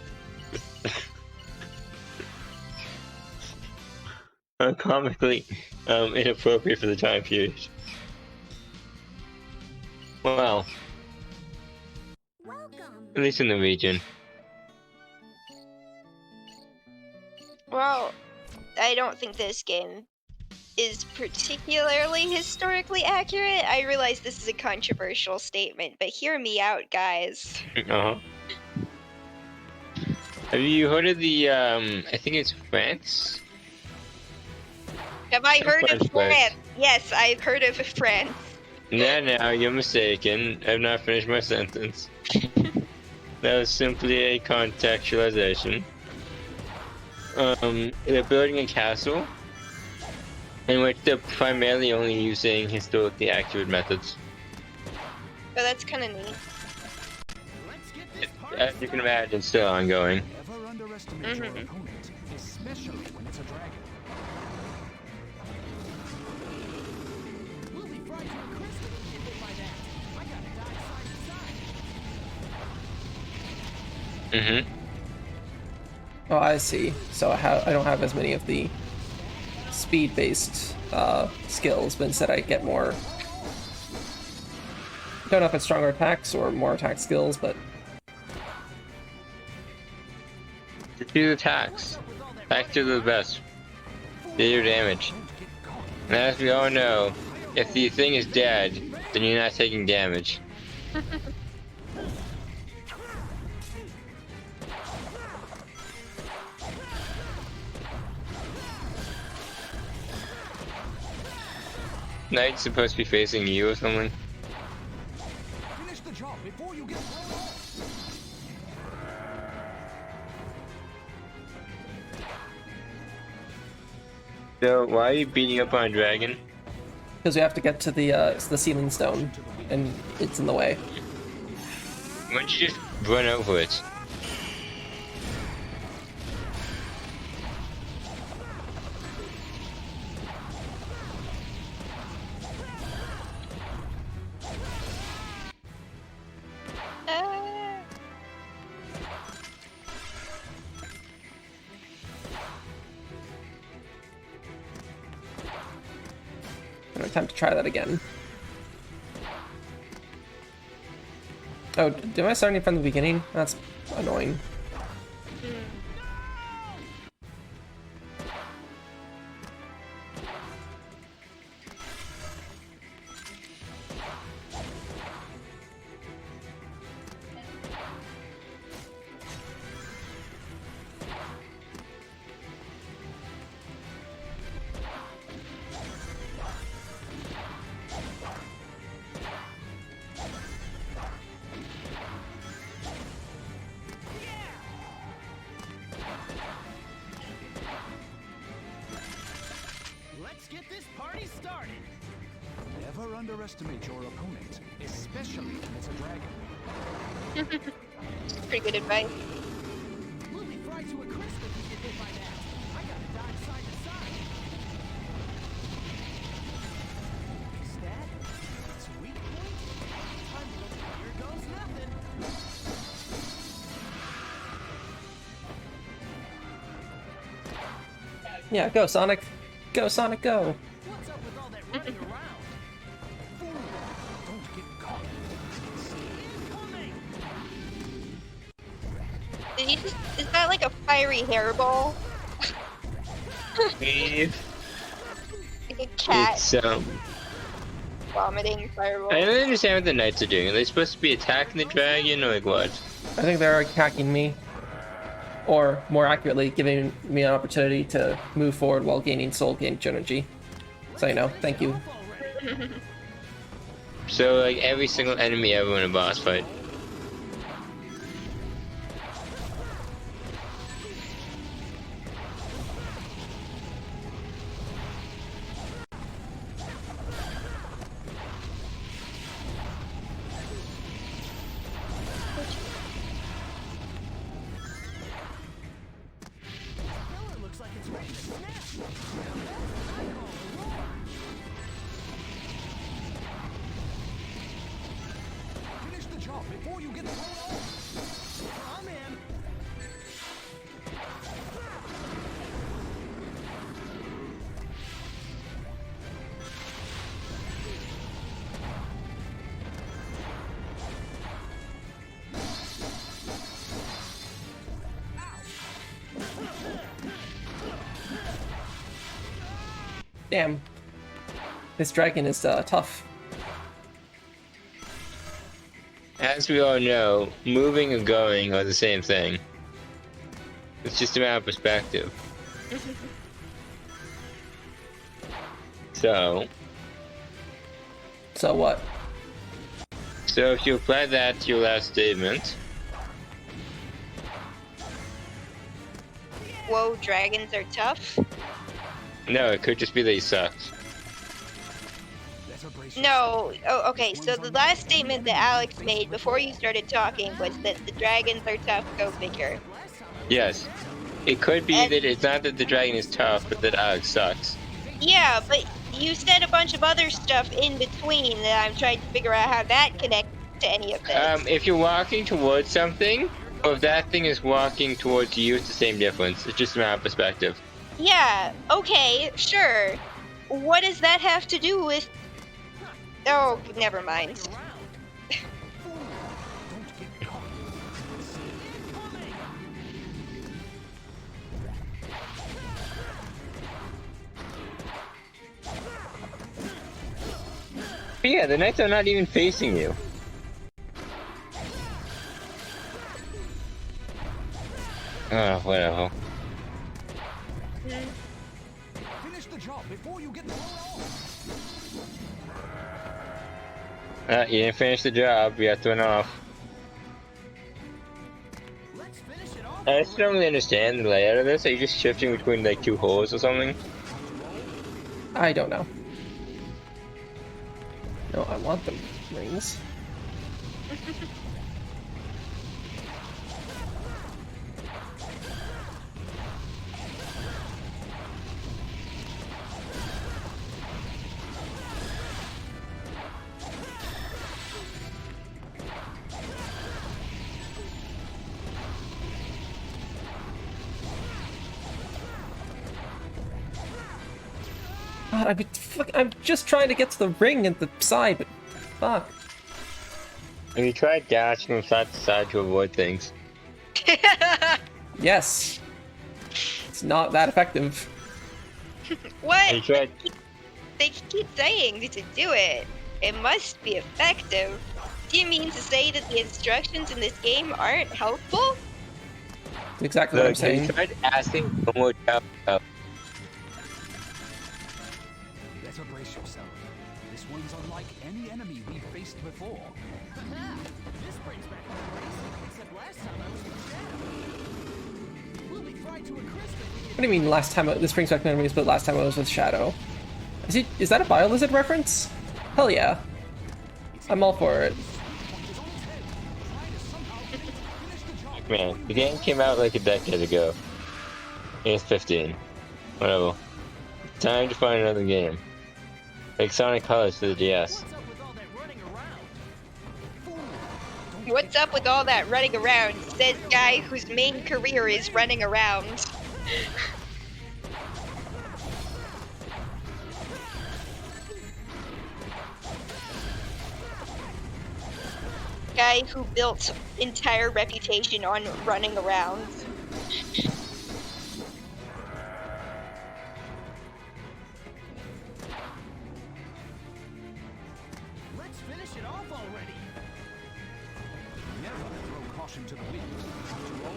comically inappropriate for the time period. Well, Welcome. at least in the region. Well, I don't think this game is particularly historically accurate. I realize this is a controversial statement, but hear me out, guys. Uh-huh. Have you heard of the, I think it's France? Have I heard of French place. France? Yes, I've heard of France. No, you're mistaken. I've not finished my sentence. That was simply a contextualization. They're building a castle in which they're primarily only using historically accurate methods. But that's kind of neat. Let's get this party As you can imagine, still ongoing. Never underestimate your Mhm. opponent, especially when it's a dragon. We'll be fried to a crisp if we get hit by that. I gotta die side to side. Mm-hmm. Oh, I see. So I don't have as many of the speed-based skills, but instead I get more... Don't know if it's stronger attacks or more attack skills, but... Choose attacks. Attacks are the best. They do damage. And as we all know, if the thing is dead, then you're not taking damage. Knight's supposed to be facing you or something. Finish the job before you get thrown off. So why are you beating up on a dragon? Because we have to get to the sealing stone, and it's in the way. Why don't you just run over it? Time to try that again. Oh, am I starting from the beginning? That's annoying. Let's get this party started. Never underestimate your opponent, especially when it's a dragon. Pretty good advice. We'll be fried to a crisp if we get hit by that. I gotta dodge side to side. Stat? Sweet point? Time to look. Here goes nothing. Yeah, go Sonic! Go Sonic, go! What's up with all that running around? Don't get caught. Incoming! Did you just, is that like a fiery hairball? Leave. Like a cat It's vomiting fireball? I don't understand what the knights are doing. Are they supposed to be attacking the dragon or like what? I think they're attacking me. Or, more accurately, giving me an opportunity to move forward while gaining soul gauge energy. So, you know, thank you. So like every single enemy ever in a boss fight. Looks like it's ready to snap. Finish the job before you get thrown off. I'm in. Damn. This dragon is tough. As we all know, moving and going are the same thing. It's just a matter of perspective. So what? So if you apply that to your last statement, Whoa, dragons are tough? no, it could just be that he sucks. No. Oh, okay. So the last statement that Alex made before you started talking was that the dragons are tough. Go figure. Yes. It could be that it's not that the dragon is tough, but that Alex sucks. Yeah, but you said a bunch of other stuff in between that I'm trying to figure out how that connects to any of this. If you're walking towards something, or if that thing is walking towards you, it's the same difference. It's just a matter of perspective. Yeah, okay, sure. What does that have to do with... Oh, never mind. But yeah, the knights are not even facing you. Oh, whatever. Finish the job before you get thrown off. You didn't finish the job, you got thrown off. Let's finish it off. I just don't really understand the layout of this. Are you just shifting between like two holes or something? I don't know. No, I want the rings. God, I'm just trying to get to the ring at the side, but fuck. Have you tried dashing from side to side to avoid things? Yes. It's not that effective. What? Have you tried? They keep saying to do it. It must be effective. Do you mean to say that the instructions in this game aren't helpful? That's exactly what I'm saying. Have you tried asking one more time? Better brace yourself. This one's unlike any enemy we've faced before. This brings back memories. Except last time I was with Shadow. We'll be fried to a crisp if we get What do you mean last time? This brings back memories, but last time I was with Shadow. Is that a Biolizard reference? Hell yeah. I'm all for it. Man, the game came out like a decade ago. It's 15. Whatever. Time to find another game. Like Sonic Colors to the DS. What's up with all that running around? What's up with all that running around? Says guy whose main career is running around. Guy who built entire reputation on running around. Let's finish it off already. Never throw caution to the wind. After all,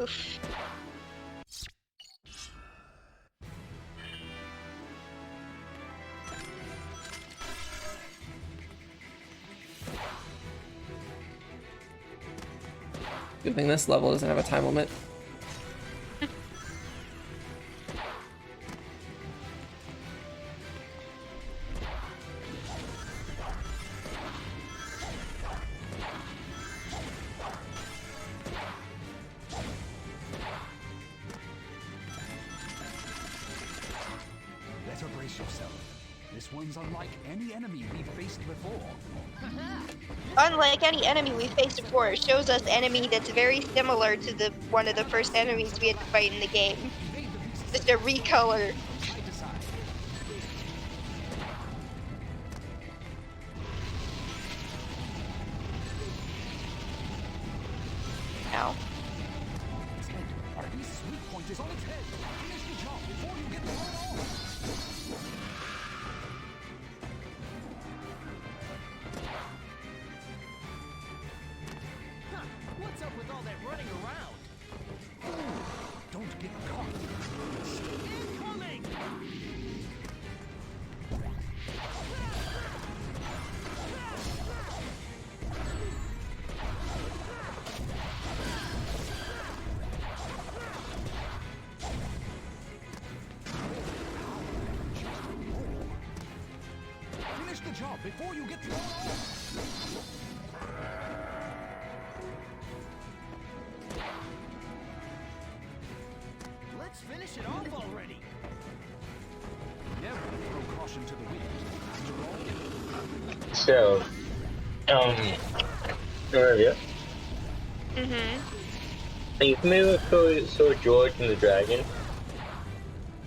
Oof. Good thing this level doesn't have a time limit. better brace yourself. This one's unlike any enemy we've faced before. Unlike any enemy we faced before, it shows us enemy that's very similar to the one of the first enemies we had to fight in the game. Just a recolor. Side to side. Ow. This sweet point is on its head. Finish the job before you get thrown off. Huh, what's up with all that running around? Don't get caught. Incoming! Finish the job before you get thrown off. finish it off already. Never throw caution to the wind. After all, So, Olivia, are you familiar with Sir George and the Dragon?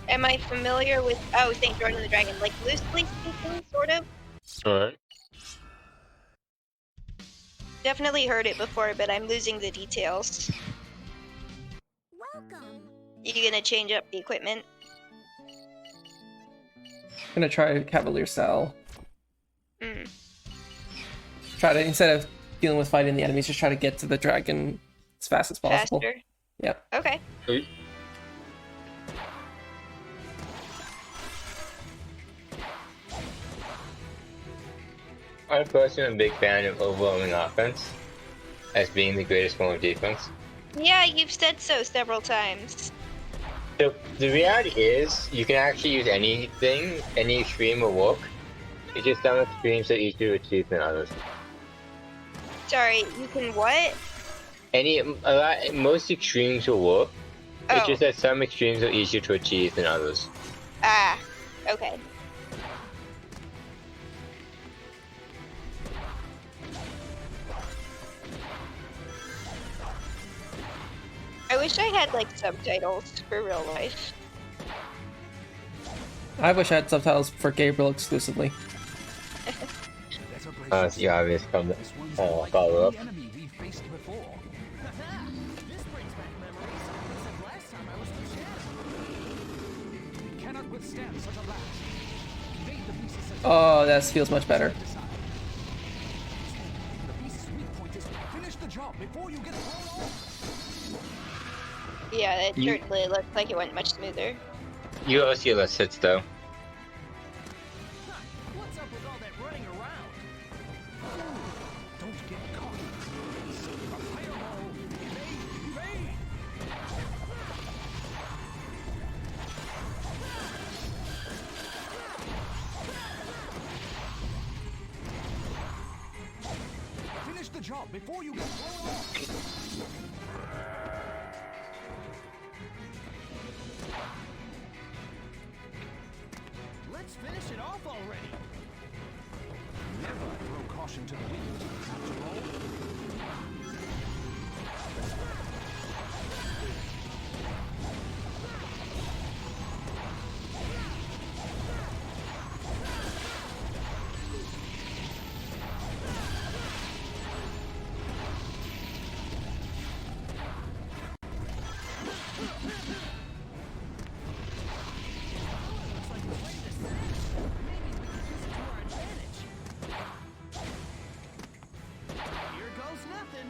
Am I familiar with St. George and the Dragon? Like loosely speaking, sort of. Alright. Definitely heard it before, but I'm losing the details. Welcome. You gonna change up the equipment? Gonna try Cavalier style. Mm. Try to, instead of dealing with fighting the enemies, just try to get to the dragon as fast as possible. Faster? Yeah. Okay. I'm personally a big fan of overwhelming offense as being the greatest form of defense. Yeah, you've said so several times. So the reality is, you can actually use anything, any extreme will work. It's just some extremes are easier to achieve than others. Sorry, you can what? Most extremes will work. It's Oh. just that some extremes are easier to achieve than others. Ah, okay. I wish I had like subtitles for real life. I wish I had subtitles for Gabriel exclusively. better brace It's the obvious This one's like follow up. the enemy we faced before. This brings back memories. Except last time I was with Shadow. We cannot withstand such a blast. Evade the beast's attack. Oh, that feels much better. The beast's weak point is finish the job before you get thrown off. Yeah, it certainly looked like it went much smoother. You also get less hits though. Huh, what's up with all that running around? Don't get caught. A fireball. Evade. Finish the job before you get thrown off. Let's finish it off already. Never throw caution to the wind. After all, Looks like we're ready to smash. Maybe we can use it to our advantage. Here goes nothing.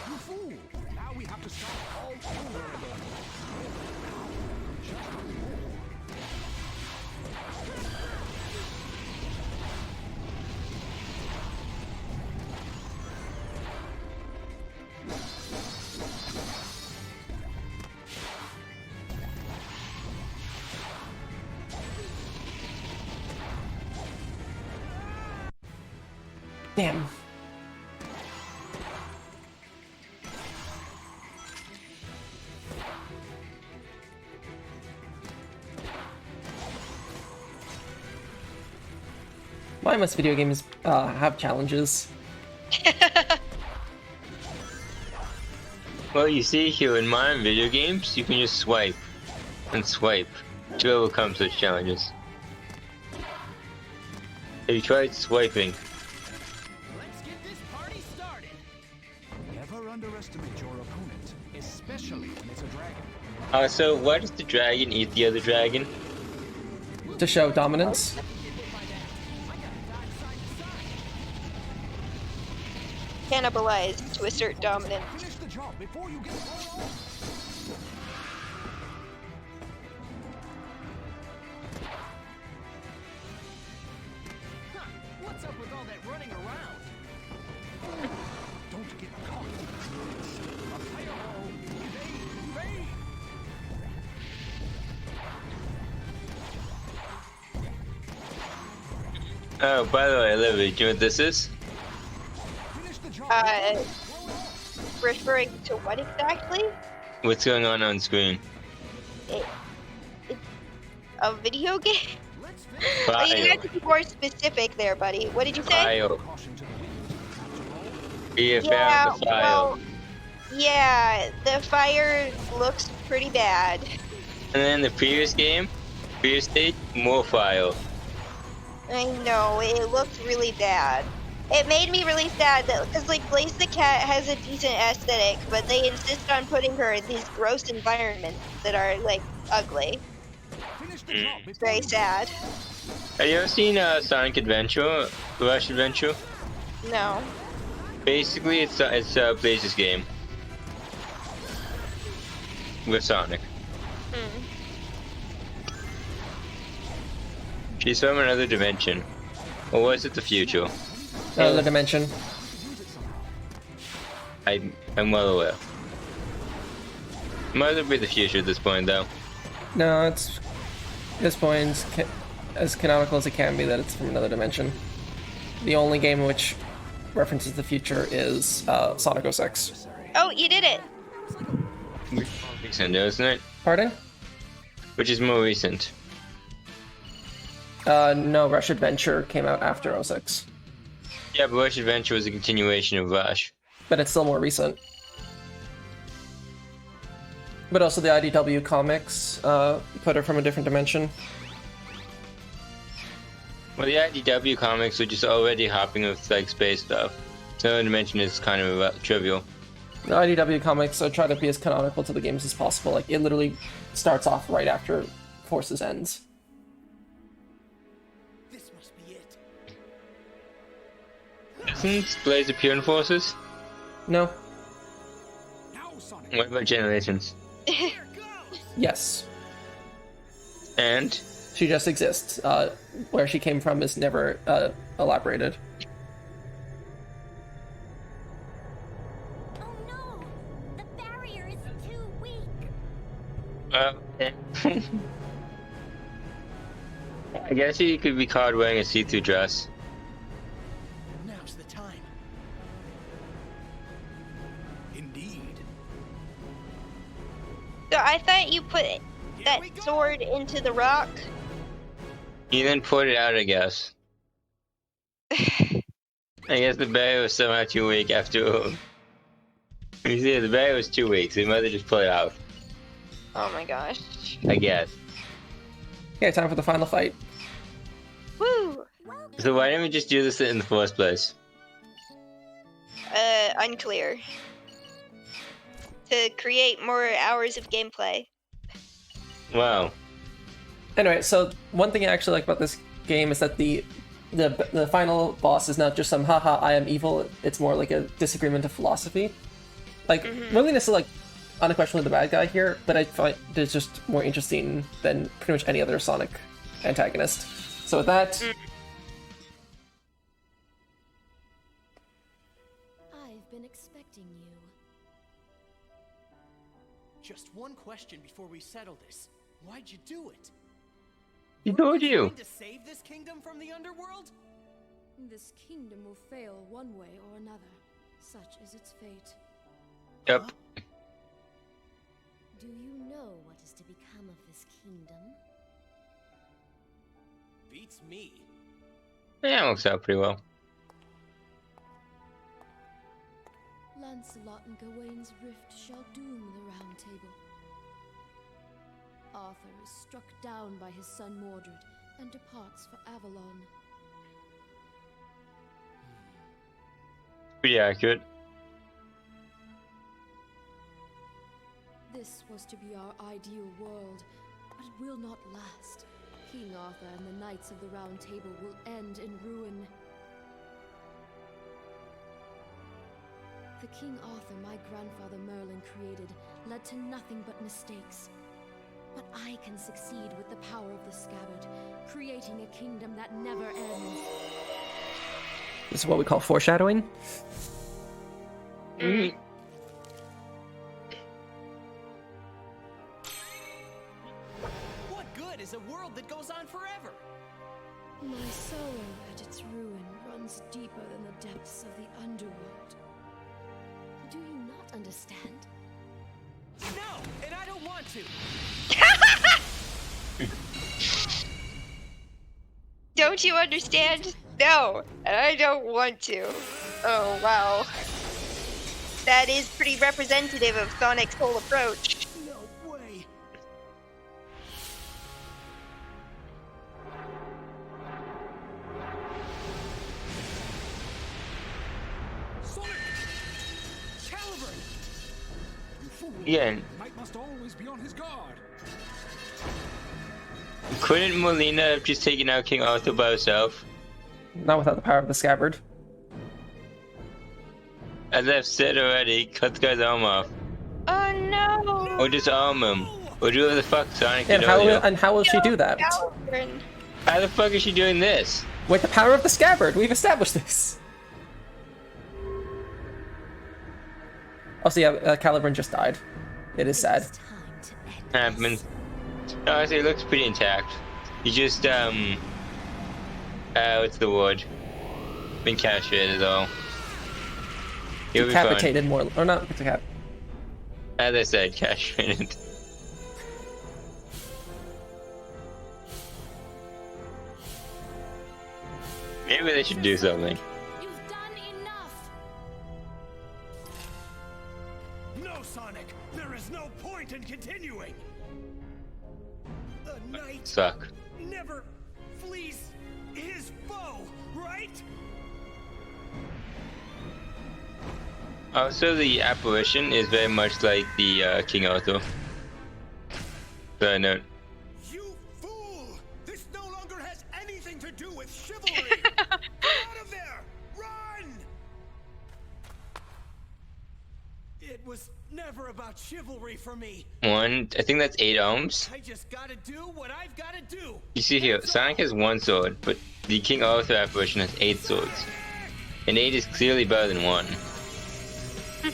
you fool! Now we have to start all over again. Just more. Damn. Why must video games have challenges? Well, you see here in modern video games, you can just swipe and swipe to overcome such challenges. Have you tried swiping? Let's get this party started. Never underestimate your opponent, especially when it's a dragon. So why does the dragon eat the other dragon? To show dominance. Cannibalized to assert dominance. Finish the job before you get thrown off. Huh, what's up with all that running around? Don't get caught. A fireball. Evade. Oh, by the way, Olivia, do you know what this is? Finish the job. Referring to what exactly? What's going on screen? It's a video game? You File. have to be more specific there, buddy. What did you say? File. He found Yeah, the file. well, yeah, the fire looks pretty bad. And then the previous stage, more file. I know, it looked really bad. It made me really sad that, because like Blaze the Cat has a decent aesthetic, but they insist on putting her in these gross environments that are like ugly. It's very sad. Have you ever seen Sonic Adventure, Rush Adventure? No. Basically, it's Blaze's game with Sonic. She's from another dimension, or was it the future? Another dimension. I'm well aware. Might as well be the future at this point, though. No, it's at this point as canonical as it can be that it's from another dimension. The only game which references the future is Sonic 06. Oh, you did it! Which is more recent, isn't it? Pardon? Which is more recent? No, Rush Adventure came out after 06. Yeah, but Rush Adventure was a continuation of Rush. But it's still more recent. But also the IDW comics put her from a different dimension. Well, the IDW comics were just already hopping with like space stuff. So the dimension is kind of trivial. The IDW comics try to be as canonical to the games as possible. Like, it literally starts off right after Forces ends. This must be it. Doesn't Blaze appear in Forces? No. Now, Sonic. What about Generations? Yes. And? She just exists. Where she came from is never elaborated. Oh no! The barrier is too weak. I guess he could be caught wearing a see-through dress. Now's the time. Indeed. So I thought you put that sword into the rock. He then put it out, I guess. I guess the barrier was somehow too weak after. You see, the barrier was too weak, so he might have just put it out. Oh my gosh. I guess. Okay, time for the final fight. Woo! So why didn't we just do this in the first place? Unclear. To create more hours of gameplay. Wow. Anyway, so one thing I actually like about this game is that the final boss is not just some haha I am evil. It's more like a disagreement of philosophy. Like Merlina is like unquestionably the bad guy here, but I find it's just more interesting than pretty much any other Sonic antagonist. So with that, I've been expecting you. Just one question before we settle this. Why'd you do it? He told you. Trying to save this kingdom from the underworld? This kingdom will fail one way or another. Such is its fate. Yep. Do you know what is to become of this kingdom? Beats me. Yeah, it works out pretty well. Lancelot and Gwain's rift shall doom the Round Table. Aurthur is struck down by his son Mordred and departs for Avalon. Pretty accurate. This was to be our ideal world, but it will not last. King Aurthur and the Knights of the Round Table will end in ruin. The King Arthur my grandfather Merlin created led to nothing but mistakes. But I can succeed with the power of the scabbard, creating a kingdom that never ends. this is what we call foreshadowing. What good is a world that goes on forever? My sorrow at its ruin runs deeper than the depths of the underworld. Do you not understand? No, and I don't want to. Don't you understand? No, and I don't want to. Oh, wow. That is pretty representative of Sonic's whole approach. No way. Sonic! Caliburn! You fool! Yeah. Knight must always be on his guard. Couldn't Merlina have just taken out King Arthur by herself? Not without the power of the scabbard. As I've said already, cut the guy's arm off. Oh no! Or just arm him. Or do whatever the fuck Sonic did And how, earlier. and how will she do that? Caliburn. How the fuck is she doing this? With the power of the scabbard. We've established this. Oh, so yeah, Caliburn just died. It is sad. It's time to end this. Happens. No, honestly, it looks pretty intact. You just, what's the word? Been castrated, though. You'll be fine. Decapitated more, or not decap. As I said, castrated. Maybe they should do something. You've done enough. No, Sonic! There is no point in continuing! A knight Suck. never flees his foe, right? Also, the apparition is very much like the King Arthur. So I know. You fool! This no longer has anything to do with chivalry! Get out of there! Run! It was never about chivalry for me. I think that's 8 arms. I just gotta do what I've gotta do. You see here, Sonic has 1 sword, but the King Arthur apparition has 8 swords. And 8 is clearly better than 1. The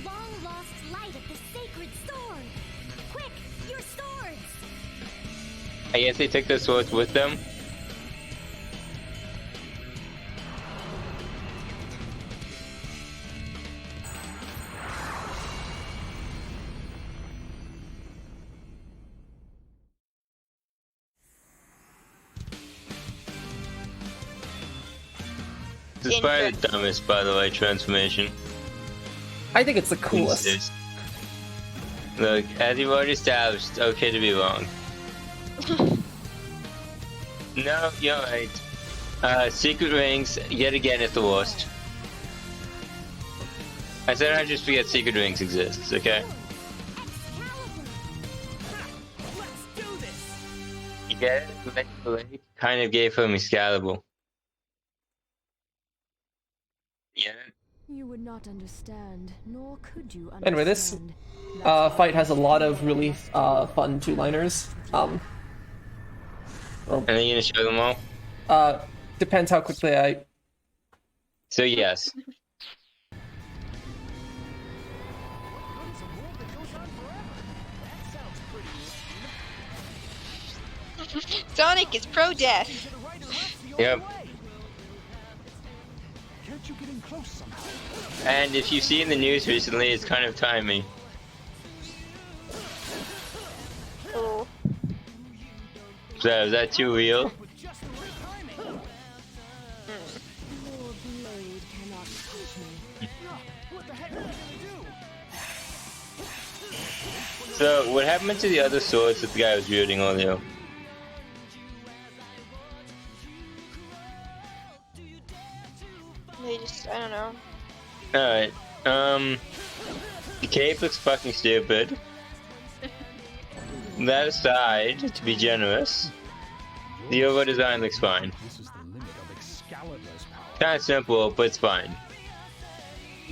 long-lost light of the sacred sword! Quick, your swords! I guess they took their swords with them. This is probably the dumbest, by the way, transformation. I think it's the coolest. Exist. Look, as you've already established, it's okay to be wrong. No, you're right. Secret rings, yet again, is the worst. I said I just forget secret rings exist, okay? Let's do this. You get it? Blake kind of gave him Excalibur. Yeah. You would not understand, nor could you understand. Anyway, this fight has a lot of really fun two-liners. And then you're gonna show them all? Depends how quickly I... So yes. Sonic is pro-death. Yep. Can't you get in close somehow? And if you've seen the news recently, it's kind of timely. Oh. So is that too real? With just the right timing. Your blade cannot touch me. What the heck are we gonna do? So what happened to the other swords that the guy was wielding earlier? They just, I don't know. Alright, the cape looks fucking stupid. That aside, to be generous, the overall design looks fine. This is the limit of Excalibur's power. Kinda simple, but it's fine.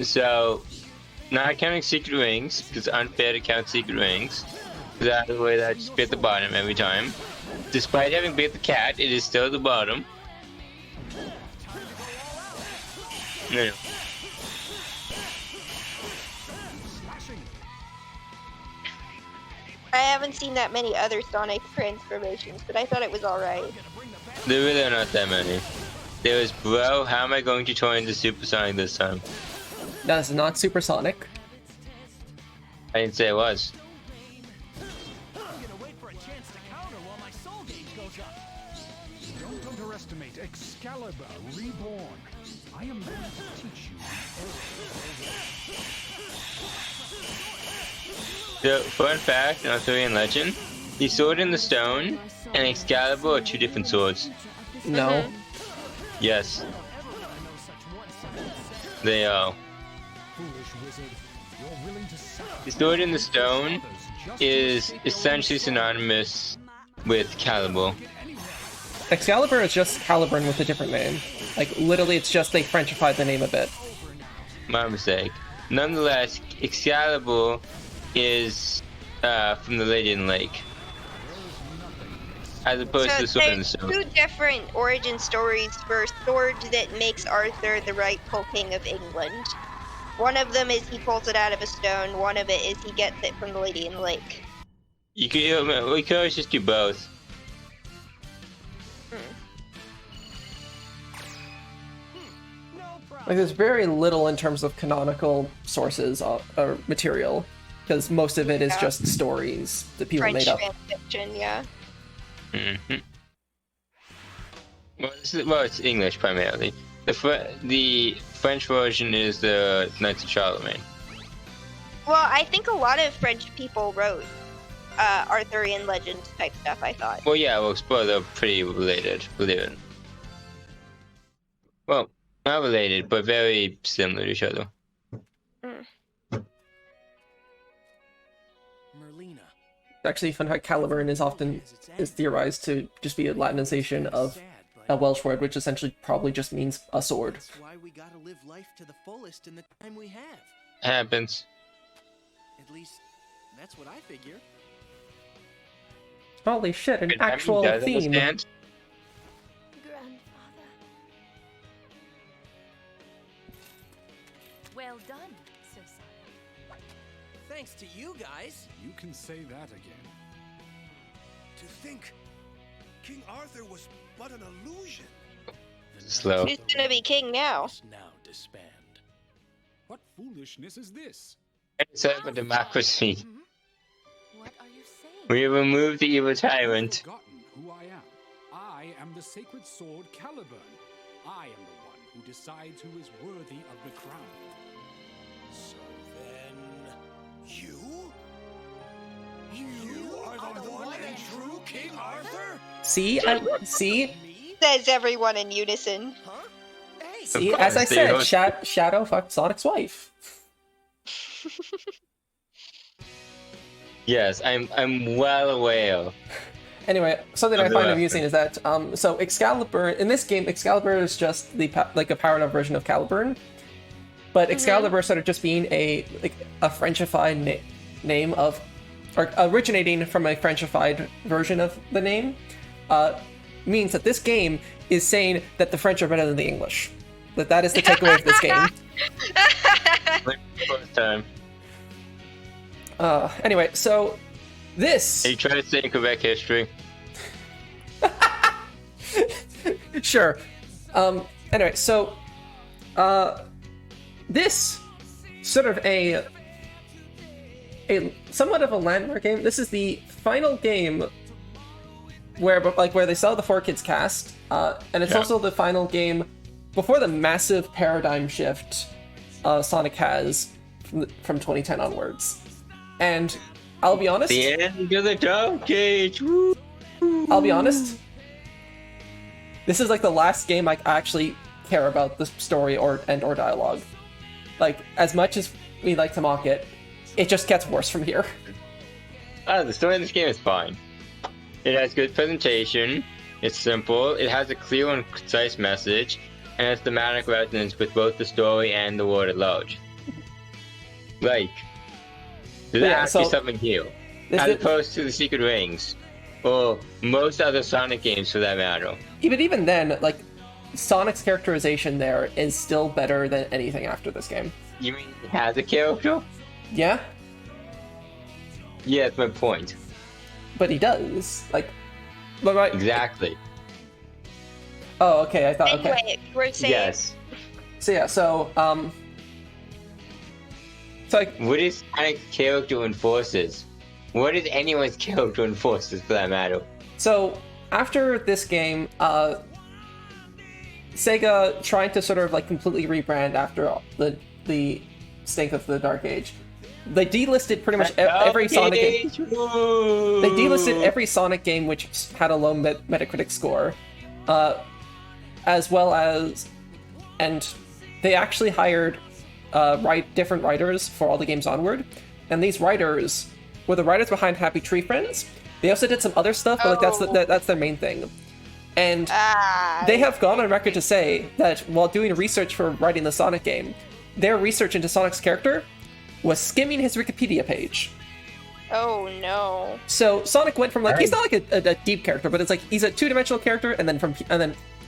So, not counting secret rings, because it's unfair to count secret rings. Because out of the way that I just bit the bottom every time. Despite having bit the cat, it is still at the bottom. No. I haven't seen that many other Sonic transformations, but I thought it was alright. There really are not that many. There was, bro, how am I going to turn into Supersonic this time? That is not supersonic. I didn't say it was. I'm gonna wait for a chance to counter while my soul gauge goes up. Don't underestimate Excalibur Reborn. I am going to teach you. The fun fact in Arthurian legend, the sword in the stone and Excalibur are two different swords. No. Yes. They are. Foolish wizard, you're willing to sacrifice The sword in the stone others just is essentially synonymous with Calibur. Excalibur is just Caliburn with a different name. Like, literally, it's just they Frenchified the name a bit. My mistake. Nonetheless, Excalibur is from the Lady in the Lake, as opposed to the sword in the there's stone. two different origin stories for a sword that makes Arthur the rightful king of England. One of them is he pulls it out of a stone. One of it is he gets it from the Lady in the Lake. We could always just do both. Like, there's very little in terms of canonical sources or material, because most of it is just stories that people French made up. fan fiction, yeah. Mm-hmm. Well, it's English primarily. The French version is the Knights of Charlemagne. Well, I think a lot of French people wrote Arthurian legends type stuff, I thought. Well, yeah, well, they're pretty related, believe it. Well, not related, but very similar to each other. Merlina. Actually, fun fact, Caliburn is theorized to just be a Latinization of a Welsh word, which essentially probably just means a sword. That's why we gotta live life to the fullest in the time we have. Happens. At least, that's what I figure. Holy shit, an Good timing, actual guys, theme. understand? Grandfather. Well done, Sir Percival. Thanks to you guys. You can say that again. To think, King Arthur was but an illusion. Slow. Who's gonna be king now? Must now disband. What foolishness is this? It's a democracy. What are you saying? We removed the evil tyrant. Forgotten who I am. I am the sacred sword Caliburn. I am the one who decides who is worthy of the crown. So then, You? You are the one and true King Arthur? See? See? Says everyone in unison. Huh? Hey, See? course, As I they said, host- Shadow fucked Sonic's wife. Yes, I'm well aware. Anyway, something I Of the find weapon. amusing is that, so Excalibur, in this game, Excalibur is just like a powered up version of Caliburn, but Excalibur sort of just being a Frenchified name of, or originating from a Frenchified version of the name, means that this game is saying that the French are better than the English. That is the takeaway of this game. First time. Anyway, so this... Are you trying to say in Quebec history? Sure. Anyway, so this sort of a somewhat of a landmark game. This is the final game where they saw the 4Kids cast, and it's also the final game before the massive paradigm shift Sonic has from 2010 onwards. And I'll be honest. The end of the Dark Age. Woo! I'll be honest. This is like the last game I actually care about the story or dialogue. Like, as much as we like to mock it, it just gets worse from here. The story in this game is fine. It has good presentation, it's simple, it has a clear and concise message, and has thematic resonance with both the story and the world at large. Like, there's actually something here, as opposed to the Secret Rings, or most other Sonic games for that matter. Even then, like, Sonic's characterization there is still better than anything after this game. You mean it has a character? Yeah? Yeah, that's my point. But he does. Like, but right. Exactly. Oh, okay, I thought, okay. Anyway, we're saying... Yes. So yeah, so, It's like, What is Sonic's character and forces? What is anyone's character and forces for that matter? so after this game, Sega tried to sort of like completely rebrand after the stink of the Dark Age. They delisted pretty much every Sonic game. They delisted every Sonic game which had a low Metacritic score, as well as, and they actually hired different writers for all the games onward, and these writers were the writers behind Happy Tree Friends. They also did some other stuff, but like that's their main thing. And they have gone on record to say that while doing research for writing the Sonic game, their research into Sonic's character was skimming his Wikipedia page. Oh no. So Sonic went from like, he's not like a deep character, but it's like he's a two-dimensional character, and then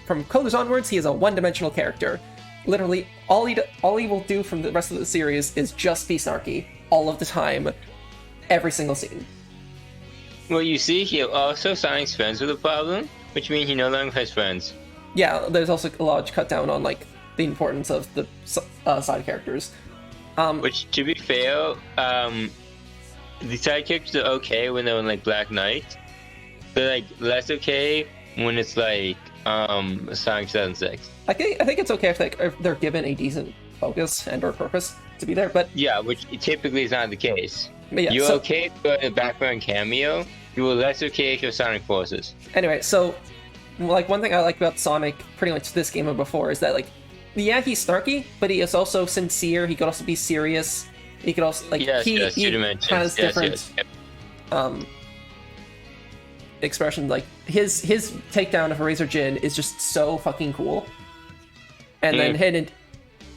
from Colors onwards, he is a one-dimensional character. Literally, all he will do from the rest of the series is just be snarky all of the time, every single scene. Well, you see here, also Sonic's friends were the problem, which means he no longer has friends. Yeah, there's also a large cut down on like the importance of the side characters. Which, to be fair, the side characters are okay when they're in like Black Knight. They're like less okay when it's like Sonic 2006. I think it's okay if they're given a decent focus and or purpose to be there, but yeah, which typically is not the case. Yeah, you're okay for a background cameo. You were less okay if you're Sonic Forces. Anyway, so like one thing I like about Sonic, pretty much this game and before, is that like, yeah, he's snarky, but he is also sincere. He could also be serious. He could also like he has different expressions. Like his takedown of Razor Jin is just so fucking cool. And then hidden.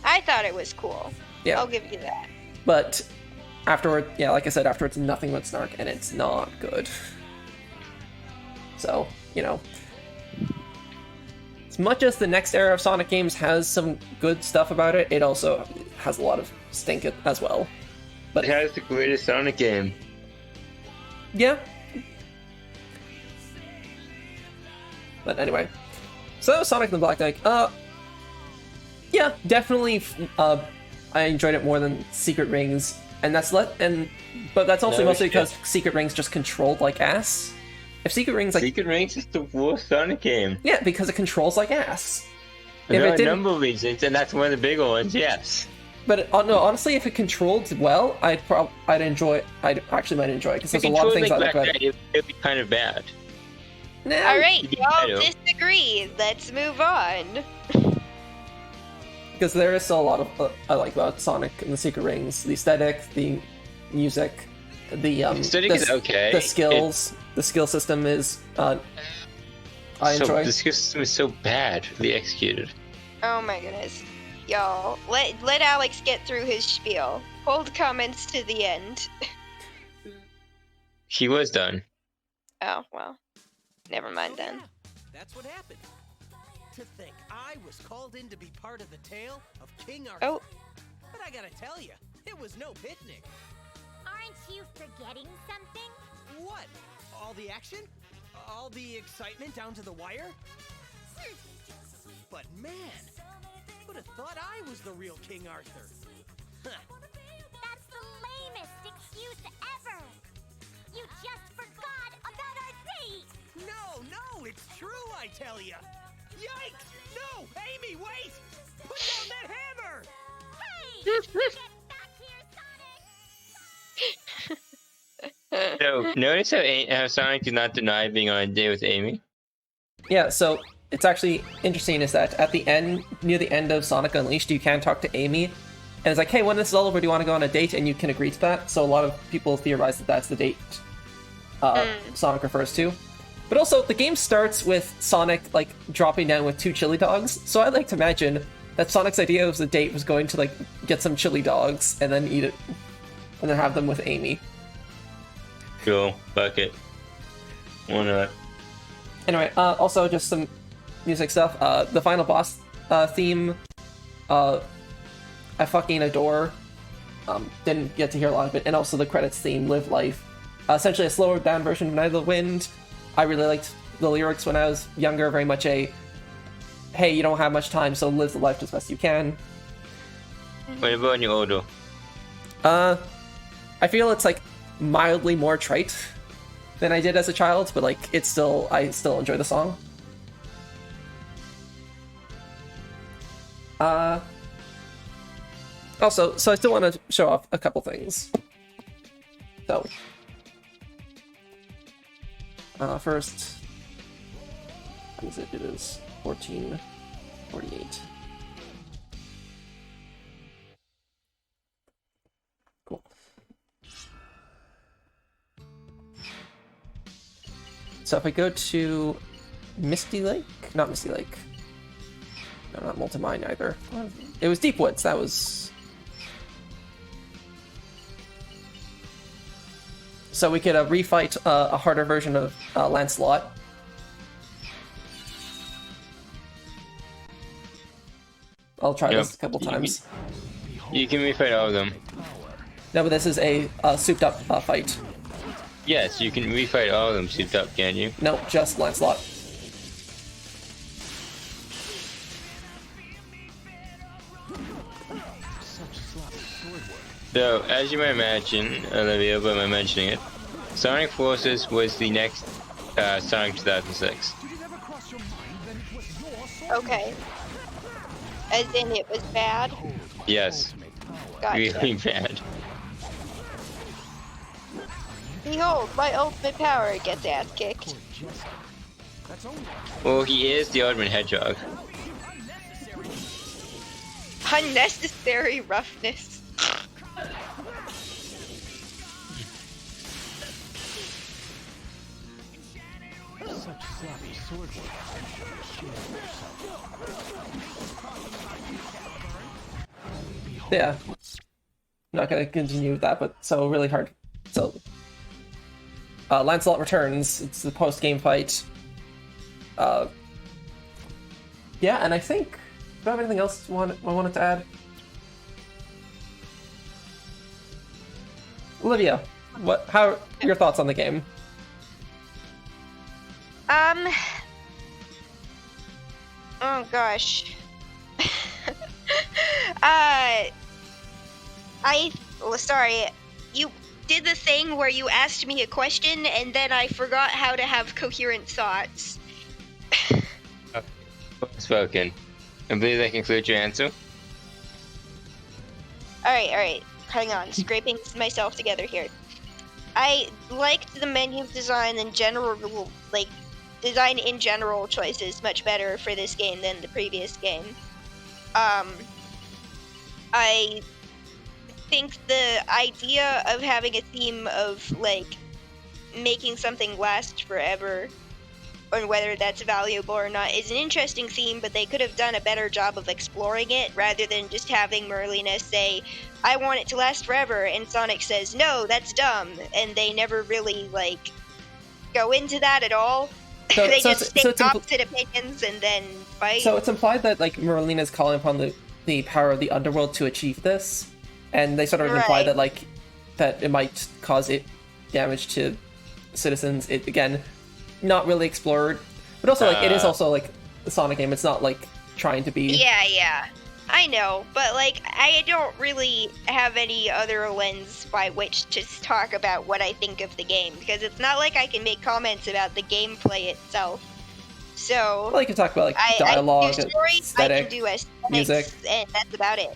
I thought it was cool. Yeah, I'll give you that. But afterward, yeah, like I said, afterwards, nothing but snark, and it's not good. So, you know, as much as the next era of Sonic games has some good stuff about it, it also has a lot of stink as well. But it has the greatest Sonic game. Yeah. But anyway, so that was Sonic and the Black Knight. Yeah, definitely. I enjoyed it more than Secret Rings, and but that's also mostly because Secret Rings just controlled like ass. If Secret Rings Secret Rings is the worst Sonic game. Yeah, because it controls like ass. There are a number of reasons, and that's one of the bigger ones. Yes. But no, honestly, if it controlled well, I'd enjoy it. I'd actually might enjoy it because there's a lot of things I like about it. It'd be kind of bad. No. All right, y'all disagree. Let's move on. Because there is still a lot of I like about Sonic and the Secret Rings: the aesthetic, the music, the aesthetic is okay. The skills, the skill system is I enjoy. The skill system is so badly executed. Oh my goodness, y'all! Let Alex get through his spiel. Hold comments to the end. He was done. Oh well, never mind then. That's what happened. To think I was called in to be part of the tale of King Arthur. Oh. But I gotta tell you, it was no picnic. Aren't you forgetting something? What? All the action? All the excitement down to the wire? But man, who'd have thought I was the real King Arthur? Huh. That's the lamest excuse ever! You just forgot about our date! No, it's true, I tell ya! Yikes! No! Amy, wait! Put down that hammer! Hey! Get back here, Sonic! So, notice how Sonic did not deny being on a date with Amy? Yeah, so it's actually interesting is that at the end, near the end of Sonic Unleashed, you can talk to Amy, and it's like, hey, when this is all over, do you want to go on a date? And you can agree to that. So a lot of people theorize that that's the date Sonic refers to. But also, the game starts with Sonic, like, dropping down with 2 chili dogs, so I like to imagine that Sonic's idea of the date was going to, like, get some chili dogs and then eat it, and then have them with Amy. Cool. Fuck it. Why not? Anyway, also just some music stuff. The final boss theme, I fucking adore. Didn't get to hear a lot of it, and also the credits theme, Live Life. Essentially a slower down version of Night of the Wind. I really liked the lyrics when I was younger, very much a, hey, you don't have much time, so live the life as best you can. What about when you're older? I feel it's like mildly more trite than I did as a child, but like I still enjoy the song. Also, so I still want to show off a couple things. So, first, what is it? It is 1448. Cool. So if I go to Misty Lake, not Misty Lake. No, not Molten Mine either. It was Deep Woods. That was. So we could refight a harder version of Lancelot. I'll try this a couple times. You can refight all of them. No, but this is a souped up fight. Yes, you can refight all of them souped up, can you? No, just Lancelot. So, as you might imagine, Olivia, by my mentioning it, Sonic Forces was the next Sonic 2006. Okay. As in it was bad? Yes. Gotcha. Really bad. Behold, my ultimate power gets ass kicked. Well, he is the Ultimate Hedgehog. Unnecessary roughness. Such sloppy sword work. Yeah. Not gonna continue with that, but so really hard. So, Lancelot returns. It's the post-game fight. Yeah, and I think. Do I have anything else I wanted to add? Olivia, how are your thoughts on the game? Oh gosh. Sorry. You did the thing where you asked me a question and then I forgot how to have coherent thoughts. Well spoken. I believe that concludes your answer. Alright. Hang on. Scraping myself together here. I liked the menu design and design in general choices much better for this game than the previous game. I think the idea of having a theme of making something last forever, and whether that's valuable or not, is an interesting theme, but they could have done a better job of exploring it rather than just having Merlina say, I want it to last forever, and Sonic says, no, that's dumb, and they never really go into that at all. They just state opposite opinions and then fight. So it's implied that Merlina is calling upon the power of the underworld to achieve this, and they sort of imply that that it might cause damage to citizens. It again, not really explored, but also it is also a Sonic game. It's not trying to be. Yeah, I know, but I don't really have any other lens by which to talk about what I think of the game, because it's not like I can make comments about the gameplay itself. So Well, you can talk about dialogue, I can do story, aesthetic, I can do aesthetics, music, and that's about it.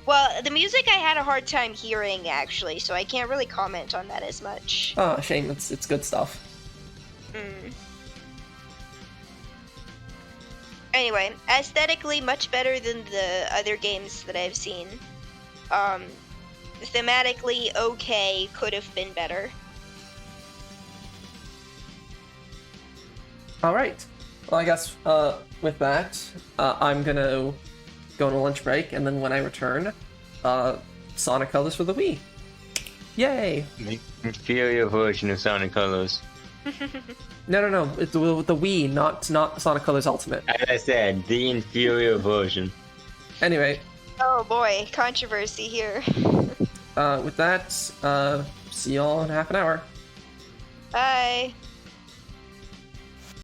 Well, the music I had a hard time hearing actually, so I can't really comment on that as much. Oh, shame. It's good stuff. Anyway, aesthetically much better than the other games that I've seen. Thematically okay, could have been better. Alright. Well, I guess with that, I'm gonna go on a lunch break, and then when I return, Sonic Colors for the Wii. Yay! The inferior version of Sonic Colors. No. It's the Wii, not Sonic Colors Ultimate. As I said, the inferior version. Anyway. Oh boy, controversy here. With that, see y'all in half an hour. Bye.